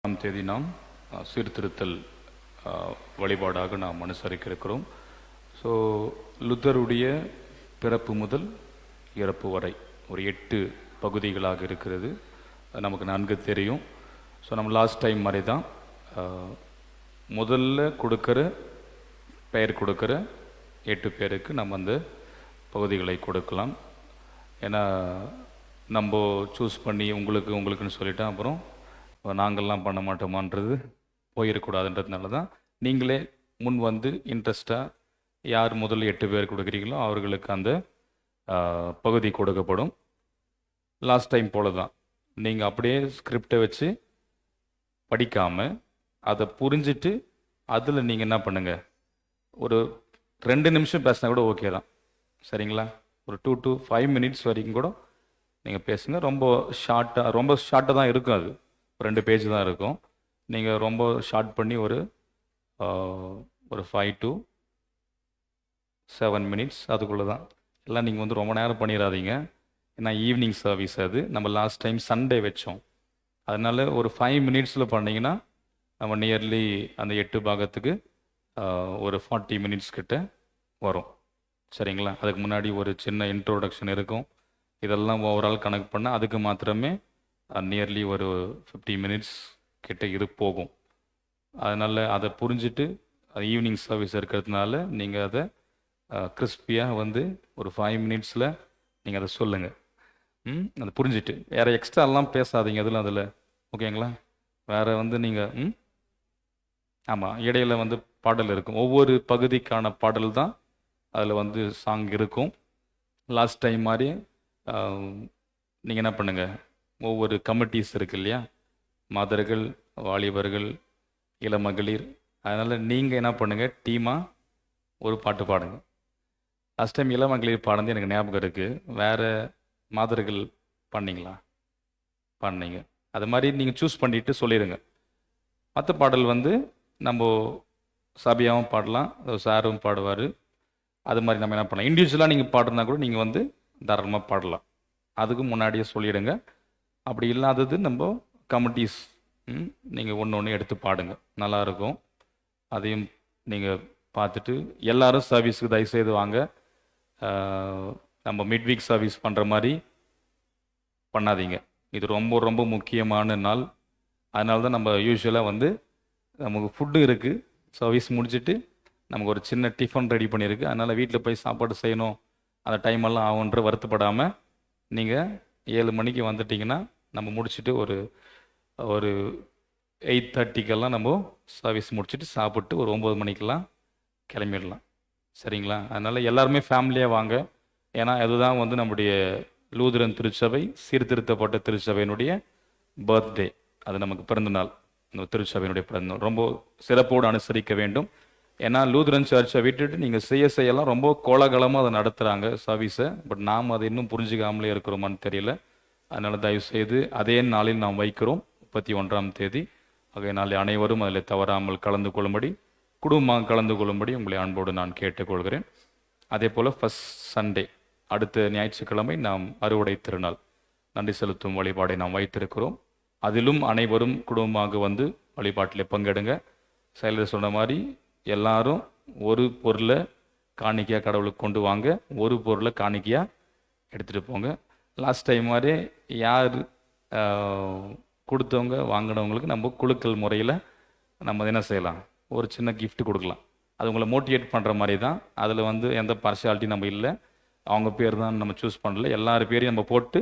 A: தேதி நாம் சீர்திருத்தல் வழிபாடாக நாம் அனுசரிக்க இருக்கிறோம். ஸோ லுத்தருடைய பிறப்பு முதல் இறப்பு வரை ஒரு 8 பகுதிகளாக இருக்கிறது. அது நமக்கு நன்கு தெரியும். ஸோ நம்ம லாஸ்ட் டைம் மாதிரி தான் முதல்ல பெயர் கொடுக்குற 8 பேருக்கு நம்ம அந்த பகுதிகளை கொடுக்கலாம். ஏன்னா நம்ம சூஸ் பண்ணி உங்களுக்குன்னு சொல்லிட்டா அப்புறம் நாங்கள்லாம் பண்ண மாட்டோமான்றது போயிடக்கூடாதுன்றதுனால தான் நீங்களே முன் வந்து இன்ட்ரெஸ்டாக யார் முதல்ல 8 பேர் கொடுக்குறீங்களோ அவர்களுக்கு அந்த பகுதி கொடுக்கப்படும். லாஸ்ட் டைம் போல தான் நீங்கள் அப்படியே ஸ்கிரிப்டை வச்சு படிக்காமல் அதை புரிஞ்சிட்டு அதில் நீங்கள் என்ன பண்ணுங்கள், ஒரு 2 நிமிஷம் பேசினா கூட ஓகே தான், சரிங்களா? ஒரு 2 to 5 minutes வரைக்கும் கூட நீங்கள் பேசுங்க. ரொம்ப ஷார்ட்டாக தான் இருக்கும். அது 2 பேஜ் தான் இருக்கும். நீங்கள் ரொம்ப ஷார்ட் பண்ணி ஒரு 5 to 7 minutes அதுக்குள்ளே தான். எல்லாம் நீங்கள் வந்து ரொம்ப நேரம் பண்ணிடாதீங்க. ஏன்னா ஈவினிங் சர்வீஸ் அது. நம்ம லாஸ்ட் டைம் சண்டே வச்சோம். அதனால் ஒரு 5 minutes பண்ணிங்கன்னா நம்ம நியர்லி அந்த 8 பாகத்துக்கு ஒரு 40 minutes கிட்ட வரும், சரிங்களா? அதுக்கு முன்னாடி ஒரு சின்ன இன்ட்ரோடக்ஷன் இருக்கும். இதெல்லாம் ஓவரால் கணக்கு பண்ணால் அதுக்கு மாத்திரமே நியர்லி ஒரு 50 minutes கிட்ட போகும். அதனால் அதை புரிஞ்சுட்டு அது ஈவினிங் சர்வீஸ் இருக்கிறதுனால நீங்கள் அதை கிறிஸ்பியாக வந்து ஒரு 5 minutes நீங்கள் அதை சொல்லுங்கள். அதை புரிஞ்சுட்டு வேறு எக்ஸ்ட்ராலாம் பேசாதீங்க அதில் ஓகேங்களா? வேறு வந்து நீங்கள் ஆமாம், இடையில வந்து பாடல் இருக்கும். ஒவ்வொரு பகுதிக்கான பாடல் தான் அதில் வந்து சாங் இருக்கும். லாஸ்ட் டைம் மாதிரி நீங்கள் என்ன பண்ணுங்கள், ஒவ்வொரு கமிட்டிஸ் இருக்கு இல்லையா, மாதர்கள், வாலிபர்கள், இளமகளிர், அதனால் நீங்கள் என்ன பண்ணுங்கள், டீமாக ஒரு பாட்டு பாடுங்க. லாஸ்ட் டைம் இளமகளிர் பாடுறது எனக்கு ஞாபகம் இருக்குது. வேறு மாதர்கள் பண்ணீங்க. அது மாதிரி நீங்கள் சூஸ் பண்ணிவிட்டு சொல்லிடுங்க. மற்ற பாடல் வந்து நம்ம சபையாகவும் பாடலாம், சாரும் பாடுவார். அது மாதிரி நம்ம என்ன பண்ணலாம், இண்டிவிஜுவலாக நீங்கள் பாடுறதுனா கூட நீங்கள் வந்து தாராளமாக பாடலாம். அதுக்கு முன்னாடியே சொல்லிவிடுங்க. அப்படி இல்லாதது நம்ம கமிட்டிஸ் நீங்கள் ஒன்று எடுத்து பாடுங்க, நல்லாயிருக்கும். அதையும் நீங்கள் பார்த்துட்டு எல்லாரும் சர்வீஸுக்கு தயவுசெய்து வாங்க. நம்ம மிட் வீக் சர்வீஸ் பண்ணுற மாதிரி பண்ணாதீங்க. இது ரொம்ப ரொம்ப முக்கியமான நாள். அதனால தான் நம்ம யூஸ்வலாக வந்து நமக்கு ஃபுட்டு இருக்குது, சர்வீஸ் முடிச்சுட்டு நமக்கு ஒரு சின்ன டிஃபன் ரெடி பண்ணியிருக்கு. அதனால் வீட்டில் போய் சாப்பாடு செய்யணும், அந்த டைமெல்லாம் ஆகுன்ற வருத்தப்படாமல் நீங்கள் 7 மணிக்கு வந்துட்டிங்கன்னா நம்ம முடிச்சுட்டு ஒரு 8:30க்கெல்லாம் நம்ம சர்வீஸ் முடிச்சுட்டு சாப்பிட்டு ஒரு 9 மணிக்கெல்லாம் கிளம்பிடலாம், சரிங்களா? அதனால் எல்லாருமே ஃபேமிலியாக வாங்க. ஏன்னா அதுதான் வந்து நம்முடைய லூதரன் திருச்சபை, சீர்திருத்தப்பட்ட திருச்சபையினுடைய பர்த்டே. அது நமக்கு பிறந்தநாள். இந்த திருச்சபையினுடைய பிறந்தநாள் ரொம்ப சிறப்போடு அனுசரிக்க வேண்டும். ஏன்னா லூதரன் சர்ச்சை விட்டுட்டு நீங்கள் செய்யலாம் ரொம்ப கோலாகலமாக அதை நடத்துகிறாங்க சர்வீஸை. பட் நாம் அதை இன்னும் புரிஞ்சுக்காமலே இருக்கிறோமான்னு தெரியல. அதனால் தயவுசெய்து அதே நாளில் நாம் வைக்கிறோம், 31ஆம் தேதி. ஆகையினாலே அனைவரும் அதில் தவறாமல் கலந்து கொள்ளும்படி, குடும்பமாக கலந்து கொள்ளும்படி உங்களை அன்போடு நான் கேட்டுக்கொள்கிறேன். அதே போல் ஃபர்ஸ்ட் சண்டே, அடுத்த ஞாயிற்றுக்கிழமை நாம் அறுவடை திருநாள் நன்றி செலுத்தும் வழிபாடை நாம் வைத்திருக்கிறோம். அதிலும் அனைவரும் குடும்பமாக வந்து வழிபாட்டில் பங்கெடுங்க. செயலர் சொன்ன மாதிரி எல்லாரும் ஒரு பொருளை காணிக்கையாக கடவுளுக்கு கொண்டு வாங்க, ஒரு பொருளை காணிக்கையாக எடுத்துகிட்டு போங்க. லாஸ்ட் டைம் மாதிரி யார் கொடுத்தவங்க வாங்கினவங்களுக்கு நம்ம குழுக்கள் முறையில் நம்ம என்ன செய்யலாம், ஒரு சின்ன கிஃப்ட் கொடுக்கலாம். அது உங்களை மோட்டிவேட் பண்ணுற மாதிரி தான். அதில் வந்து எந்த பார்ஷியாலிட்டி நம்ம இல்லை, அவங்க பேர் தான் நம்ம சூஸ் பண்ணல, எல்லார் பேரையும் நம்ம போட்டு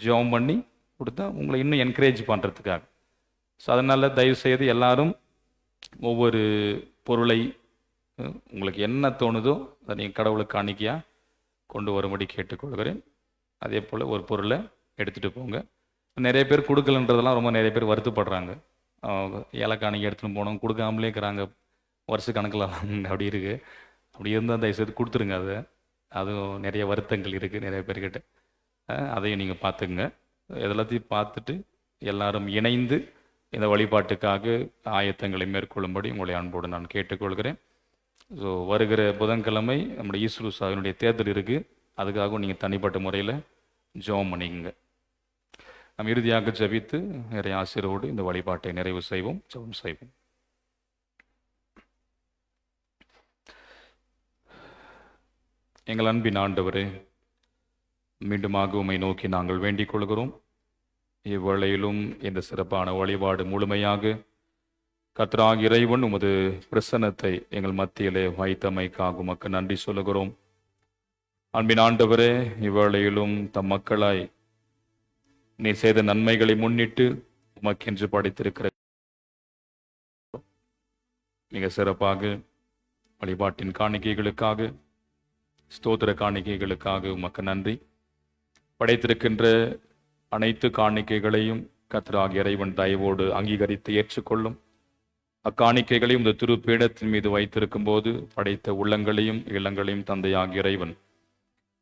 A: ஜெபம் பண்ணி கொடுத்தா உங்களை இன்னும் என்கரேஜ் பண்ணுறதுக்காக. ஸோ அதனால் தயவுசெய்து எல்லாரும் ஒவ்வொரு பொருளை உங்களுக்கு என்ன தோணுதோ அதை நீங்கள் கடவுளுக்கு காணிக்கையாக கொண்டு வரும்படி கேட்டுக்கொள்கிறேன். அதே போல் ஒரு பொருளை எடுத்துகிட்டு போங்க. நிறைய பேர் கொடுக்கலன்றதெல்லாம் ரொம்ப நிறைய பேர் வருத்தப்படுறாங்க. ஏலக்காணிக்கு எடுத்துகிட்டு போனோம், கொடுக்காமலே இருக்கிறாங்க, வருஷ கணக்கில் அப்படி இருக்குது. அப்படி இருந்தால் தயவுசெய்து கொடுத்துருங்க. அதுவும் நிறைய வருத்தங்கள் இருக்குது நிறைய பேர்கிட்ட. அதையும் நீங்கள் பார்த்துக்குங்க. இதெல்லாத்தையும் பார்த்துட்டு எல்லாரும் இணைந்து இந்த வழிபாட்டுக்காக ஆயத்தங்களை மேற்கொள்ளும்படி உங்களை அன்போடு நான் கேட்டுக்கொள்கிறேன். ஸோ வருகிற புதன்கிழமை நம்முடைய ஈஸ்வருசாவினுடைய தேர்தல் இருக்குது. அதுக்காகவும் நீங்கள் தனிப்பட்ட முறையில் ஜெபம் பண்ணிக்கங்க. நாம் இறுதியாக ஜெபித்து இறை ஆசிரோடு இந்த வழிபாட்டை நிறைவு செய்வோம். ஜெபம் செய்வோம். எங்கள் அன்பின் ஆண்டவரே, மீண்டுமாக உம்மை நோக்கி நாங்கள் வேண்டிக் கொள்கிறோம். இவ்வேளையிலும் இந்த சிறப்பான வழிபாடு முழுமையாக கர்த்தராகிய இறைவன் உமது பிரசன்னத்தை எங்கள் மத்தியிலே வைத்தமைக்காக உமக்கு நன்றி சொல்லுகிறோம். அன்பின் ஆண்டவரே, இவ்வேளையிலும் தம் மக்களாய் நீ செய்த நன்மைகளை முன்னிட்டு உமக்கென்று படைத்திருக்கிற மிக சிறப்பாக வழிபாட்டின் காணிக்கைகளுக்காக, ஸ்தோத்திர காணிக்கைகளுக்காக உமக்கு நன்றி. படைத்திருக்கின்ற அனைத்து காணிக்கைகளையும் கர்த்தராகிய இறைவன் தயவோடு அங்கீகரித்து ஏற்றுக்கொள்ளும். அக்காணிக்கைகளையும் இந்த திருப்பீடத்தின் மீது வைத்திருக்கும் போது படைத்த உள்ளங்களையும் இல்லங்களையும் தந்தையாகிய இறைவன்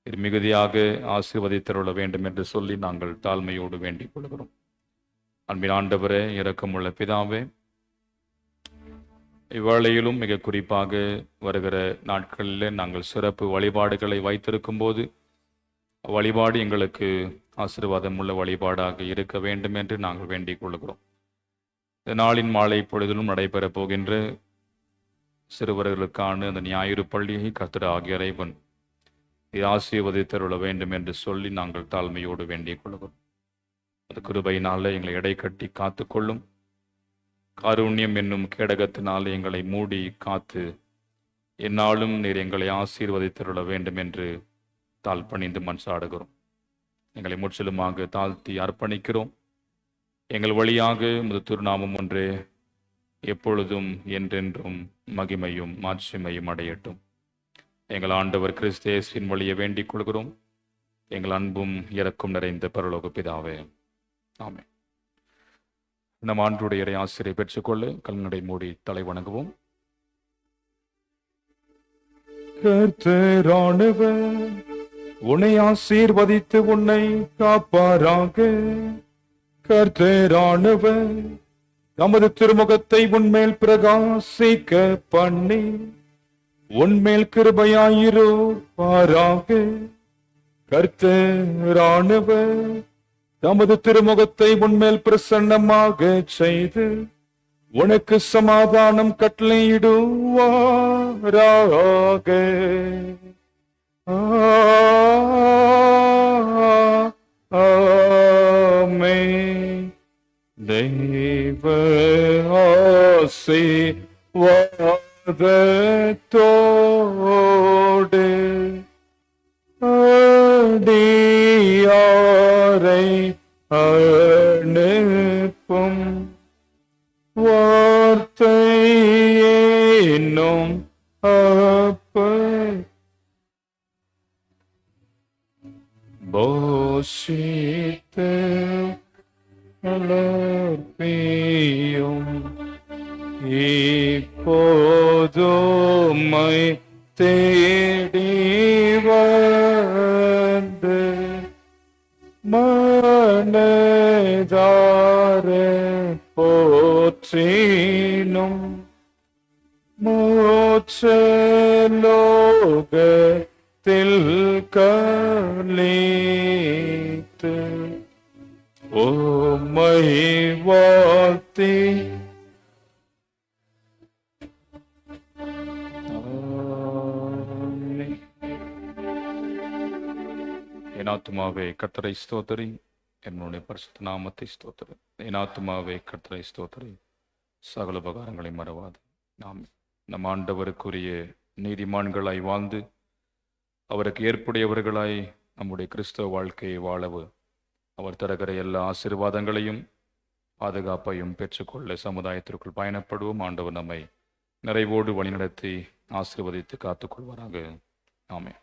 A: மிகுதியாக ஆசீர்வதித்தருள வேண்டும் என்று சொல்லி நாங்கள் தாழ்மையோடு வேண்டிக் கொள்கிறோம். அன்பின் ஆண்டவரே, இரக்கமுள்ள பிதாவே, இவ்வேளையிலும் மிக குறிப்பாக வருகிற நாட்களில் நாங்கள் சிறப்பு வழிபாடுகளை வைத்திருக்கும் போது வழிபாடு எங்களுக்கு ஆசீர்வாதம் உள்ள வழிபாடாக இருக்க வேண்டும் என்று நாங்கள் வேண்டிக் கொள்கிறோம். இந்த நாளின் மாலை பொழுதிலும் நடைபெறப் போகின்ற சிறுவர்களுக்கான அந்த ஞாயிறு பள்ளியை கர்த்தராகிய இறைவன் ஆசீர்வதித்தருள வேண்டும் என்று சொல்லி நாங்கள் தாழ்மையோடு வேண்டிக் கொள்கிறோம். அது கிருபையினாலே எங்களை எடை கட்டி காத்துக்கொள்ளும். காருண்யம் என்னும் கேடகத்தினாலே எங்களை மூடி காத்து எந்நாளும் நீர் எங்களை ஆசீர்வதித்தருள வேண்டும் என்று தாழ்பணிந்து மன்றாடுகிறோம். எங்களை முற்றிலுமாக தாழ்த்தி அர்ப்பணிக்கிறோம். எங்கள் வழியாக உமது திருநாமம் ஒன்றே எப்பொழுதும் என்றென்றும் மகிமையும் மாட்சிமையும் அடையட்டும். எங்கள் ஆண்டவர் கிறிஸ்து இயேசுவின் வழியை வேண்டிக் கொள்கிறோம். எங்கள் அன்பும் இரக்கம் நிறைந்த பரலோக பிதாவே, ஆமென். நம் ஆண்டுடைய இறை ஆசிரியை பெற்றுக்கொள்ள கல்நடை மூடி தலை வணங்குவோம்.
F: கர்த்தரானவர் உன்னை ஆசீர்வதித்து உன்னை காப்பாராக. கர்த்தரானவர் தமது திருமுகத்தை உன்மேல் பிரகாசிக்க பண்ணி உன்மேல் கிருபையாயிருப்பாராக. கர்த்தரானவர் தமது திருமுகத்தை உன்மேல் பிரசன்னமாக செய்து உனக்கு சமாதானம் கட்டளையிடுவாராக. ஆமென். தெய்வ ஆசீர்வாதத்தோடு அடியாரை அனுப்பும் வார்த்தையேனும் போஷித்து வளர்ப்பியும் இப்போதுமை தேடி வந்து மனதார போற்றினும் மோட்சலோகத்தில் கலீத்து உம்மை வாழ்த்தி
A: என் ஆத்துமாவே கர்த்தரை ஸ்தோத்திரி, என்னுடைய பரிசுத்த நாமத்தை ஸ்தோத்திரி. என் ஆத்துமாவே கர்த்தரை ஸ்தோத்திரி, சகல உபகாரங்களை மறவாது. நாம் நம் ஆண்டவருக்குரிய நீதிமான்களாய் வாழ்ந்து அவருக்கு ஏற்புடையவர்களாய் நம்முடைய கிறிஸ்தவ வாழ்க்கையை வாழவு அவர் தருகிற எல்லா ஆசீர்வாதங்களையும் பாதுகாப்பையும் பெற்றுக்கொள்ள சமுதாயத்திற்குள் பயணப்படுவோம். ஆண்டவர் நம்மை நிறைவோடு வழிநடத்தி ஆசீர்வதித்து காத்துக்கொள்வாராக. ஆமென்.